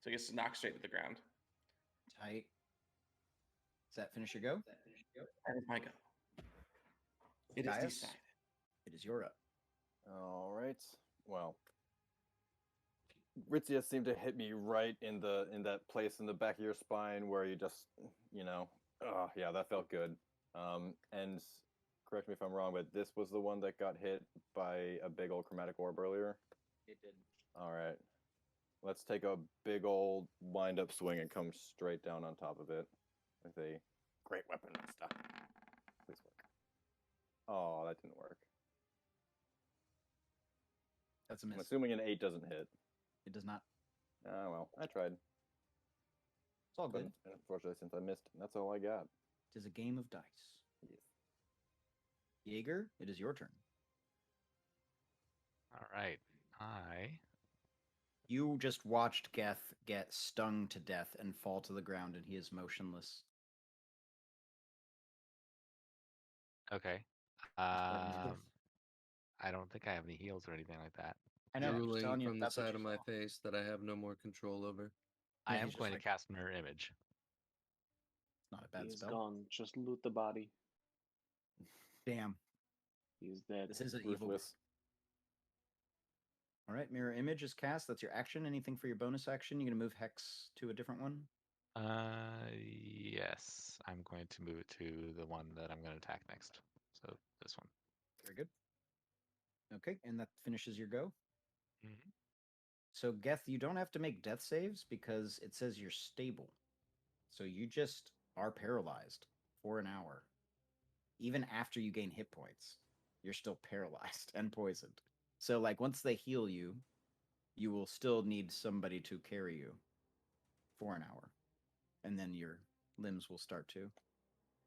So he gets knocked straight to the ground. Tight. Does that finish your go? That is my go. It is Gaius? decided. It is your up. All right. Well, Ritzia seemed to hit me right in that place in the back of your spine where you just, yeah, that felt good. And correct me if I'm wrong, but this was the one that got hit by a big old chromatic orb earlier. It did. All right. Let's take a big old wind-up swing and come straight down on top of it with a great weapon and stuff. Please work. Oh, that didn't work. That's a I'm miss. assuming an 8 doesn't hit. It does not. Ah, well, I tried. It's all But good. unfortunately, since I missed, that's all I got. It is a game of dice. Yes. Jaeger, it is your turn. All right. You just watched Geth get stung to death and fall to the ground, and he is motionless. Okay. I don't think I have any heals or anything like that. I know. I'm just Drooling telling you, from the that's what side you of my saw. face that I have no more control over. I Yeah, am he's just going like- to cast Mirror Image. It's not a bad He's spell. gone. Just loot the body. Damn. He's dead. This is an evil. Ruthless. All right, mirror image is cast. That's your action. Anything for your bonus action? You gonna move Hex to a different one? Yes. I'm going to move it to the one that I'm going to attack next. So this one. Very good. Okay, and that finishes your go. Mhm. So Geth, you don't have to make death saves because it says you're stable. So you just are paralyzed for an hour. Even after you gain hit points, you're still paralyzed and poisoned. So like once they heal you, you will still need somebody to carry you for an hour. And then your limbs will start to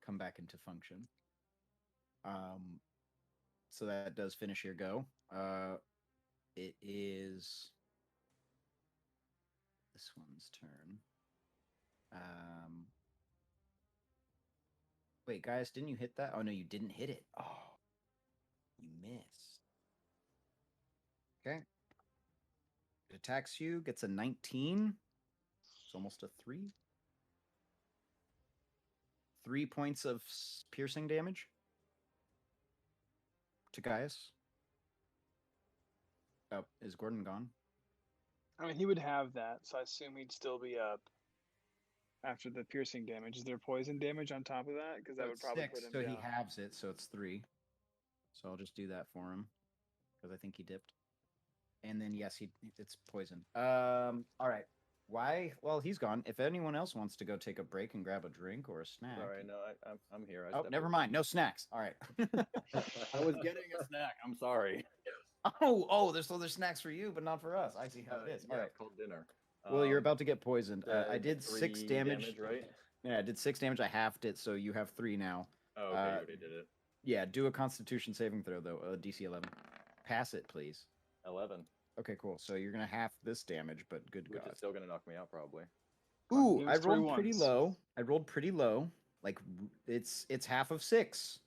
come back into function. So that does finish your go. It is this one's turn. Wait, guys, didn't you hit that? Oh no, you didn't hit it. Oh, you missed. Okay. It attacks you, gets a 19. It's almost a 3. 3 points of piercing damage to Gaius. Oh, is Gordon gone? I mean, he would have that, so I assume he'd still be up after the piercing damage. Is there poison damage on top of that? Because that So would it's probably 6, put him so down. he halves it, so it's 3. So I'll just do that for him because I think he dipped. And then yes, it's poison. All right. Why? Well, he's gone. If anyone else wants to go take a break and grab a drink or a snack. Sorry, no, I'm here. Oh, never mind. No snacks. All right. I was getting a snack. I'm sorry. Oh, there's other snacks for you, but not for us. I see how it is. All Yeah, right. it's called dinner. Well, you're about to get poisoned. I did 3 6 damage. right? Yeah, I did 6 damage. I halved it, so you have 3 now. Oh, okay, you already did it. Yeah, do a Constitution saving throw though. DC 11. Pass it, please. 11. Okay, cool. So you're gonna half this damage, but good Which God. is still gonna knock me out probably. Ooh, It I was 3 rolled pretty ones. low. I rolled pretty low. Like it's half of 6.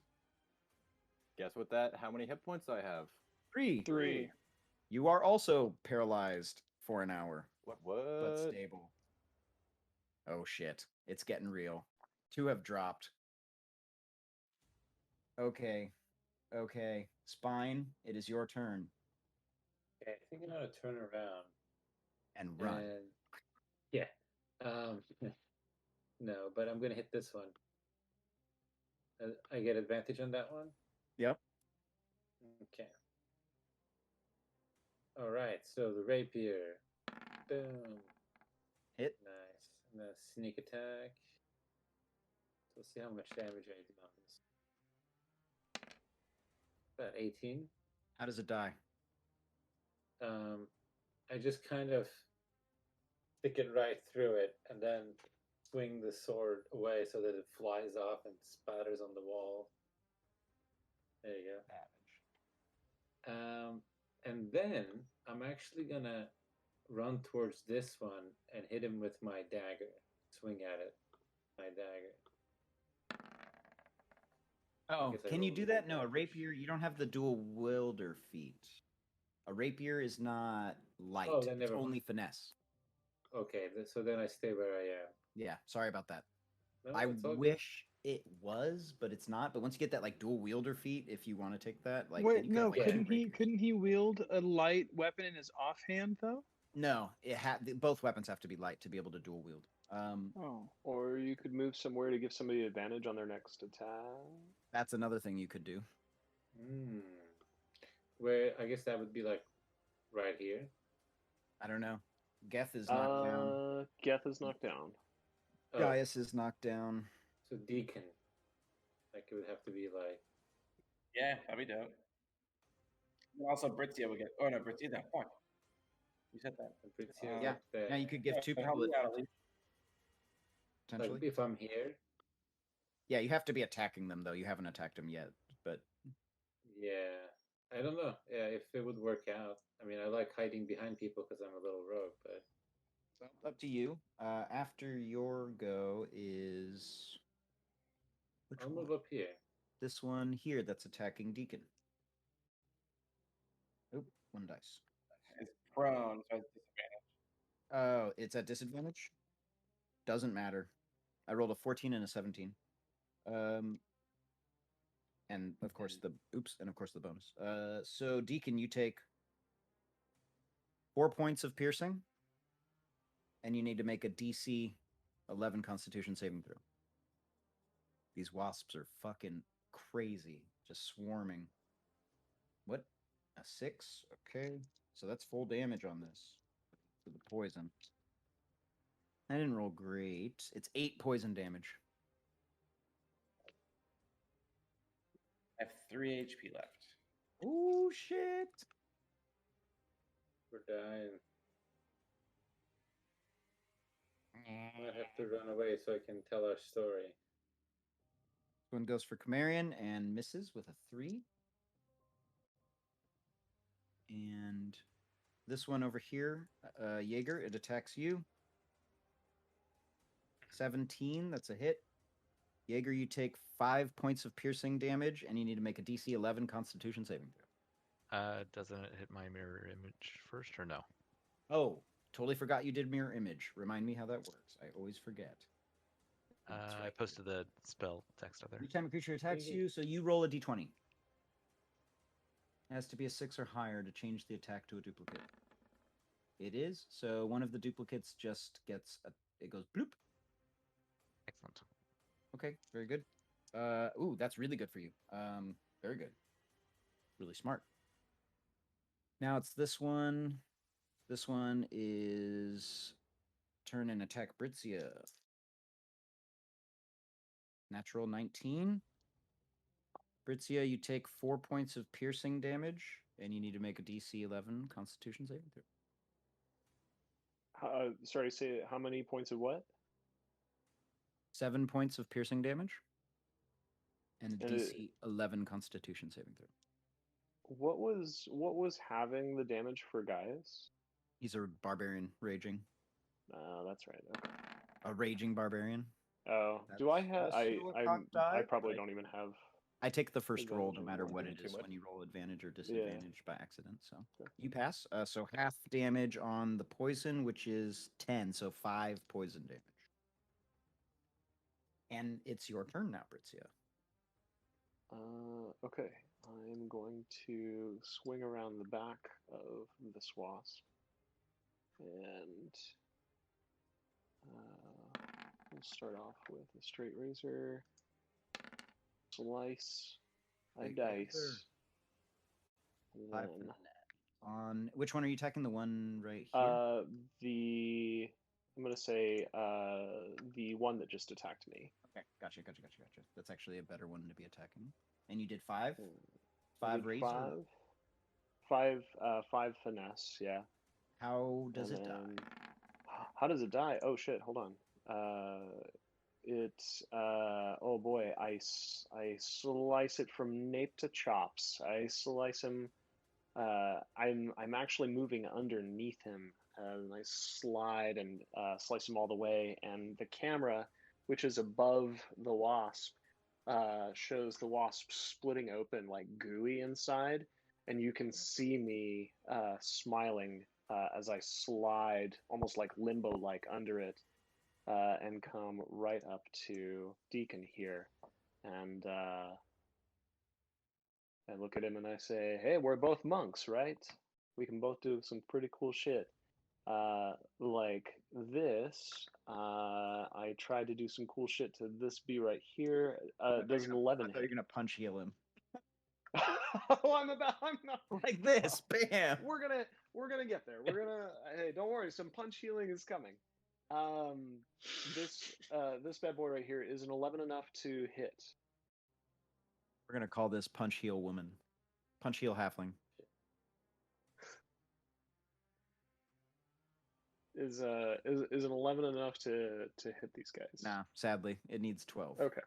Guess what that? How many hit points I have? 3. 3. You are also paralyzed for an hour, What? but stable. Oh shit. It's getting real. 2 have dropped. Okay. Okay. Spine, it is your turn. Okay, I think I'm gonna turn around And run. and yeah. No, but I'm gonna hit this one. I get advantage on that one. Yep. Okay. All right. So the rapier, boom, Hit. nice. And the sneak attack. So let's see how much damage I do on this. About 18. How does it die? I just kind of stick it right through it and then swing the sword away so that it flies off and spatters on the wall. There you go. And then I'm actually gonna run towards this one and hit him with my dagger. Swing at it. My dagger. Oh, guess I can you rolled do a that? No, a advantage. rapier, you don't have the dual wielder feat. A rapier is not light. Oh, then it's never mind. only finesse. Okay, so then I stay where I am. Yeah, sorry about that. No, I it's all good. wish it was, but it's not. But once you get that like dual wielder feat, if you want to take that, like then Wait, you could have, no, like, two couldn't he? rapiers. Couldn't he wield a light weapon in his offhand though? No, both weapons have to be light to be able to dual wield. Oh, Or you could move somewhere to give somebody advantage on their next attack. That's another thing you could do. Hmm. Where I guess that would be like right here. I don't know. Geth is knocked down. Geth is knocked down. Oh, Gaius is knocked down. so Deacon. Like it would have to be like. Yeah, that'd be dope. And also, Britzia would get. Oh no, Britzia. No, fuck. You said that. Fabrizio Yeah. up there. Now you could give two Help people me out, at least. potentially. Like if I'm here, Yeah, you have to be attacking them though. You haven't attacked them yet, but yeah. I don't know. Yeah, if it would work out. I mean, I like hiding behind people because I'm a little rogue, but so up to you. After your go is which I'll one? move up here. This one here that's attacking Deacon. Oop, 1 dice. It's prone, so it's disadvantage. Oh, it's at disadvantage? Doesn't matter. I rolled a 14 and a 17. And of course the bonus. So Deacon, you take 4 points of piercing, and you need to make a DC 11 Constitution saving throw. These wasps are fucking crazy, just swarming. What? A 6? Okay, so that's full damage on this for the poison. I didn't roll great. It's 8 poison damage. I have 3 HP left. Oh shit! We're dying. I might have to run away so I can tell our story. One goes for Camarian and misses with a 3. And this one over here, Jaeger, it attacks you. 17. That's a hit. Jaeger, you take 5 points of piercing damage, and you need to make a DC 11 Constitution saving throw. Doesn't it hit my mirror image first or no? Oh, totally forgot you did mirror image. Remind me how that works. I always forget. That's I right. posted the spell text up there. Every time a creature attacks you, so you roll a d20. It has to be a 6 or higher to change the attack to a duplicate. It is. So one of the duplicates just gets it goes bloop. Excellent. Okay, very good. Ooh, that's really good for you. Very good. Really smart. Now it's this one. This one is turn and attack Britzia. Natural 19. Britzia, you take 4 points of piercing damage, and you need to make a DC 11 Constitution saving throw. Sorry, say how many points of what? 7 points of piercing damage, and a And DC 11 Constitution saving throw. What was having the damage for Gaius? He's a barbarian raging. That's right. Okay. A raging barbarian. Oh, do I have? also a I cocked die, probably but don't even have. I take the first roll no Advantage matter on what doing it too is much. when you roll advantage or Yeah. disadvantage by accident. So Okay. you pass. So half damage on the poison, which is 10. So 5 poison damage. And it's your turn now, Britzia. Okay. I'm going to swing around the back of this wasp, and we'll start off with a straight razor, slice, a Big dice, razor. and 5 for then the net. On which one are you attacking? The one right here? I'm gonna say the one that just attacked me. Okay, gotcha. That's actually a better one to be attacking. And you did 5? I 5 did razor. five finesse, yeah. How does And it die? then- How does it die? Oh shit! Hold on. Oh boy! I slice it from nape to chops. I slice him. I'm actually moving underneath him, and I slide and slice him all the way. And the camera, which is above the wasp, shows the wasp splitting open like gooey inside, and you can see me smiling as I slide almost like limbo-like under it, and come right up to Deacon here, and I look at him and I say, "Hey, we're both monks, right? We can both do some pretty cool shit. Like this. I tried to do some cool shit to this bee right here. Does an 11 I thought you were hit? gonna punch heal him. Oh, I'm not Like this, bam. We're gonna get there. Hey, don't worry. Some punch healing is coming. This bad boy right here is an 11 enough to hit. We're gonna call this punch heal woman. Punch heal halfling. Is an 11 enough to hit these guys? Nah, sadly, it needs 12. Okay.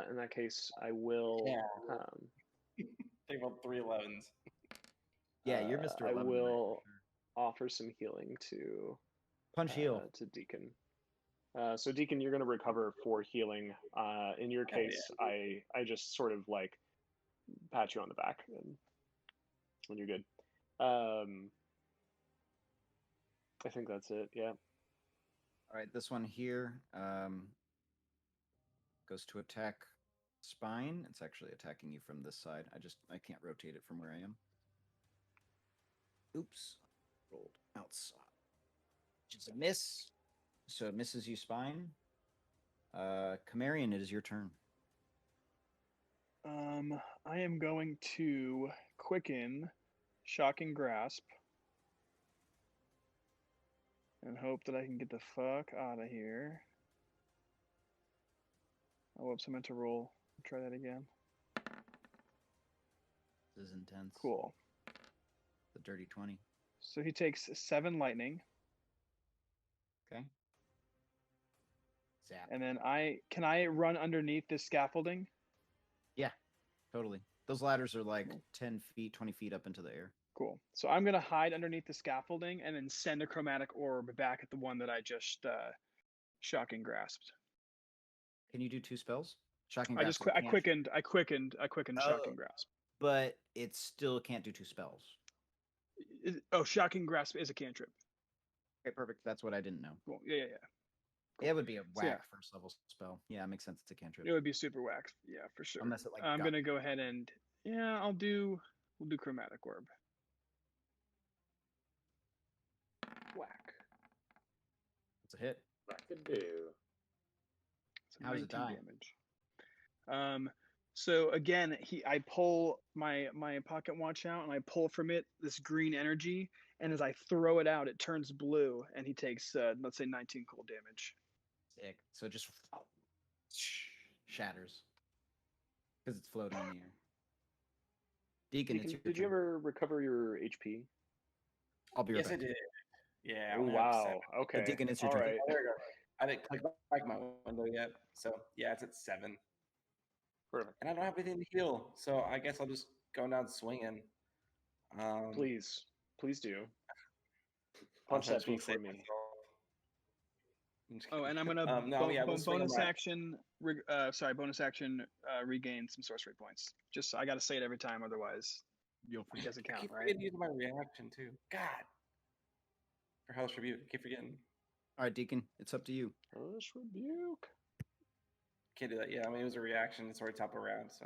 In that case, I will. Yeah. Take about 3 11s. Yeah, you're Mr. I 11 tonight, will for sure. offer some healing to Punch heal. to Deacon. So Deacon, you're going to recover 4 healing. In your Oh, case, I just sort of like pat you on the back and you're good. I think that's it. Yeah. All right, this one here goes to attack spine. It's actually attacking you from this side. I can't rotate it from where I am. Oops. Rolled outside. Just a miss. So it misses you spine. Camarion, it is your turn. I am going to quicken Shocking Grasp and hope that I can get the fuck out of here. Oh, whoops, I meant to roll. Try that again. This is intense. Cool. The dirty 20. So he takes 7 lightning, Okay. Zap. and then can I run underneath this scaffolding? Yeah, totally. Those ladders are like 10 feet, 20 feet up into the air. Cool. So I'm gonna hide underneath the scaffolding and then send a chromatic orb back at the one that I just Shocking Grasp. Can you do 2 spells? Shocking I Grasp. just I quickened Shocking Oh. Grasp. But it still can't do 2 spells. Oh, Shocking Grasp is a cantrip. Okay, perfect. That's what I didn't know. Cool. Yeah. Cool. It would be a So, yeah. whack first level spell. Yeah, it makes sense. It's a cantrip. It would be super whack. Yeah, for sure. Unless it like I'm got- gonna go ahead and we'll do Chromatic Orb. Whack. It's a hit. I could do. So How does it 19 die? damage. So again, I pull my pocket watch out and I pull from it this green energy, and as I throw it out, it turns blue, and he takes let's say 19 cold damage. Sick. So it just shatters because it's floating in the air. Deacon, it's your Did you turn. ever recover your HP? I'll be right Yes, I back. did. Yeah. I Oh, only have wow. 7. Okay. The Deacon, it's your All turn. right. Oh, there we go. I didn't click back my window yet. So yeah, it's at 7. Perfect. And I don't have anything to heal, so I guess I'll just go down swinging. Please do. I'll Punch try that to beak for save me. myself. I'm just Oh, and kidding. I'm gonna no, yeah, we'll swing on bonus that. action. Bonus action. Regain some sorcery points. Just I gotta say it every time, otherwise You'll it forget. doesn't I count, keep right? forgetting to use my reaction too. God. For Hellish Rebuke, I keep forgetting. All right, Deacon, it's up to you. Hellish Rebuke. Can't do that. Yeah, I mean it was a reaction. It's already top of round, so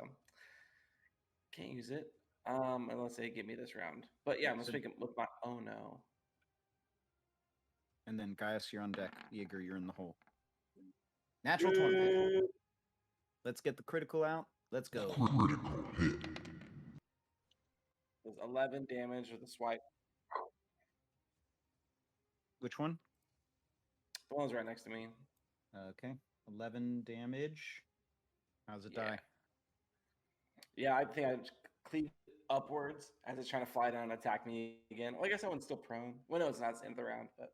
can't use it. Unless they give me this round. But yeah, I'm gonna speak with my. Oh no. And then Gaius, you're on deck. Jaeger, you're in the hole. Natural 20. Let's get the critical out. Let's go. There's 11 damage with a swipe. Which one? The one's right next to me. Okay. 11 damage. How's it Yeah. die? Yeah, I think I just cleave upwards as it's trying to fly down and attack me again. Well, I guess that one's still prone. Well, no, it's not. It's the end of the round. But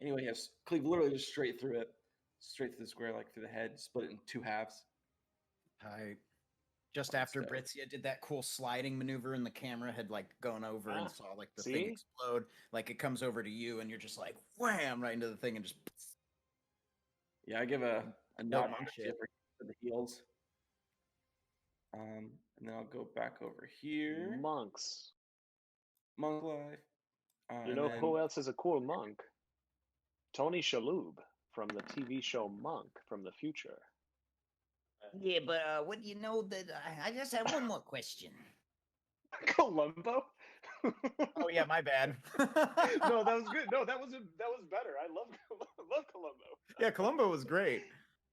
anyway, yes, cleave literally just straight through it, straight through the square, like through the head, split it in 2 halves. Hi. Just Let's after go. Britzia did that cool sliding maneuver and the camera had like gone over and saw like the thing see? explode, like it comes over to you and you're just like wham right into the thing and just Yeah, I give a No nod monk to shit. for the heals. And then I'll go back over here. Monks. Monk life. You and know then- who else is a cool monk? Tony Shalhoub from the TV show Monk from the future. Yeah, but what do you know that I just have one more question. Columbo? Oh yeah, my bad. No, that was good. No, that was better. I love Columbo. Yeah, Columbo was great.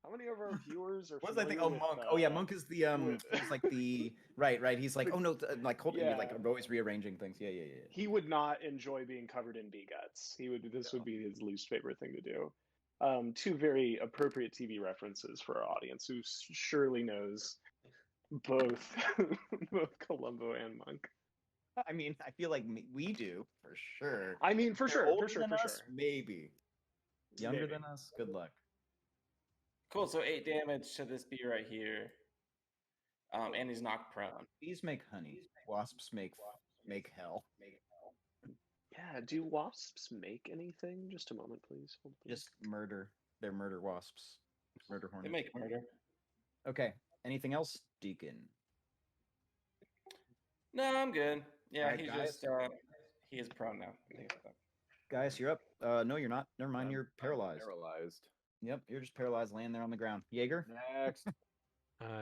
How many of our viewers are? What was I think? familiar Oh, with, Monk. Oh yeah, Monk is the with- he's like the right. He's like, oh no, like holding me, like Yeah. always rearranging things. Yeah. He would not enjoy being covered in bee guts. This would be his least favorite thing to do. 2 very appropriate TV references for our audience who surely knows both both Columbo and Monk. I mean, I feel like we do for sure. I mean, for They're sure, older for sure, than for us, sure. maybe. Younger Maybe. than us, good luck. Cool. So 8 damage to this bee right here. And he's knocked prone. Bees make honey. Wasps make hell. Yeah, do wasps make anything? Just a moment, please. Hold, please. Just murder. They're murder wasps. Murder They hornets. make murder. Okay. Anything else, Deacon? No, I'm good. Yeah, Alright, he's guys. just he is prone now. I think about that. Guys, you're up. No, you're not. Never mind. You're paralyzed. Paralyzed. Yep, you're just paralyzed, laying there on the ground. Jaeger. Next.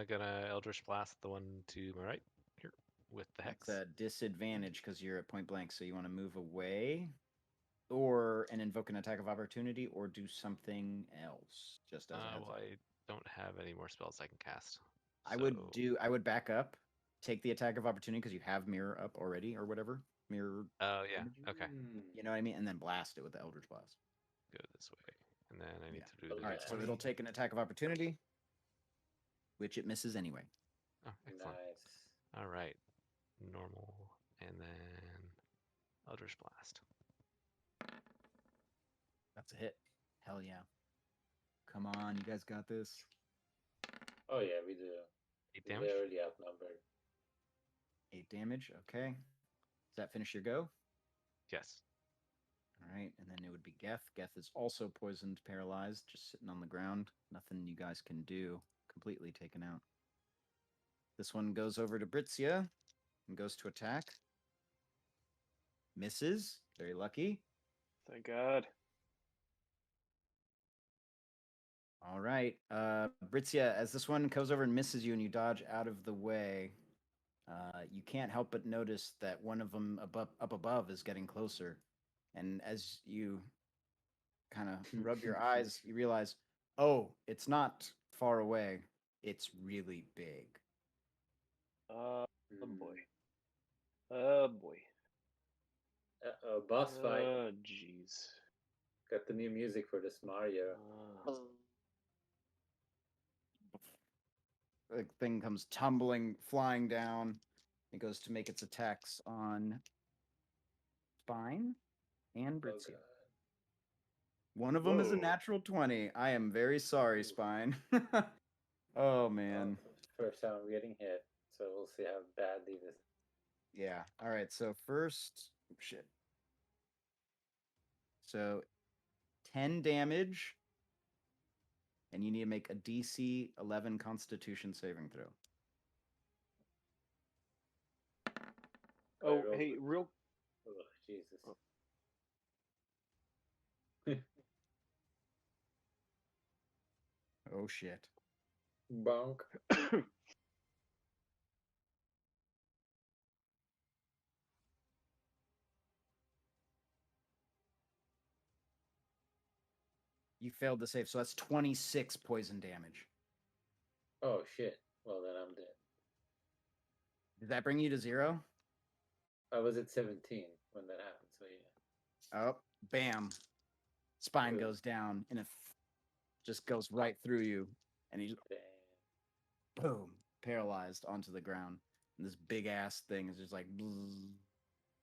Gonna Eldritch Blast the one to my right here with the hex. That's a disadvantage because you're at point blank. So you want to move away, or invoke an attack of opportunity, or do something else. Just as a heads Well, up. I don't have any more spells I can cast. I would back up, take the attack of opportunity because you have mirror up already or whatever. Mirror, Oh yeah. Okay. you know what I mean, and then blast it with the Eldritch Blast. Go this way, and then I need Yeah. to do. The All right, so D20. it'll take an attack of opportunity, which it misses anyway. Oh, excellent. Nice. All right. Normal, and then Eldritch Blast. That's a hit. Hell yeah. Come on, you guys got this. Oh yeah, we do. 8 We're damage. already outnumbered. 8 damage. Okay. Does that finish your go? Yes. All right, and then it would be Geth. Geth is also poisoned, paralyzed, just sitting on the ground. Nothing you guys can do. Completely taken out. This one goes over to Britzia and goes to attack. Misses. Very lucky. Thank God. All right. Britzia, as this one goes over and misses you and you dodge out of the way, you can't help but notice that one of them up above is getting closer. And as you kind of rub your eyes, you realize, oh, it's not far away. It's really big. Oh boy. Oh boy. Uh-oh, boss fight. Oh jeez. Got the new music for this Mario. The thing comes tumbling, flying down. It goes to make its attacks on Spine and Oh, Britzia. God. One of them is a Whoa. natural 20. I am very sorry, Spine. Oh, man. First time I'm getting hit, so we'll see how badly this. Yeah. All right. So first, shit. So 10 damage, and you need to make a DC 11 Constitution saving throw. Oh, rolled hey, with- real. Oh, Jesus. Oh. Oh shit. Bonk. You failed the save, so that's 26 poison damage. Oh, shit. Well, then I'm dead. Did that bring you to 0? I was at 17 when that happened, so yeah. Oh, bam. Spine Good. goes down, and it just goes right through you, and he's Damn. boom, paralyzed onto the ground. And this big ass thing is just like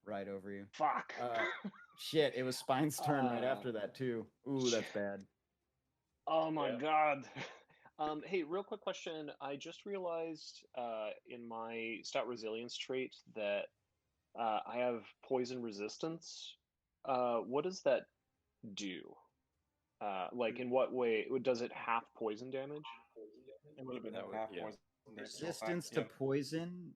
right over you. Fuck. Shit, it was Spine's turn right Uh, after that too. Ooh, that's bad. Oh my Yeah. God. Hey, real quick question. I just realized in my stat resilience trait that I have poison resistance. What does that do? Like, in what way does it half poison damage? It would have been That would- half yeah. poison damage the whole time. Resistance to Yep. poison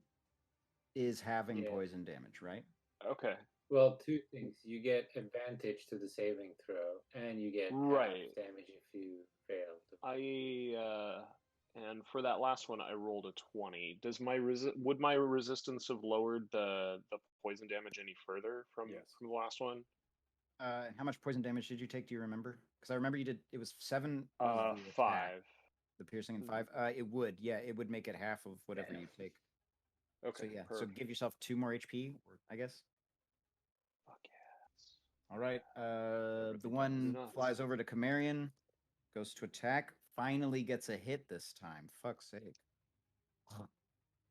is having Yeah. poison damage, right? Okay. Well, two things. You get advantage to the saving throw, and you get half Right. damage if you fail. And for that last one, I rolled a 20. Does my would my resistance have lowered the poison damage any further from Yes. the last one? How much poison damage did you take? Do you remember? Because I remember you did. It was 7. Was the attack, 5. The piercing and 5. It would. Yeah, it would make it half of whatever you take. Okay. So yeah. So perfect. give yourself 2 more HP, I guess. Fuck yes. All right. The Everything one nuts. flies over to Camarion, goes to attack. Finally gets a hit this time. Fuck's sake.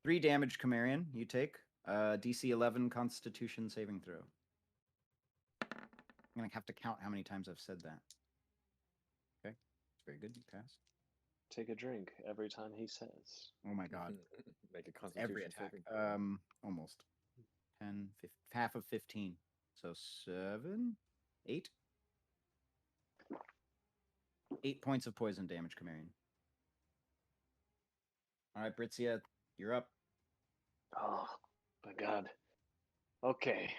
3 damage, Camarion. You take. DC 11 Constitution saving throw. I'm gonna have to count how many times I've said that. Okay, it's very good. You pass. Take a drink every time he says. Oh my god. Make a constitution Every attack. saving throw. Almost. 10, 15, half of 15. So 7, 8. 8 points of poison damage, Camarion. All right, Britzia, you're up. Oh my God. Okay.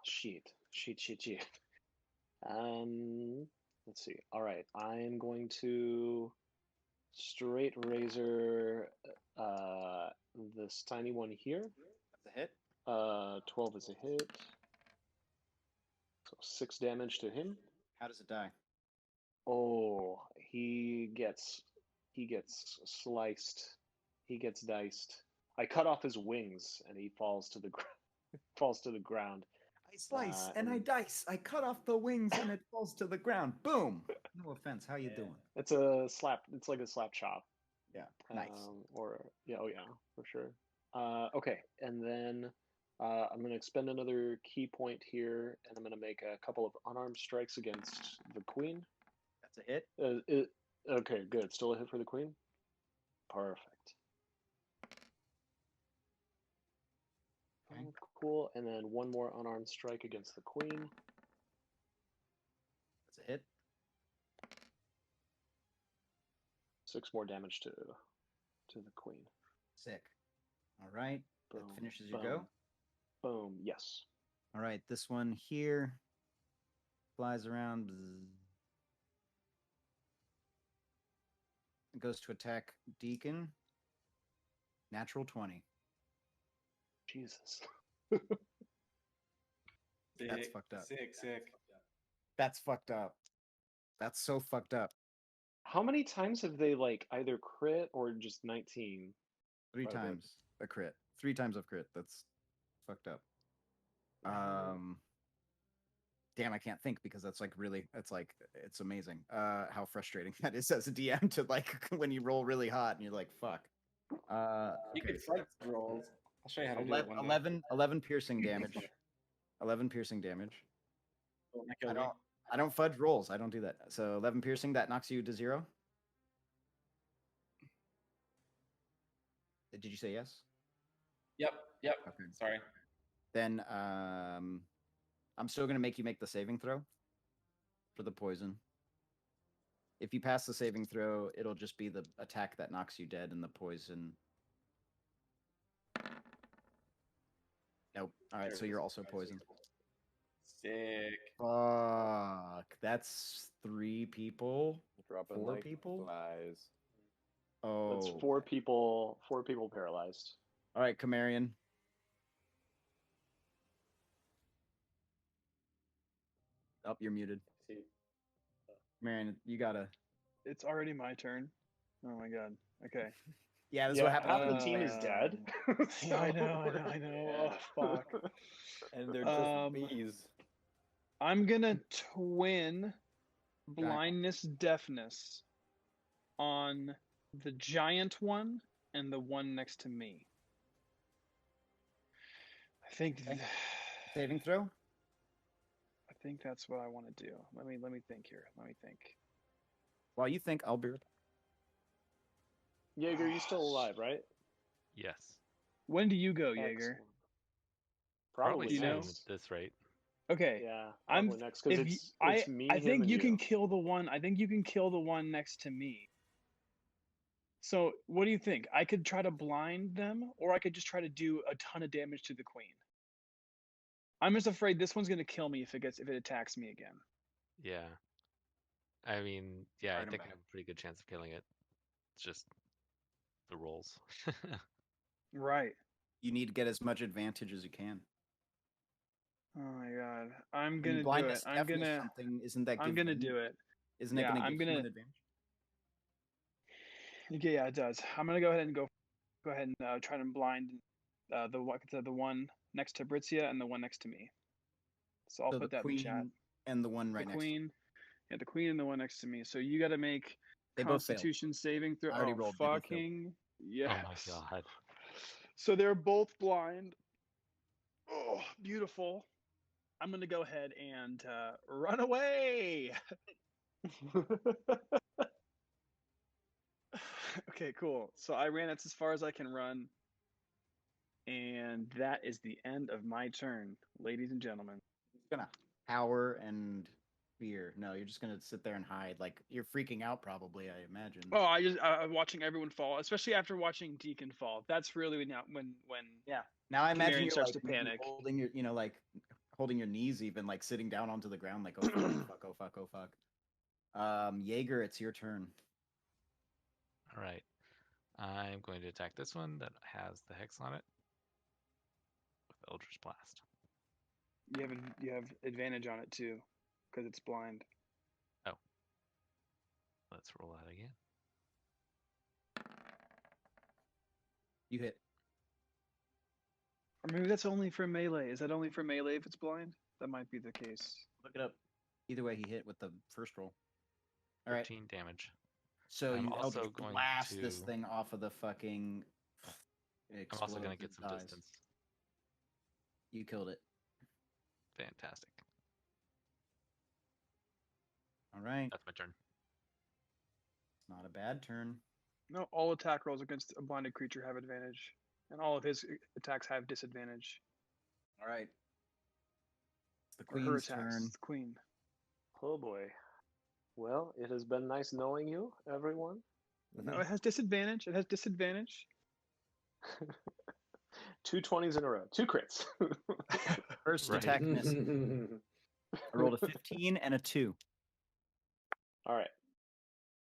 Sheet. Let's see. All right. I'm going to straight razor this tiny one here. That's a hit. 12 is a hit. So 6 damage to him. How does it die? Oh, he gets sliced. He gets diced. I cut off his wings and he falls to the ground. I slice and I dice. I cut off the wings and it falls to the ground. Boom. No offense. How you doing? It's a slap. It's like a slap chop. Yeah. Nice. Or yeah, oh yeah, for sure. Okay, and then I'm gonna expend another key point here, and I'm gonna make a couple of unarmed strikes against the queen. That's a hit. Okay, good. Still a hit for the queen. Perfect. Okay. Cool. And then one more unarmed strike against the queen. a hit. 6 more damage to the queen. Sick. All right. That Boom, finishes your boom, go. Boom. Yes. All right. This one here flies around. Bzz. It goes to attack Deacon. Natural 20. Jesus. That's fucked up. Sick. That's fucked up. That's so fucked up. How many times have they like either crit or just 19? 3 Quite a bit. times a crit. 3 times of crit. That's fucked up. Damn, I can't think because that's like really, it's amazing how frustrating that is as a DM to like when you roll really hot and you're like, fuck. You Okay, could so fudge rolls. I'll show you how to do it one day. 11 piercing damage. 11 piercing damage. That killed me. I don't fudge rolls. I don't do that. So 11 piercing, that knocks you to 0. Did you say yes? Yep. Okay. Sorry. Then I'm still gonna make you make the saving throw for the poison. If you pass the saving throw, it'll just be the attack that knocks you dead and the poison. Nope. All right, There so it you're is. also poisoned. Sick. Fuck. That's 3 people. Dropping 4 like people? flies. Oh. That's 4 people. 4 people paralyzed. All right, Camarian. Oh, you're muted. See, Marion, you gotta. It's already my turn. Oh my god. Okay. Yeah, this is Yeah, what happened. half the team is dead. Yeah, I know. Oh fuck. And they're just bees. I'm gonna twin blindness deafness on the giant one and the one next to me. I think Okay. Saving throw? I think that's what I want to do. Let me think here. Let me think. While you think, I'll be. Jaeger, you still alive, right? Yes. When do you go, Jaeger? Excellent. Probably you soon know? at this rate. Okay. Yeah, I'm probably next because if it's me. I him, think and you can kill the one. I think you can kill the one next to me. So, what do you think? I could try to blind them, or I could just try to do a ton of damage to the queen. I'm just afraid this one's gonna kill me if it attacks me again. Yeah. I mean, yeah, I Right, I'm think I back. have a pretty good chance of killing it. It's just the rolls. Right. You need to get as much advantage as you can. Oh my god. I'm I gonna mean, do blindness, it. I'm deafness, gonna. something. Isn't that? I'm gonna do it. Isn't that Yeah, gonna I'm give you gonna. an advantage? Okay, yeah, it does. I'm gonna go ahead and go ahead and try to blind the one next to Britzia and the one next to me. So I'll So put the that in the chat. queen and the one right The next. queen, yeah, the queen and the one next to me. So you got to make They both failed. Constitution saving throw. I already Oh, rolled, they both failed. fucking yes. Oh my god. So they're both blind. Oh, beautiful. I'm gonna go ahead and run away. Okay, cool. So I ran as far as I can run. And that is the end of my turn, ladies and gentlemen. It's gonna power and fear. No, you're just gonna sit there and hide. Like you're freaking out, probably. I imagine. Oh, I'm watching everyone fall, especially after watching Deacon fall. That's really when Yeah. Now I imagine Camarian you're starts like to maybe panic. holding your, like holding your knees, even like sitting down onto the ground, like oh fuck, oh fuck, oh fuck. Jaeger, it's your turn. All right. I'm going to attack this one that has the hex on it with Eldritch Blast. You have advantage on it too, because it's blind. Let's roll that again. You hit. Or maybe that's only for melee. Is that only for melee if it's blind? That might be the case. Look it up. Either way, he hit with the first roll. All right. 13 damage. So I'm you also Eldritch going blast this to- thing off of the fucking. I'm also going to get some dies. distance. You killed it. Fantastic. All right. That's my turn. It's not a bad turn. No, all attack rolls against a blinded creature have advantage, and all of his attacks have disadvantage. All right. It's the Or her queen's attacks. turn. It's the queen. Oh boy. Well, it has been nice knowing you, everyone. No, it has disadvantage. It has disadvantage. 2 20s in a row. 2 crits. First Right. attack missed. I rolled a 15 and a 2. All right.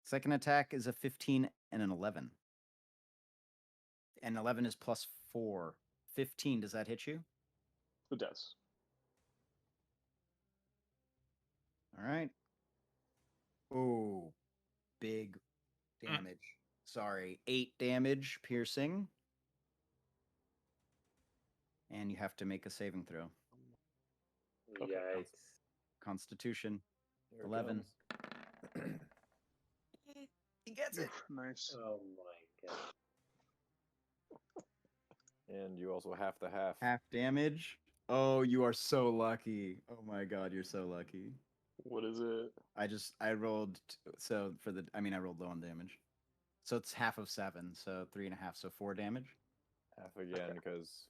Second attack is a 15 and an 11. And 11 is plus 4. 15, does that hit you? It does. All right. Oh, big damage. Sorry, 8 damage piercing. And you have to make a saving throw. Okay. Yikes. Constitution, Here it 11. comes. He gets it. Nice. Oh my god. And you also have the half. Half damage. Oh, you are so lucky. Oh my god, you're so lucky. What is it? I rolled I rolled low on damage. So it's half of 7, so 3.5, so 4 damage. Half again because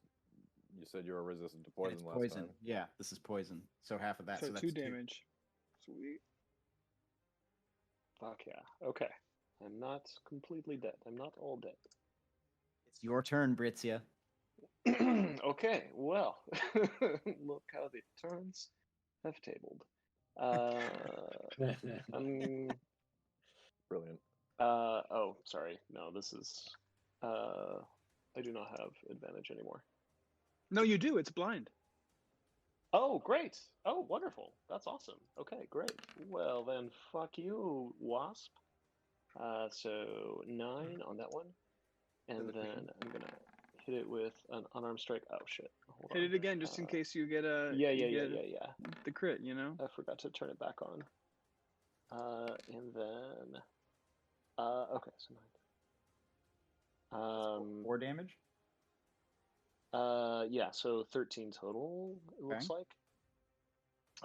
you said you were resistant to And poison it's last poison. time. Yeah, this is poison. So half of that. So So that's 2 2. damage. Sweet. Fuck yeah. Okay. I'm not completely dead. I'm not all dead. It's your turn, Britzia. Okay, well, look how the turns have tabled. Brilliant. Oh, sorry. No, this is. I do not have advantage anymore. No, you do. It's blind. Oh, great. Oh, wonderful. That's awesome. Okay, great. Well, then, fuck you, Wasp. So 9 on that one. And then I'm going to hit it with an unarmed strike. Oh, shit. Hold Hit on. it again, just in case you get a Yeah. the crit. You know. I forgot to turn it back on. And then. Okay, so 9. 4 damage? Yeah, so 13 total, it looks like.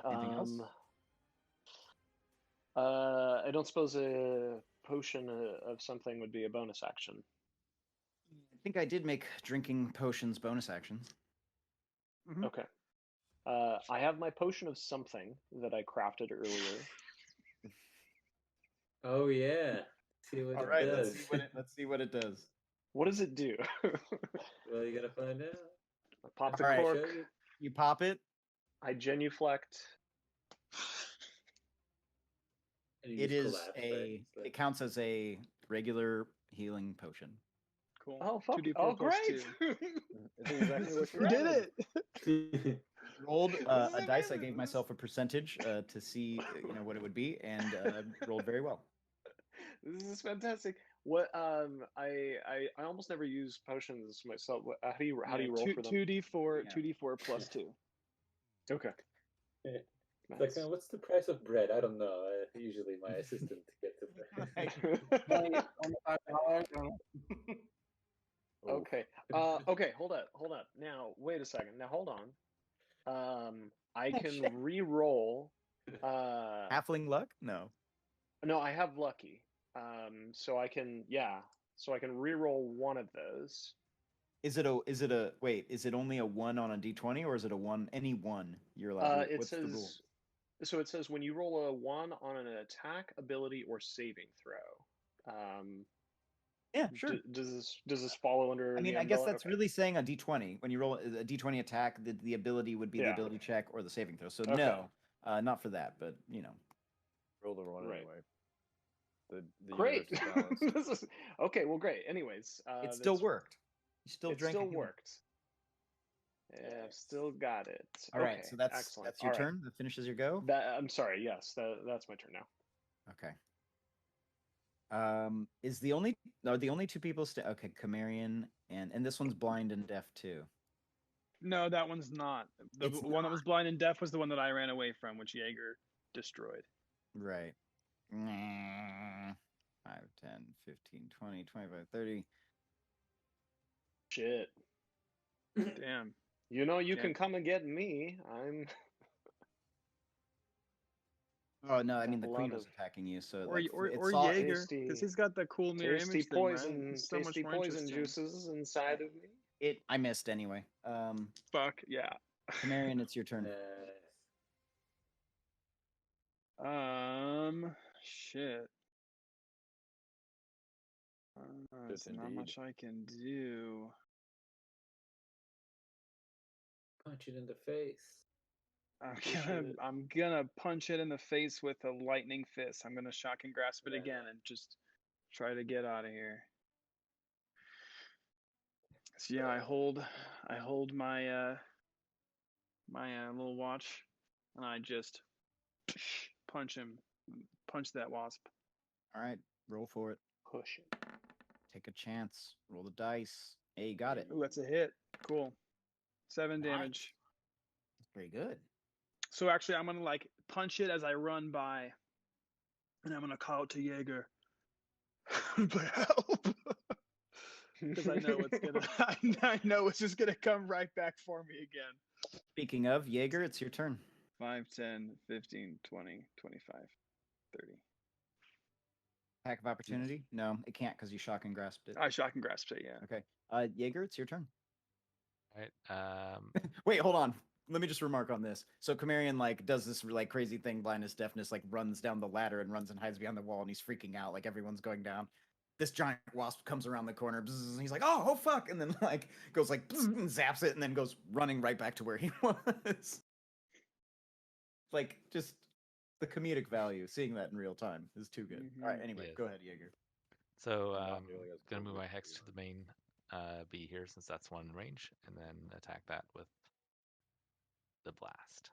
Anything else? I don't suppose a potion of something would be a bonus action. I think I did make drinking potions bonus action. Mhm. Okay. I have my potion of something that I crafted earlier. Oh yeah. See what All it right, does. let's see what it does. What does it do? Well, you gotta find out. I pop the All right. cork, Show you. You pop it. I genuflect. And you It just is collapse, right? a. It's like- It counts as a regular healing potion. Cool. Oh, fuck. 2d4 Oh, plus great. 2. It's exactly what you You did wanted. it. Rolled This is a dice. I amazing. gave myself a percentage to see what it would be, and rolled very well. This is fantastic. What I almost never use potions myself. How do you roll for them? 2d4 Yeah. 2d4 plus 2. Okay. It's like, Nice. what's the price of bread? I don't know. Usually my assistant gets it. Okay. Okay. Hold up. Now, wait a second. Now, hold on. I can re-roll. Halfling luck? No. No, I have lucky. So I can re-roll one of those. Is it only a 1 on a d20, or is it a 1 any one you're allowed to? It What's the rule? says. So it says when you roll a 1 on an attack, ability, or saving throw. Yeah, sure. Does this follow under? I mean, the I guess umbrella? that's Okay. really saying a d20. When you roll a d20 attack, the ability would be the Yeah. ability check or the saving throw. So Okay. no, not for that, but Roll the one Right. anyway. The Great. universe is balanced. This is okay. Well, great. Anyways, it still that's- worked. You still It drank. still a human. worked. Yeah, I've still got it. All right, Okay, so that's excellent. your All right. turn. That finishes your go. I'm sorry. Yes, that's my turn now. Okay. Is the only 2 people okay, Chimerian and this one's blind and deaf too. No, that one's not. The It's one that was blind and deaf was the one that I ran away from, which Jaeger destroyed. Right. 5, 10, 15, 20, 25, 30. Shit. Damn. You know you Yeah. can come and get me. I'm. Oh no, I mean the A queen lot was of- attacking you, so Or like, or, it's or all- Jaeger, tasty- because he's got the cool mirror Tasty image thing, right? poison. It's so much Tasty more poison interesting. juices inside of me. I missed anyway. Fuck yeah. Chimerian, it's your turn. Nice. Shit. Shit, There's not indeed. much I can do. Punch it in the face. I'm gonna punch it in the face with a lightning fist. I'm gonna shock and grasp it Yeah. again and just try to get out of here. So yeah, I hold my my little watch, and I just punch that wasp. All right, roll for it. Push it. Take a chance. Roll the dice. Hey, you got it. Ooh, that's a hit. Cool. 7 Nice. damage. Very good. So actually, I'm gonna like punch it as I run by, and I'm gonna call out to Jaeger. But help! Because I know it's gonna. I know it's just gonna come right back for me again. Speaking of Jaeger, it's your turn. 5, 10, 15, 20, 25, 30. Attack of opportunity? No, it can't because you shock and grasped it. I shock and grasp it. Yeah. Okay. Jaeger, it's your turn. Right. Wait, hold on. Let me just remark on this. So Chimerian like does this like crazy thing, blindness, deafness, like runs down the ladder and runs and hides behind the wall, and he's freaking out, like everyone's going down. This giant wasp comes around the corner, bzz, and he's like, oh fuck, and then like goes like bzz, and zaps it, and then goes running right back to where he was. Like just the comedic value, seeing that in real time is too good. All right, anyway, Yes. go ahead, Jaeger. So Not nearly as gonna cool move as my hex you to the main B here since that's one in range, and then attack that with the blast.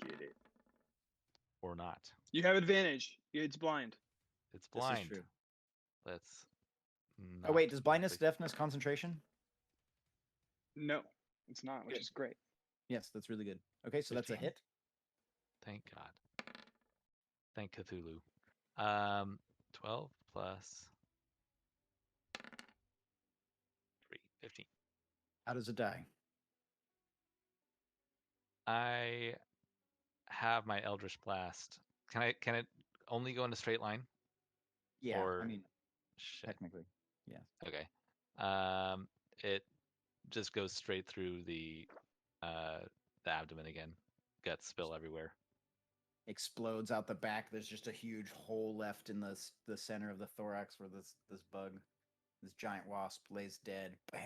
Get it. Or not. You have advantage. It's blind. It's This is blind. true. Let's. Oh wait, not does blindness, complete- deafness, concentration? No, it's not, which Good. is great. Yes, that's really good. Okay, so that's a 15. hit. Thank God. Thank Cthulhu. 12 plus 3, 15. How does it die? I have my Eldritch Blast. Can it only go in a straight line? Yeah, Or- I mean, Shit. technically. Okay. It just goes straight through the abdomen again. Guts spill everywhere. Explodes out the back. There's just a huge hole left in the center of the thorax where this bug, this giant wasp, lays dead. Bam.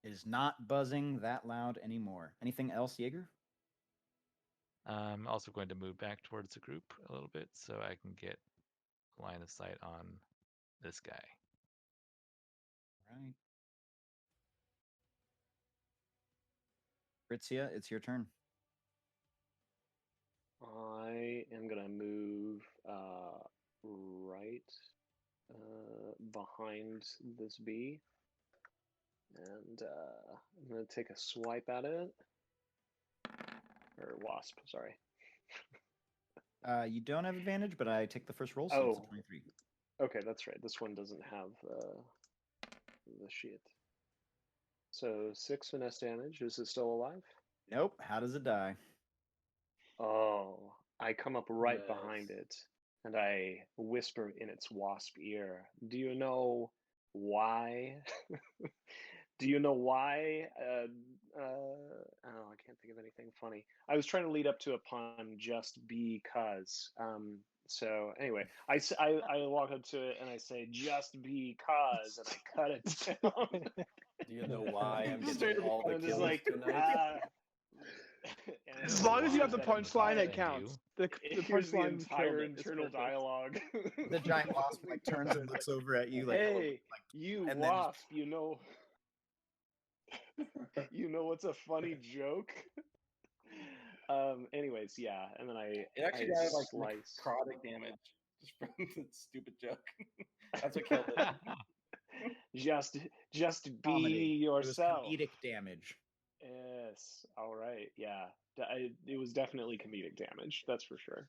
It is not buzzing that loud anymore. Anything else, Jaeger? I'm also going to move back towards the group a little bit so I can get line of sight on this guy. Right. Fritzia, it's your turn. I am gonna move right behind this bee, and I'm gonna take a swipe at it. Or wasp, sorry. You don't have advantage, but I take the first roll, so it's a Oh. 23. Okay, that's right. This one doesn't have the shit. So 6 finesse damage. Is it still alive? Nope. How does it die? Oh, I come up right behind Nice. it and I whisper in its wasp ear, "Do you know why?" Do you know why? Oh, I can't think of anything funny. I was trying to lead up to a pun just because. So anyway, I walk up to it and I say, "Just because," and I cut it down. Do you know why I'm Straight getting all the and just kills like, tonight? and As long as you have the Why? punchline, it Thank counts. you. The here's the punchline entire is internal perfect. dialogue. The giant wasp like turns and looks over at you like, Hey, you and then just- wasp, you know, you know what's a funny joke? Anyways, yeah, and then I It actually I got like slice. necrotic damage just from the stupid joke. That's what killed it. Just be comedy. It was yourself. comedic damage. Yes. All right. Yeah. It was definitely comedic damage. That's for sure.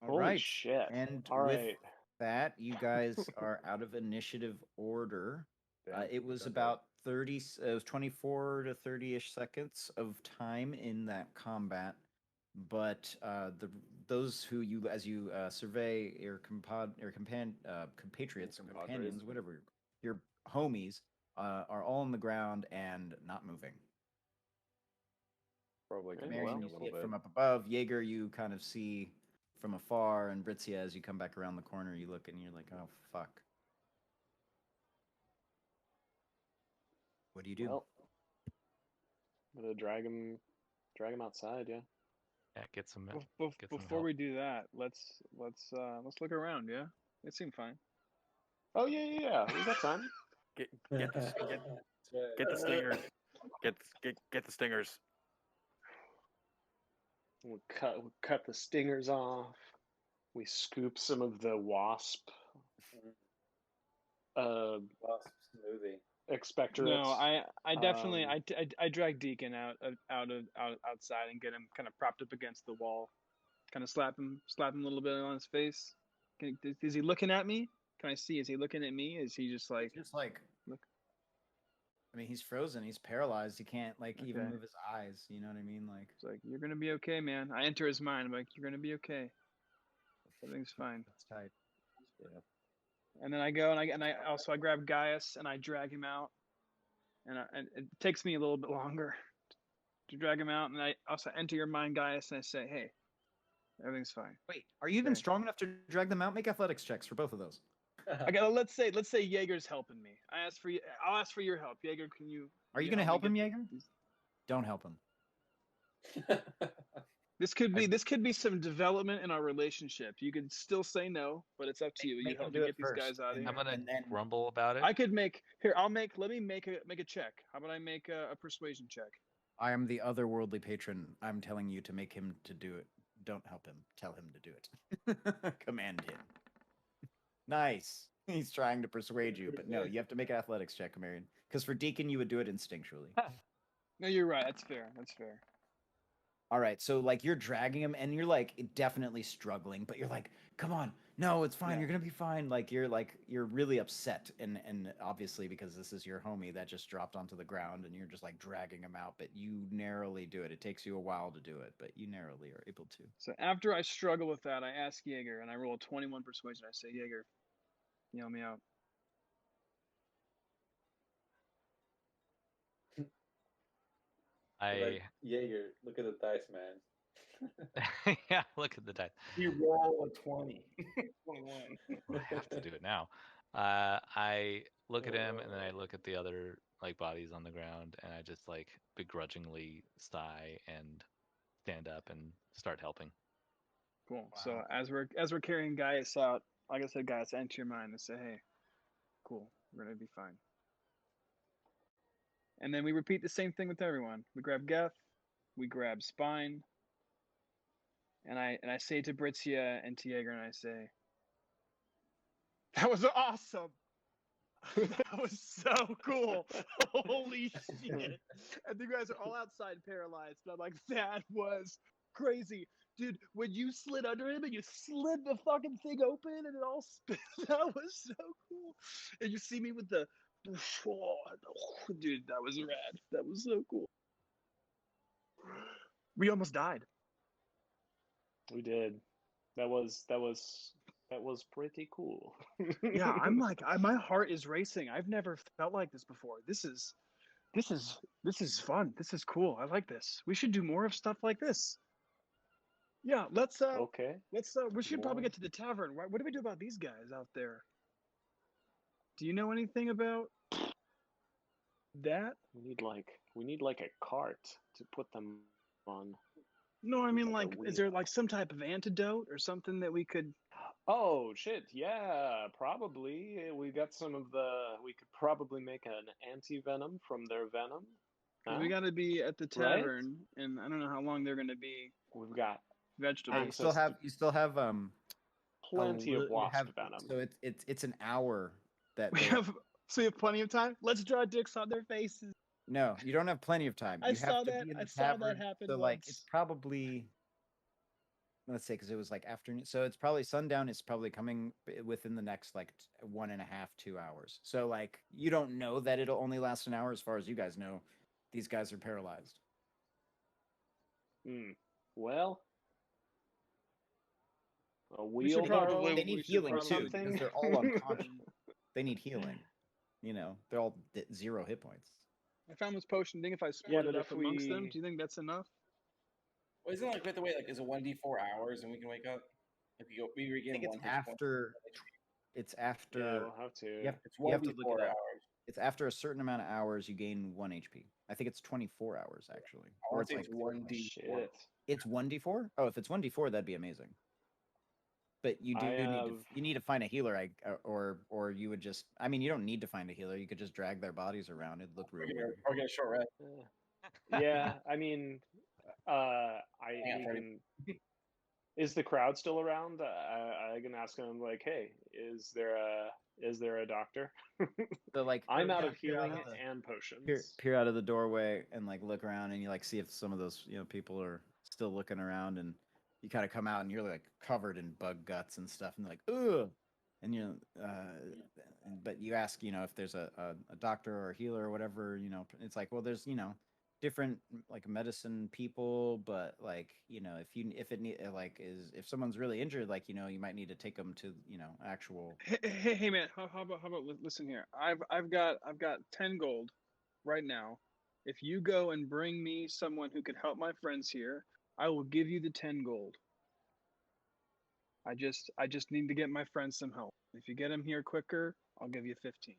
All Holy right. shit. And All with right. that, you guys are out of initiative order. Damn, It was done about 30, it was 24 to 30-ish seconds of time in that combat. But those who you, as you survey your compatriots, Compadres. companions, whatever, your homies, are all on the ground and not moving. Probably Okay, Marion, confusing you a see little it bit. from up above. Jaeger, you kind of see from afar, and Britzia, as you come back around the corner, you look and you're like, oh fuck. What do you do? Well, I'm gonna drag him outside. Yeah. Yeah, get some. Bef- Get some Before help. we do that, let's look around. Yeah, it seemed fine. Oh yeah. We got time. Get the stingers. Get the stingers. We cut the stingers off. We scoop some of the wasp Wasp smoothie. expectorates. No, I definitely Um, I drag Deacon outside and get him kind of propped up against the wall, kind of slap him a little bit on his face. Is he looking at me? Can I see? Is he looking at me? Is he just like Just like, look? I mean, he's frozen. He's paralyzed. He can't like even Okay. move his eyes. You know what I mean? Like, It's like you're gonna be okay, man. I enter his mind. I'm like, you're gonna be okay. Everything's fine. that's tight. Yeah. And then I go and I grab Gaius and I drag him out. And it takes me a little bit longer to drag him out. And I also enter your mind, Gaius, and I say, hey, everything's fine. Wait, are you even Okay. strong enough to drag them out? Make athletics checks for both of those. I got. Let's say Jaeger's helping me. I'll ask for your help, Jaeger. Can you? Are you can going to help me him, get Jaeger? these- Don't help him. This could be some development in our relationship. You could still say no, but it's up to you. You Make him help do me it get these first, guys out of and here. I'm gonna and then- grumble about it. I could make here. Let me make a check. How about I make a persuasion check? I am the otherworldly patron. I'm telling you to make him to do it. Don't help him. Tell him to do it. Command him. Nice. He's trying to persuade you, but no, you have to make an athletics check, Marion. Because for Deacon, you would do it instinctually. No, you're right. That's fair. That's fair. All right, so like you're dragging him, and you're like definitely struggling, but you're like, come on, no, it's fine. Yeah. You're gonna be fine. You're really upset, and obviously because this is your homie that just dropped onto the ground, and you're just like dragging him out, but you narrowly do it. It takes you a while to do it, but you narrowly are able to. So after I struggle with that, I ask Jaeger, and I roll a 21 persuasion. I say, Jaeger, can you help me out? I Jaeger, look at the dice, man. yeah, look at the dice. You roll a 20. 21. I have to do it now. I look at him and then I look at the other like bodies on the ground and I just like begrudgingly sigh and stand up and start helping. Cool. So Wow. as we're carrying Gaius out, like I said, Gaius, enter your mind and say, hey, cool, we're gonna be fine. And then we repeat the same thing with everyone. We grab Geth, we grab Spine, and I say to Britzia and to Jaeger, and I say, that was awesome. That was so cool. Holy shit. And you guys are all outside paralyzed, but I'm like, that was crazy. Dude, when you slid under him and you slid the fucking thing open and it all spit, that was so cool. And you see me with the, dude, that was rad. That was so cool. We almost died. We did. That was pretty cool. Yeah, I'm like, my heart is racing. I've never felt like this before. This is fun. This is cool. I like this. We should do more of stuff like this. Yeah, let's Okay. we should probably More. get to the tavern. What do we do about these guys out there? Do you know anything about that? We need like a cart to put them on. No, I mean, Like a is there like some type of antidote or something that we could? Oh shit, yeah, probably. We got some of the. We could probably make an anti-venom from their venom. Huh? We got to be at the Right? tavern, and I don't know how long they're going to be. We've got Vegetables. You still have plenty of you wasp have- venom. So it's an hour that We they- have plenty of time. Let's draw dicks on their faces. No, you don't have plenty of time. I You saw have to that. be in I the saw that tavern, happen So like it's once. probably, let's say, because it was like afternoon. So it's probably sundown is probably coming within the next like 1.5, 2 hours. So like you don't know that it'll only last an hour. As far as you guys know, these guys are paralyzed. Well, a We should wheelbarrow. probably- They need we should healing probably- too because something. they're all unconscious. They need healing. You know, they're all 0 hit points. I found this potion. Think if I split Yeah, it but up if amongst them, we- do you think that's enough? Well, isn't it like we have to wait? Like, is it 1d4 hours and we can wake up? Like we I regain think it's 1 hit point. after. It's after. Yeah, we'll have to. It's You have to look 1d4 it up. hours. It's after a certain amount of hours you gain 1 HP. I think it's 24 hours actually. I Or want it's to say like it's 1d4. Shit. it's 1d4. Oh, if it's 1d4, that'd be amazing. But you do I need to find a healer, or you would just. I mean, you don't need to find a healer. You could just drag their bodies around. It'd look really weird. Or get a short rest. Yeah, I mean, on, we Freddie. can. Is the crowd still around? I can ask them like, hey, is there a doctor? So like, I'm out peer of healing out of the- and potions. peer out of the doorway and like look around, and you like see if some of those people are still looking around, and you kind of come out and you're like covered in bug guts and stuff, and they're like, ugh. And but you ask, if there's a doctor or a healer or whatever, it's like, well, there's, different like medicine people, but like, if someone's really injured, like, you might need to take them to, actual. Hey man, how about listen here? I've got 10 gold right now. If you go and bring me someone who could help my friends here, I will give you the 10 gold. I just need to get my friends some help. If you get them here quicker, I'll give you 15.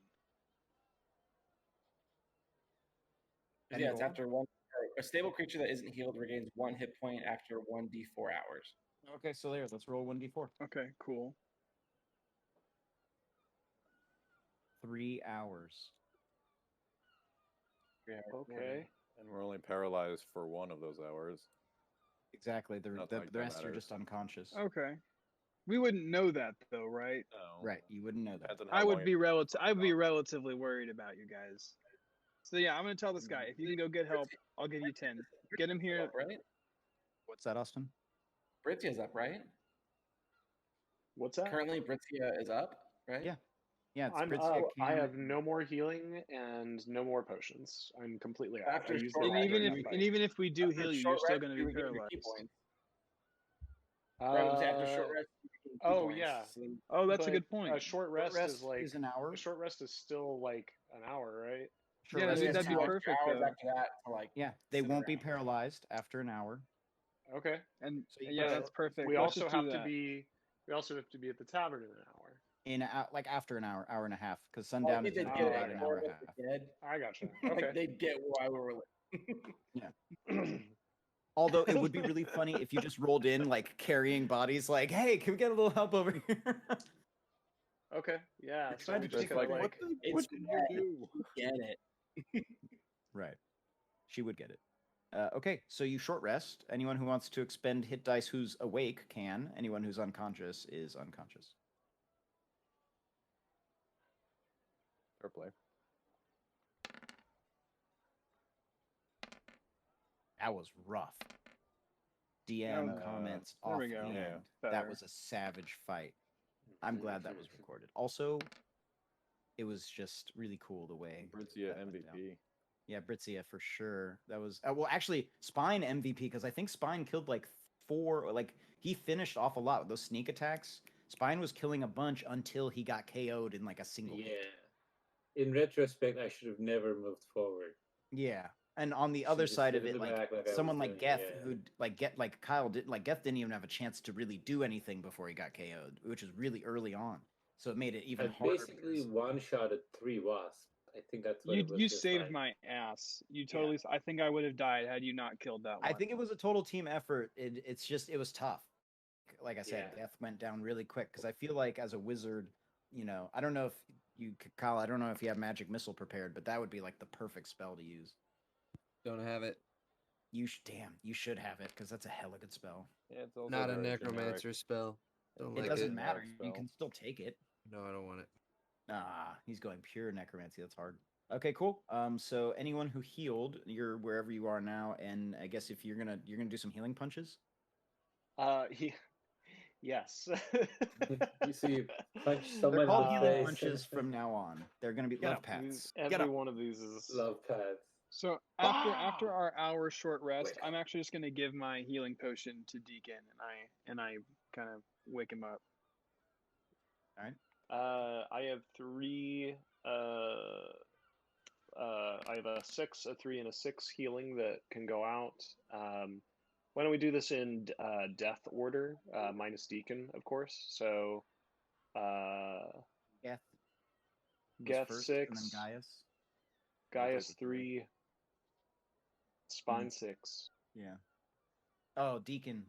Yeah, it's after one. A stable creature that isn't healed regains 1 hit point after 1d4 hours. Okay, so let's roll 1d4. Okay, cool. 3 hours. 3 hours. Okay. And we're only paralyzed for one of those hours. Exactly. The Nothing like the that rest are matters. just unconscious. Okay. We wouldn't know that though, right? No. Right. You wouldn't know that. Depends on how I long would be relatively worried about you guys. So yeah, I'm gonna tell this guy, if you can go get help, I'll give you 10. Get him here. Up, right? What's that, Austin? Britzia's up, right? What's that? Currently, Britzia is up, right? Yeah. Yeah, it's I'm Britzia, up. I Cam, have no more healing and no more potions. I'm completely out. After I used short them And all rest, even during if the and fight. even if we do After heal you, short you're still rest, gonna you be regain your key paralyzed. points. Right, it was after short Uh, rest. you regain key oh, points. yeah. So then- Oh, that's a but good point. A short rest, is like an hour. a short rest is still like an hour, right? Short Yeah, rest dude, is that'd an be hour. perfect, Hours though. after that to like. Yeah, they sit won't be around. paralyzed after an hour. Okay. And So you yeah, gotta- that's perfect. We Let's also just do have to that. be. We also have to be at the tavern in an hour. Like after an hour, hour and a half, because Oh, sundown they is did in get it. about an hour and a half. Dead. I gotcha. Like, Okay. they get why we were. Although it would be really funny if you just rolled in like carrying bodies, like, "Hey, can we get a little help over here?" Okay. Yeah. You're So trying we to just take, gotta like, like. It's did you do? Get it. Right. She would get it. Okay, so you short rest. Anyone who wants to expend hit dice who's awake can. Anyone who's unconscious is unconscious. Fair play. That was rough. DM Oh, comments there we go. offhand. Yeah. That Better. was a savage fight. I'm glad that was recorded. Also, it was just really cool the way. Britzia that went down. MVP. Yeah, Britzia for sure. That was well, actually, Spine MVP because I think Spine killed like 4. Like he finished off a lot with those sneak attacks. Spine was killing a bunch until he got KO'd in like a single hit. Yeah. In retrospect, I should have never moved forward. Yeah, and on the Should other just side sit of in it, the like back like I was someone like doing, Geth, yeah. who'd like Kyle did, like Geth didn't even have a chance to really do anything before he got KO'd, which is really early on. So it made it even I harder. basically because- one-shotted 3 wasps. I think that's what it was. You this saved time. my ass. You totally. I think I would have died had you not killed that one. I think it was a total team effort. It's just it was tough. Like I said, Yeah. Geth went down really quick because I feel like as a wizard, I don't know if you, Kyle, I don't know if you have magic missile prepared, but that would be like the perfect spell to use. Don't have it. You should have it because that's a hella good spell. Yeah, it's also Not a very necromancer generic. spell. Don't It like doesn't it. matter. Generic You spell. can still take it. No, I don't want it. Ah, he's going pure necromancy. That's hard. Okay, cool. So anyone who healed, you're wherever you are now, and I guess if you're gonna do some healing punches. Yes. You see, punch They're someone called in the healing face. punches from now on. They're gonna be Get love up. pats. Every one of these is. Love pads. So after our hour short rest, Wake I'm actually just gonna give my healing potion to Deacon, and I kind of wake him up. I have 3. I have a 6, a 3, and a 6 healing that can go out. Why don't we do this in death order, minus Deacon, of course. So, Geth was Geth first, 6, and then Gaius. Gaius was 3, Spine 6. Yeah. Oh, Deacon.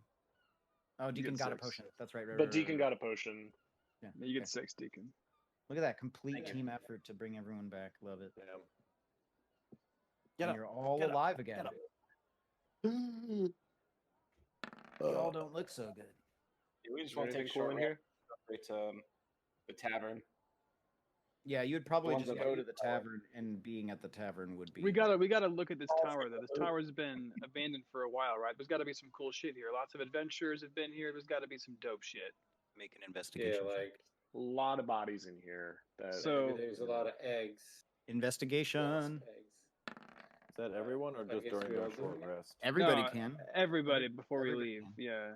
Oh, Deacon get got a 6. potion. That's right. But Deacon got a potion. Yeah. You get okay. 6, Deacon. Look at that complete Thank you. team effort to bring everyone back. Love it. Damn. And you're all alive again. Y'all don't look so good. Yeah, we just Is want to there take a anything cool short in rest here? straight to the tavern. Yeah, you'd probably ones just that go are- to the tavern, and being at the tavern would be. We gotta look at this Oh, tower though. This tower's been abandoned for a while, right? There's got to be some cool shit here. Lots of adventurers have been here. There's got to be some dope shit. make an Yeah, investigation. check. like A lot of bodies in here. That, So- maybe there's a lot of eggs. Investigation. Wasp eggs. Is that everyone or I just guess during we the all short doing it. rest? Everybody No, can. Everybody before we Everybody leave. can. Yeah.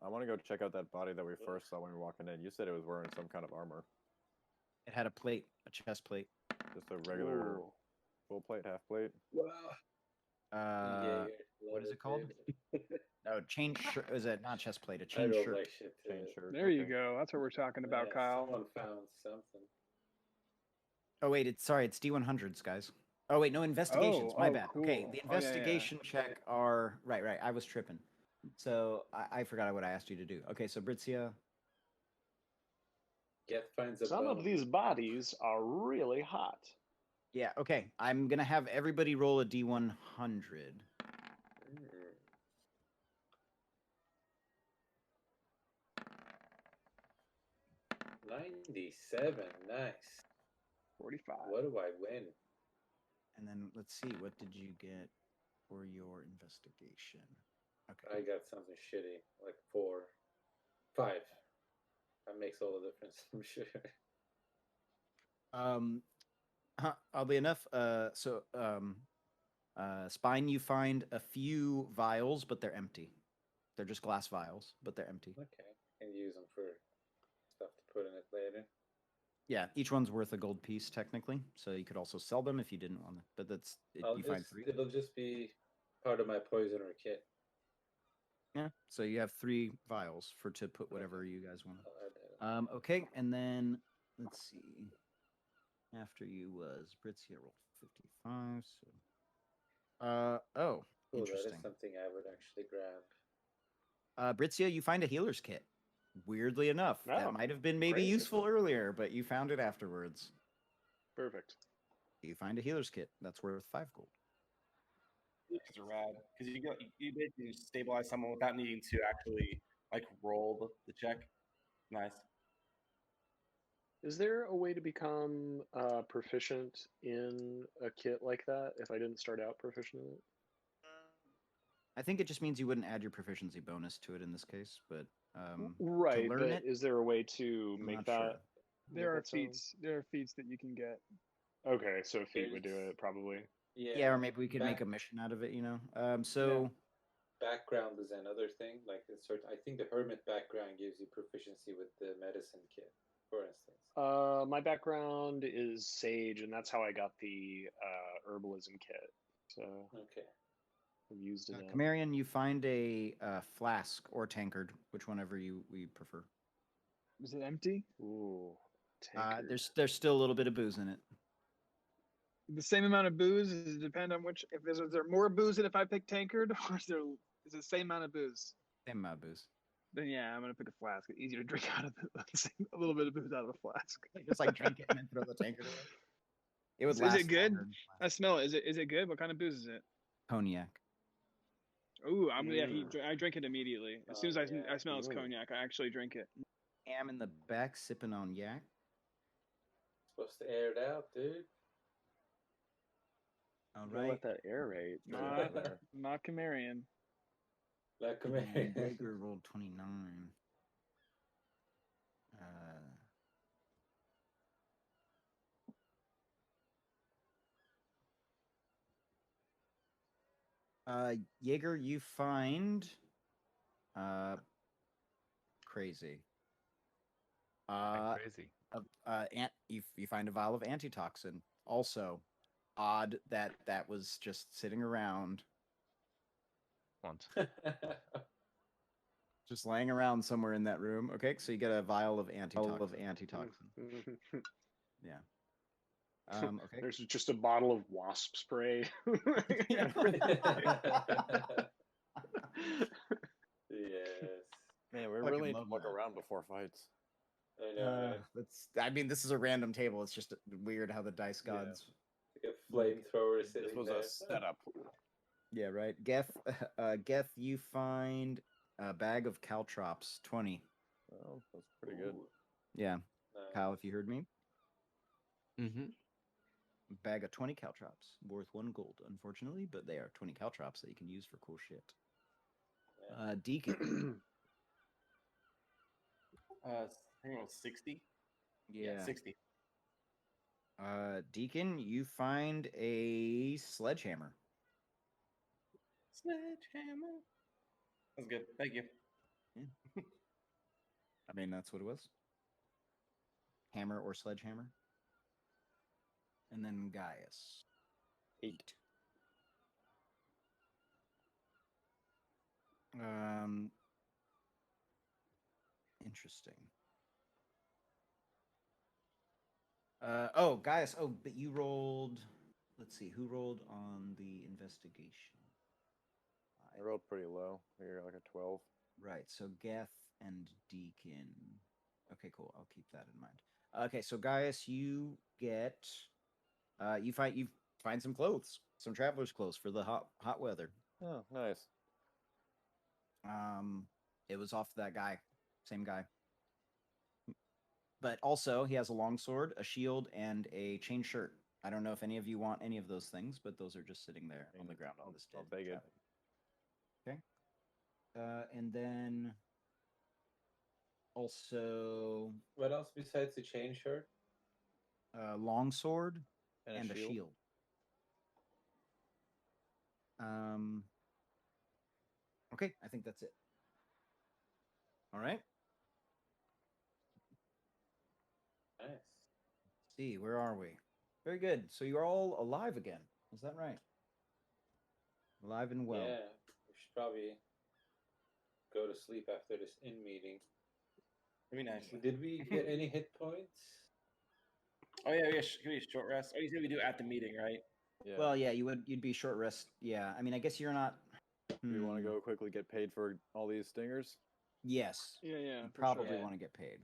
I want to go check out that body that we first saw when we were walking in. You said it was wearing some kind of armor. It had a plate, a chest plate. Just a regular Ooh. full plate, half plate. Uh, what is it called? No, chain shirt. Is it not chest plate? A I chain don't shirt. like shit. Chain shirt. There you okay. go. That's what we're talking about, Yeah, Kyle. Someone found something. Oh wait, it's D100s, guys. Oh wait, no investigations. My oh, bad. Okay, cool. the Oh, yeah, yeah. investigation check are right. I was tripping. So I forgot what I asked you to do. Okay, so Britzia. Geth finds a Some bone. of these bodies are really hot. Yeah. Okay, I'm gonna have everybody roll a D100. Mm. 97. Nice. 45. What do I win? And then let's see, what did you get for your investigation? Okay. I got something shitty, like 4, 5. That makes all the difference, I'm sure. Oddly enough, Spine, you find a few vials, but they're empty. They're just glass vials, but they're empty. Okay, can use them for stuff to put in it later. Yeah, each one's worth a gold piece technically, so you could also sell them if you didn't want them. But that's you find 3. It'll just be part of my poisoner kit. Yeah, so you have 3 vials to put whatever you guys want. I'll add that. Okay, and then let's see. After you was Britzia rolled 55. So, oh, Oh, that interesting. is something I would actually grab. Britzia, you find a healer's kit. Weirdly enough, Oh, that might have been maybe crazy. useful earlier, but you found it afterwards. Perfect. You find a healer's kit that's worth 5 gold. Because are rad. Because you basically stabilize someone without needing to actually like roll the check. Nice. Is there a way to become proficient in a kit like that if I didn't start out proficient in it? I think it just means you wouldn't add your proficiency bonus to it in this case, but Right, learn but it, is there a way to I'm make not that? sure. make There are that sound- feats. There are feats that you can get. Okay, so a feat would do There's- it probably. Yeah, or maybe we could make back- a mission out of it, you know. So Background is another thing. Like I think the hermit background gives you proficiency with the medicine kit, for instance. My background is sage, and that's how I got the herbalism kit. So Okay. I've used it. Camarian, you find a flask or tankard, which whenever we prefer. Is it empty? Ooh, tankard. There's still a little bit of booze in it. The same amount of booze? Does it depend on which? Is there more booze than if I pick tankard, or is it the same amount of booze? Same amount of booze. Then yeah, I'm gonna pick a flask. It's easier to drink out of a little bit of booze out of a flask. Just like drink it and then throw the tankard away. It would Is last it good? longer than I smell it. Is it good? What kind of booze is it? cognac. Ooh, yeah. I drink it immediately. As soon as I Cognac. smell it's Ooh. cognac, I actually drink it. Am in the back sipping on yak. Supposed to air it out, dude. All Gotta right. let that aerate. Not Camarian. Like, come And here. Jaeger rolled 29. Jaeger, you find crazy. Crazy. You find a vial of antitoxin. Also, odd that was just sitting around. Excellent. Just laying around somewhere in that room. Okay, so you get a vial of antitoxin. Yeah. Okay. There's just a bottle of wasp spray. Yes. Man, we Fucking really need to love look that. around before fights. I know. Right? That's. I mean, this is a random table. It's just weird how the dice Yeah. gods. Like a flamethrower sitting This was there. a setup. Yeah, right. Geth, you find a bag of caltrops, 20. Oh, that's pretty good. Ooh, Yeah, nice. Kyle, if you heard me, Mm-hmm. bag of 20 caltrops, worth 1 gold, unfortunately, but they are 20 caltrops that you can use for cool shit. Yeah. Deacon. I think it was 60. Yeah. 60. Deacon, you find a sledgehammer. Sledgehammer. That's good. Thank you. I mean, that's what it was. Hammer or sledgehammer. And then Gaius. 8. Interesting. Oh, Gaius. Oh, but you rolled. Let's see, who rolled on the investigation? I rolled pretty low. You're like a 12. Right. So Geth and Deacon. Okay, cool. I'll keep that in mind. Okay, so Gaius, you get you find some clothes, some traveler's clothes for the hot weather. Oh, nice. It was off that guy, same guy. But also, he has a longsword, a shield, and a chain shirt. I don't know if any of you want any of those things, but those are just sitting there on the ground on this I'll dead take it. Okay. And then also What else besides the chain shirt? longsword And and a shield. Okay, I think that's it. All right. Nice. Let's see, where are we? Very good. So you're all alive again. Is that right? Alive and well. Yeah, we should probably go to sleep after this in meeting. That'd be nice. Did we get any hit points? Oh yeah, can we short rest? Oh, you said we do at the meeting, right? Yeah. Well, yeah, you'd be short rest. Yeah, I mean, I guess you're not. Do you want to go quickly get paid for all these stingers? Yes, Yeah, you for probably sure. Yeah. want to get paid.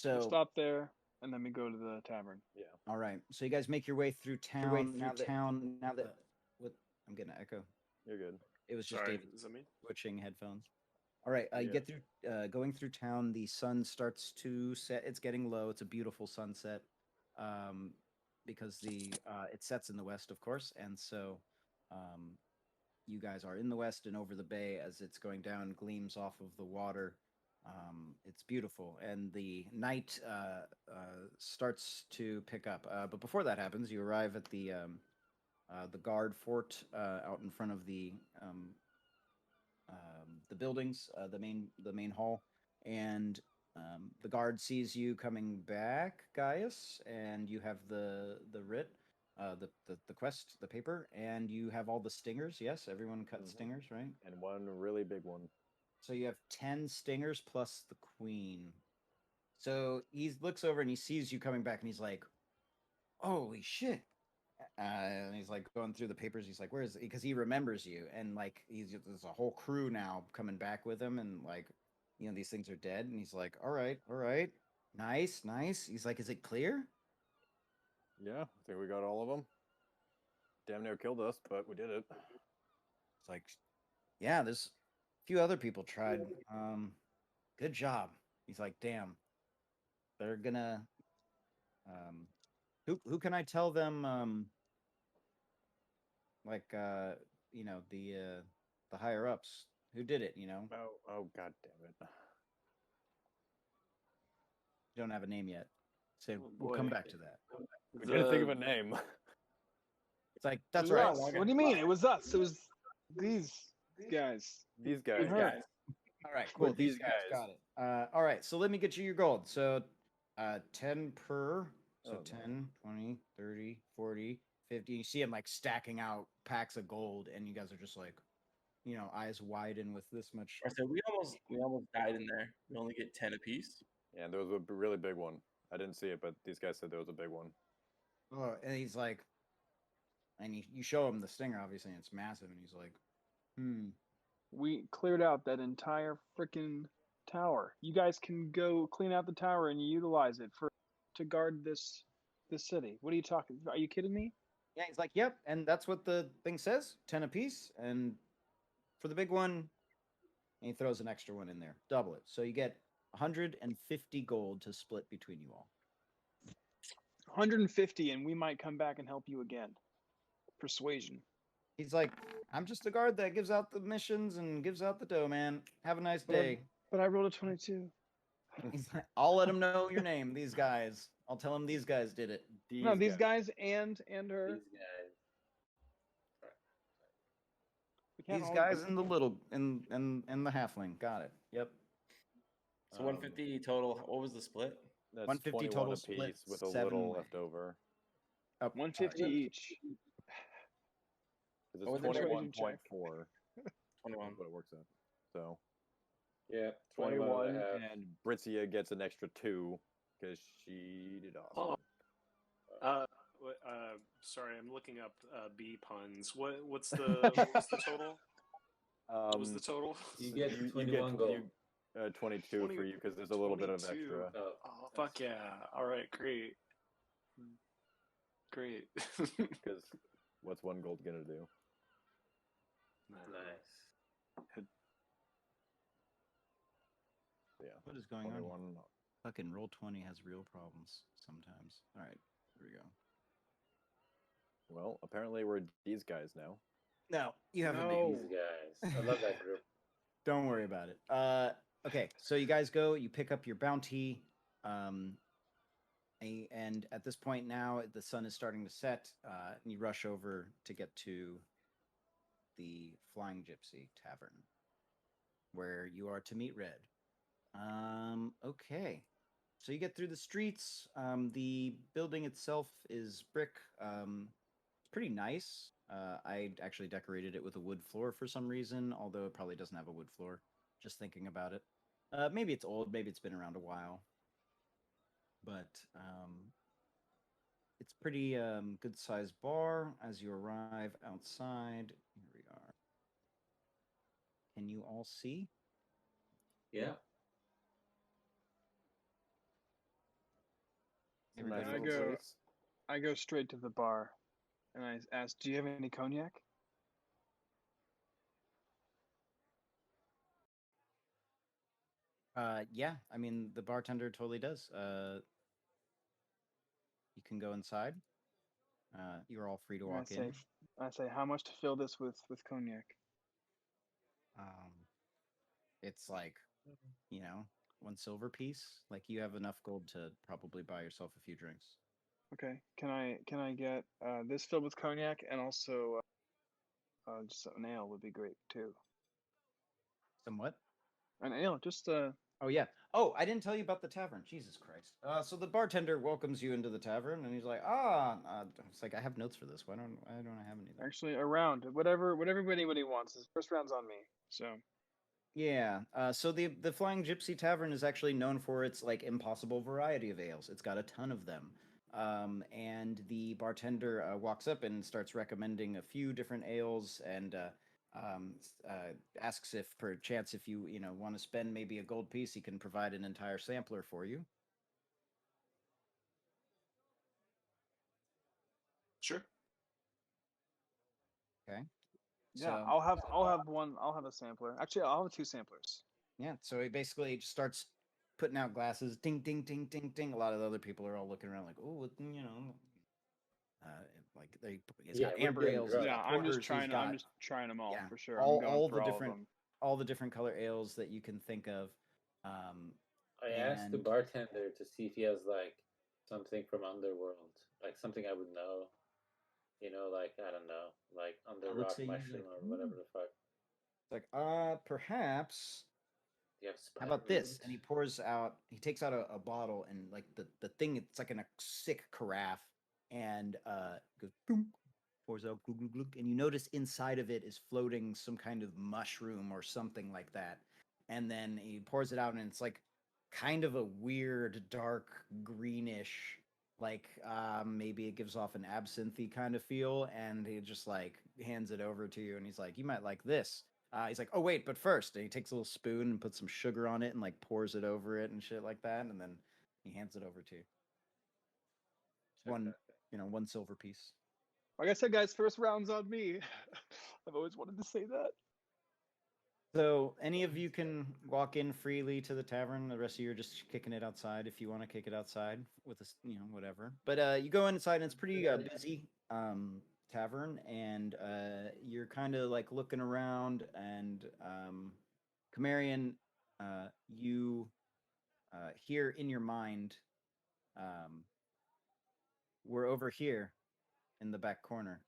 We'll So stop there, and then we go to the tavern. Yeah. all right, so you guys make your way through town. Now that what I'm getting an echo. You're good. It was just Sorry, David is that me? switching headphones. All right, you Yeah. get through, going through town. The sun starts to set. It's getting low. It's a beautiful sunset, because it sets in the west, of course, and so, you guys are in the west and over the bay as it's going down, gleams off of the water. It's beautiful, and the night starts to pick up. But before that happens, you arrive at the guard fort out in front of the buildings, the main hall, and the guard sees you coming back, Gaius, and you have the writ, the quest, the paper, and you have all the stingers. Yes, everyone cut stingers, right? And one really big one. So you have 10 stingers plus the queen. So he looks over and he sees you coming back, and he's like, "Holy shit!" And he's like going through the papers. He's like, "Where is it?" Because he remembers you, and like there's a whole crew now coming back with him, and like, these things are dead. And he's like, all right, nice." He's like, "Is it clear?" Yeah, I think we got all of them. Damn near killed us, but we did it. It's like, yeah, there's a few other people tried. Good job. He's like, damn, they're gonna. Who can I tell them? Like, the higher ups who did it. Oh, god damn it. You don't have a name yet, so Oh, we'll come boy. back to that. We didn't think of a name. It's like, that's Who right. else? What do you mean? It was us. It was these guys. These guys. We heard. All right, cool. With these guys guys. got it. All right, so let me get you your gold. So 10 per. So Oh, 10, 20, 30, 40, 50. You see him like stacking out packs of gold, and you guys are just like, eyes widen with this much. I said we almost died in there. We only get 10 apiece. Yeah, and there was a really big one. I didn't see it, but these guys said there was a big one. Oh, and he's like, and you show him the stinger, obviously, and it's massive, and he's like, We cleared out that entire freaking tower. You guys can go clean out the tower and utilize it to guard this city. What are you talking? Are you kidding me? Yeah, he's like, yep, and that's what the thing says, 10 apiece, and for the big one, and he throws an extra one in there, double it, so you get 150 gold to split between you all. 150, and we might come back and help you again. Persuasion. He's like, I'm just a guard that gives out the missions and gives out the dough, man. Have a nice day. But I rolled a 22. He's like, I'll let him know your name. These guys. I'll tell him these guys did it. These guys and her. These guys. These guys and the little and the halfling. Got it. Yep. So 150 total. What was the split? That's 150 total total split, apiece with a 7 little way. left over. 150 each. Because What it's was the 21.4. check? 21. What it works out. So Yeah, 21 and Britzia gets an extra 2 because she did awesome. Sorry, I'm looking up bee puns. What's the total? What was the total? You get 21 gold. 22 for you because there's a little bit of 22. extra. Oh, fuck yeah. All right, great. Great. Because what's 1 gold gonna do? Nice. Yeah. What is going on? 21. Fucking Roll20 has real problems sometimes. All right, here we go. Well, apparently we're these guys now. No, you have a No. These guys. I love that group. Don't worry about it. Okay, so you guys go, you pick up your bounty, and at this point now, the sun is starting to set, and you rush over to get to the Flying Gypsy Tavern, where you are to meet Red. Okay. So you get through the streets. The building itself is brick. It's pretty nice. I actually decorated it with a wood floor for some reason, although it probably doesn't have a wood floor. Just thinking about it. Maybe it's old. Maybe it's been around a while. But it's pretty good-sized bar. As you arrive outside, here we are. Can you all see? Yeah. Everybody I Nice go- little place. I go straight to the bar, and I ask, "Do you have any cognac?" Yeah, I mean, the bartender totally does. You can go inside. You're all free to And walk in. I say, "How much to fill this with cognac?" It's like, 1 silver piece. Like you have enough gold to probably buy yourself a few drinks. Okay. Can I get this filled with cognac and also just an ale would be great too. Somewhat. An ale, just Oh yeah. Oh, I didn't tell you about the tavern. Jesus Christ. So the bartender welcomes you into the tavern, and he's like, it's like I have notes for this. Why don't I have anything? actually a round, whatever anybody wants. This first round's on me. So Yeah. So the Flying Gypsy Tavern is actually known for its like impossible variety of ales. It's got a ton of them. And the bartender walks up and starts recommending a few different ales and asks if perchance if you want to spend maybe a gold piece, he can provide an entire sampler for you. Sure. Okay. yeah, So, I'll have one. I'll have a sampler. Actually, I'll have 2 samplers. yeah, so he basically just starts putting out glasses, ding, ding, ding, ding, ding. A lot of the other people are all looking around like, oh, like he's got Yeah, we're amber getting ales. drunk. He's Yeah, got I'm porters, just trying. he's got, I'm just trying them all yeah, for sure. I'm going for all of them. all the different color ales that you can think of. I asked the And- bartender to see if he has like something from Underworld, like something I would know. Like I don't know, like Under would Rock say he's Mushroom like, or whatever the fuck. It's like, perhaps. Do you have How about this? And Spider he takes out a bottle and like the thing, it's like in a sick carafe and goes boom. pours out, glug, glug, glug, and you notice inside of it is floating some kind of mushroom or something like that. And then he pours it out, and it's like kind of a weird, dark, greenish, like maybe it gives off an absinthe kind of feel. And he just like hands it over to you, and he's like, "You might like this." He's like, "Oh wait, but first," and he takes a little spoon and puts some sugar on it and like pours it over it and shit like that, and then he hands it over to you. One, one silver piece. Like I said, guys, first round's on me. I've always wanted to say that. So any of you can walk in freely to the tavern. The rest of you are just kicking it outside if you want to kick it outside with whatever. But you go inside and it's pretty busy tavern, and you're kind of like looking around, and Camarian, you hear in your mind, we're over here in the back corner.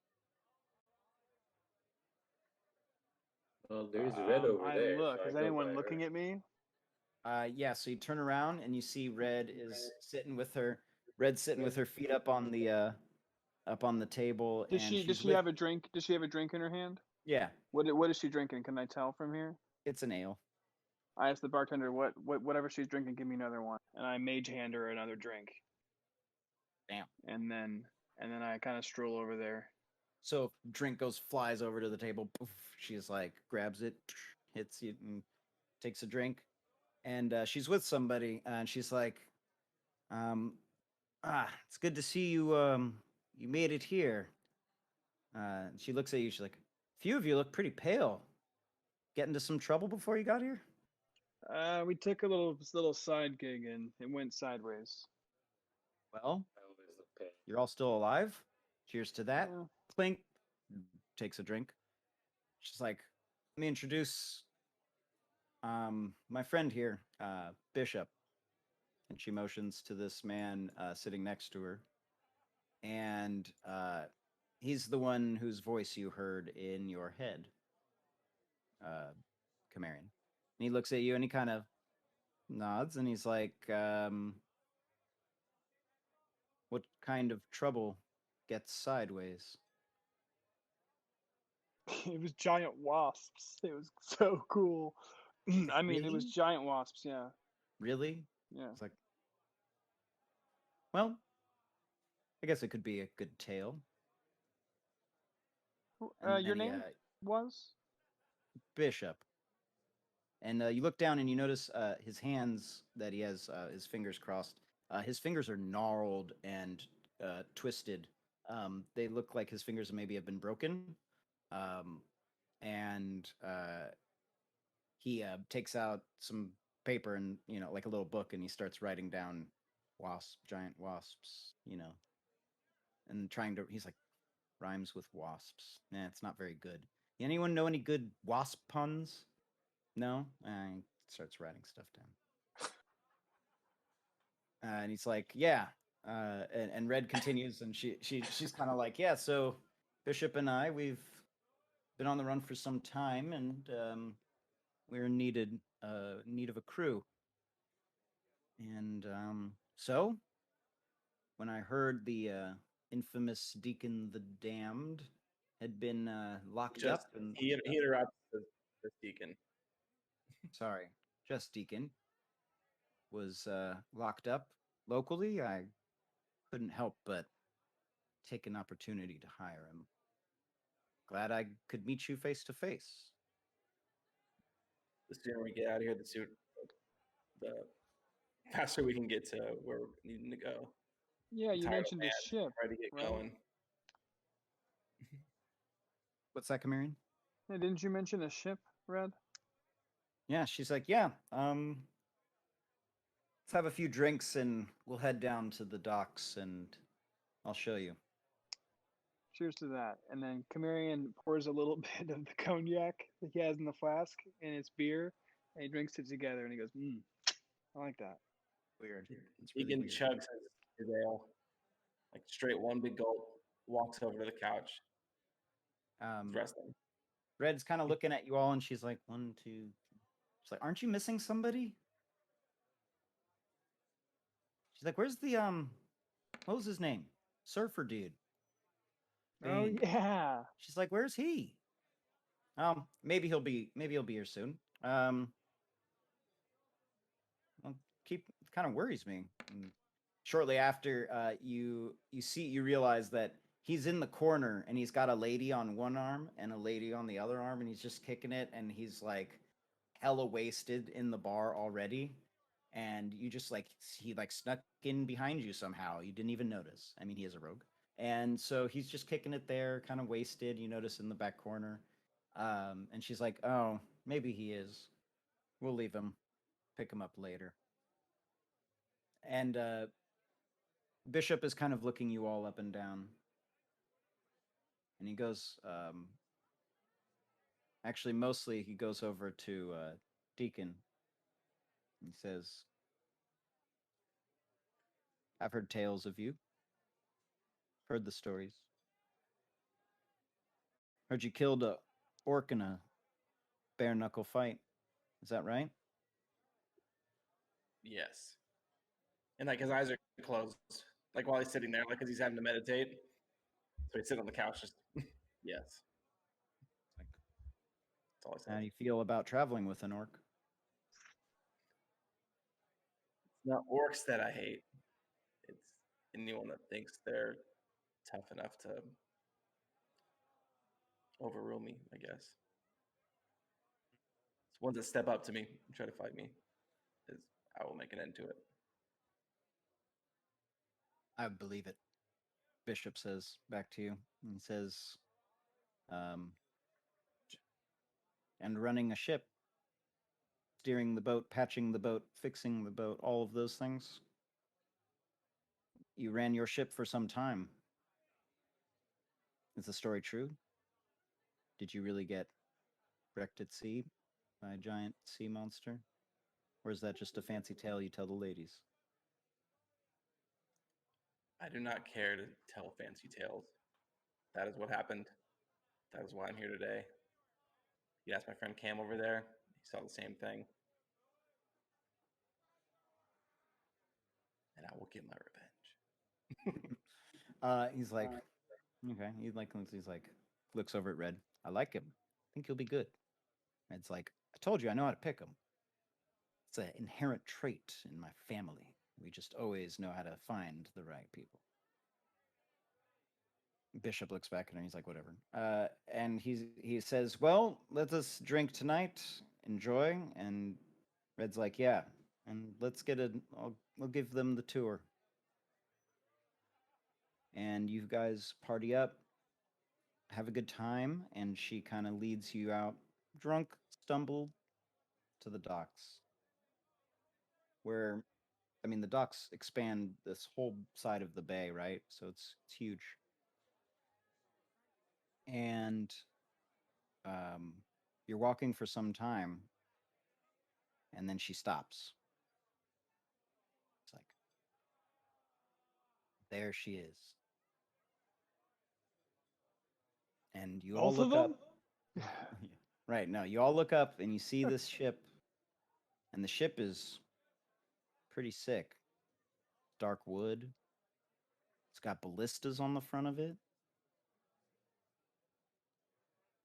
Well, there's red over I there. look. so Is I go anyone by looking her. at me? Yeah, so you turn around and you see Red is sitting with her. Red's sitting with her feet up on the table, Does and she have a drink? Does she have a drink in her hand? Yeah, What is she drinking? Can I tell from here? it's an ale. I ask the bartender whatever she's drinking, give me another one, and I mage hand her another drink. Damn. And then I kind of stroll over there. So drink flies over to the table. Poof, she's like grabs it, hits you, and takes a drink. And she's with somebody, and she's like, it's good to see you. You made it here. She looks at you. She's like, few of you look pretty pale. Get into some trouble before you got here? We took a little side gig and it went sideways. Well, I always look pale. you're all still alive. Cheers to that. Yeah. Clink. Takes a drink. She's like, let me introduce my friend here, Bishop. And she motions to this man sitting next to her. And he's the one whose voice you heard in your head, Camarian. And he looks at you and he kind of nods and he's like, what kind of trouble gets sideways? It was giant wasps. It was so cool. I mean, it was Really? giant wasps. Yeah. Really? Yeah. It's like, well, I guess it could be a good tale. And Your then he, name was? Bishop. And you look down and you notice his hands that he has, his fingers crossed. His fingers are gnarled and twisted. They look like his fingers maybe have been broken. And he takes out some paper and, like a little book, and he starts writing down giant wasps, and he's like, rhymes with wasps. Nah, it's not very good. Anyone know any good wasp puns? No? He starts writing stuff down. And he's like, yeah. And Red continues, and she's kind of like, yeah, so Bishop and I, we've been on the run for some time, and we're in need of a crew. And so when I heard the infamous Deacon the Damned had been locked up, and he interrupts the deacon. Sorry, just Deacon was locked up locally, I couldn't help but take an opportunity to hire him. Glad I could meet you face to face. The sooner we get out of here, the faster we can get to where we're needing to go. Yeah, you Tired of mentioned the man, ship. Try to get right? going. What's that, Camarian? Yeah, didn't you mention a ship, Red? Yeah, she's like, yeah, let's have a few drinks and we'll head down to the docks and I'll show you. Cheers to that. And then Camarian pours a little bit of the cognac that he has in the flask in his beer, and he drinks it together, and he goes, I like that. Weird. It's really Deacon weird. chugs his ale, like straight one big gulp, walks over to the couch, resting. Red's kind of looking at you all, and she's like, 1, 2. She's like, aren't you missing somebody? She's like, where's the what was his name? Surfer dude. Oh think. yeah. She's like, "Where's he?" Maybe he'll be here soon. Well, kind of worries me. And shortly after, you realize that he's in the corner and he's got a lady on one arm and a lady on the other arm, and he's just kicking it, and he's like hella wasted in the bar already. And you just like he like snuck in behind you somehow. You didn't even notice. I mean, he is a rogue, and so he's just kicking it there, kind of wasted. You notice in the back corner, and she's like, "Oh, maybe he is. We'll leave him. Pick him up later." And Bishop is kind of looking you all up and down, and he goes, actually, mostly he goes over to Deacon. He says, "I've heard tales of you. Heard the stories. Heard you killed a orc in a bare knuckle fight. Is that right?" Yes. And like his eyes are closed, like while he's sitting there, like because he's having to meditate. So he's sitting on the couch, just yes. Like, That's all I how said. do you feel about traveling with an orc? It's not orcs that I hate. It's anyone that thinks they're tough enough to overrule me, I guess. It's ones that step up to me and try to fight me. Is I will make an end to it. I believe it. Bishop says back to you. He says, and running a ship, steering the boat, patching the boat, fixing the boat, all of those things. You ran your ship for some time. Is the story true? Did you really get wrecked at sea by a giant sea monster? Or is that just a fancy tale you tell the ladies? I do not care to tell fancy tales. That is what happened. That is why I'm here today. You asked my friend Cam over there. He saw the same thing. And I will get my revenge. He's like, okay. He's like, looks over at Red. I like him. I think he'll be good. Red's like, I told you, I know how to pick him. It's an inherent trait in my family. We just always know how to find the right people. Bishop looks back at her and he's like, whatever. And he says, well, let us drink tonight, enjoy. And Red's like, yeah. And let's get I'll give them the tour. And you guys party up, have a good time, and she kind of leads you out, drunk, stumbled, to the docks. Where, I mean, the docks expand this whole side of the bay, right? So it's huge. And you're walking for some time, and then she stops. It's like, there she is. And you all Both of look up. them? Right, no, you all look up and you see this ship, and the ship is pretty sick. Dark wood. It's got ballistas on the front of it.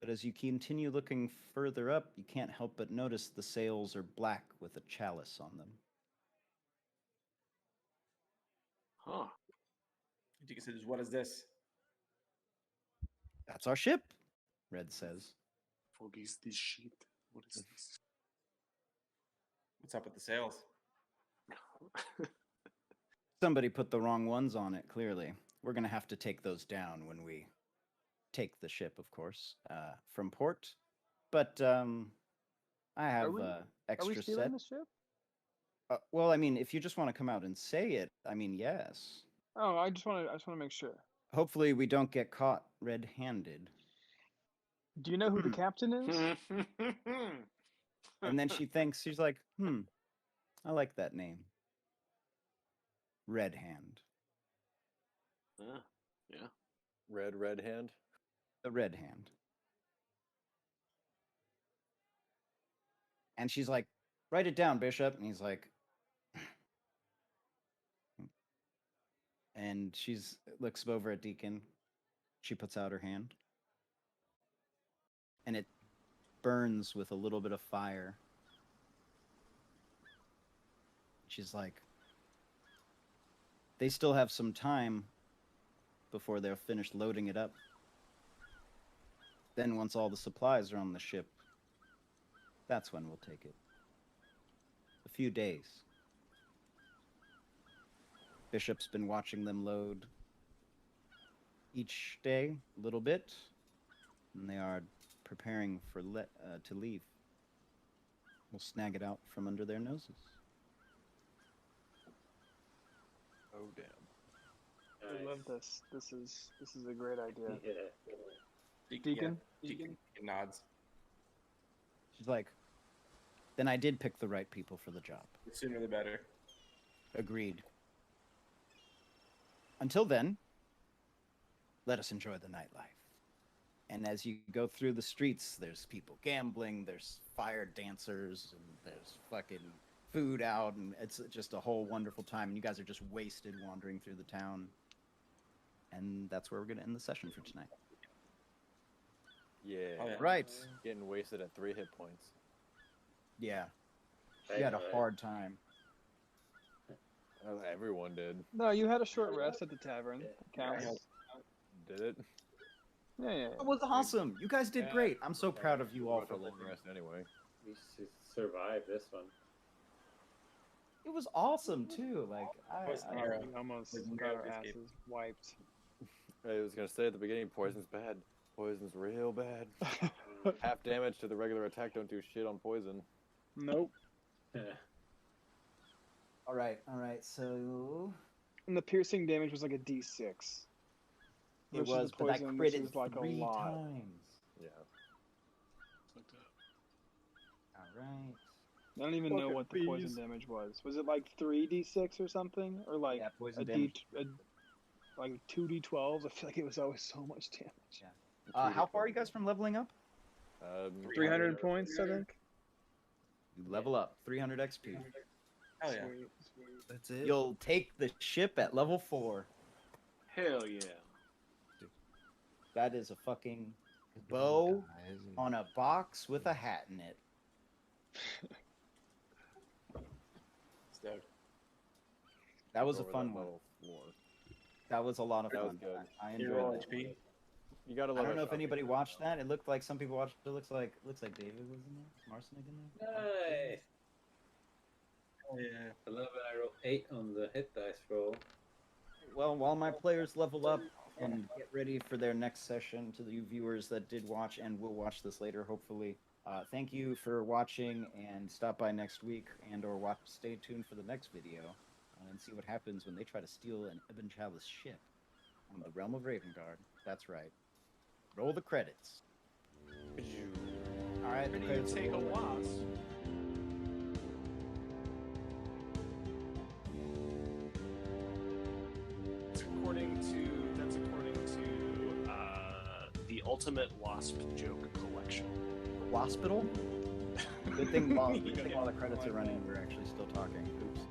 But as you continue looking further up, you can't help but notice the sails are black with a chalice on them. Huh. Deacon says, what is this? That's our ship, Red says. What is this shit? What is this? What's up with the sails? Somebody put the wrong ones on it, clearly. We're going to have to take those down when we take the ship, of course, from port. But I have extra Are we stealing set. the ship? Well, I mean, if you just want to come out and say it, I mean, yes. Oh, I just want to make sure. Hopefully we don't get caught red-handed. Do you know who the captain is? And then she thinks, she's like, I like that name. Red Hand. Yeah. Red hand. The Red Hand. And she's like, write it down, Bishop. And he's like, and she's looks over at Deacon. She puts out her hand, and it burns with a little bit of fire. She's like, they still have some time before they're finished loading it up. Then once all the supplies are on the ship, that's when we'll take it. A few days. Bishop's been watching them load each day a little bit, and they are preparing for to leave. We'll snag it out from under their noses. Oh damn! I love this. This is a great idea. Yeah. Deacon? Deacon nods. She's like, then I did pick the right people for the job. The sooner the better. Agreed. Until then, let us enjoy the nightlife. And as you go through the streets, there's people gambling, there's fire dancers, and there's fucking food out, and it's just a whole wonderful time. And you guys are just wasted wandering through the town. And that's where we're going to end the session for tonight. Yeah. Oh, yeah. Right. Getting wasted at 3 hit points. Yeah. You had a hard time. Everyone did. No, you had a short rest at the tavern. Counts. Did it? Yeah. It was awesome. You guys did great. I'm so proud of you all for long living. rest anyway. We should survive this one. It was awesome too. Like We almost Poison got our Grove escape. asses wiped. I was gonna say at the beginning, poison's bad. Poison's real bad. Half damage to the regular attack. Don't do shit on poison. Nope. All right. So And the piercing damage was like a D6. it Versus was, the but that poison, which critted is like a 3 lot. times. Yeah. All right. I don't even know Fucking what the poison bees. damage was. Was it like 3d6 or something, or like Yeah, a poison D, damage. like 2d12s? I feel like it was always so much damage. How far are you guys from leveling up? 300 points, I think. You level up 300 XP. Hell yeah. Sweet. That's it. You'll take the ship at level 4. Hell yeah. That is a fucking bow Guys, and- on a box with a hat in it. Stoked. That was a Over fun that one. level floor. That was a lot of That was fun. good. I Can you roll enjoyed that. HP? You gotta I love don't know it. if anybody watched that. It looked like some people watched it. Looks like David was in there. Marcinig in there. Nice. Oh yeah. I love it. I rolled 8 on the hit dice roll. Well, while my players level up and get ready for their next session, to you viewers that did watch and will watch this later, hopefully, thank you for watching, and stop by next week and/or stay tuned for the next video and see what happens when they try to steal an Ibn Chalice ship on the realm of Ravengard. That's right. Roll the credits. All right, the credits. Take a wasp. That's according to the Ultimate Wasp Joke Collection. Waspital? Good thing while the credits are running, we're actually still talking. Oops.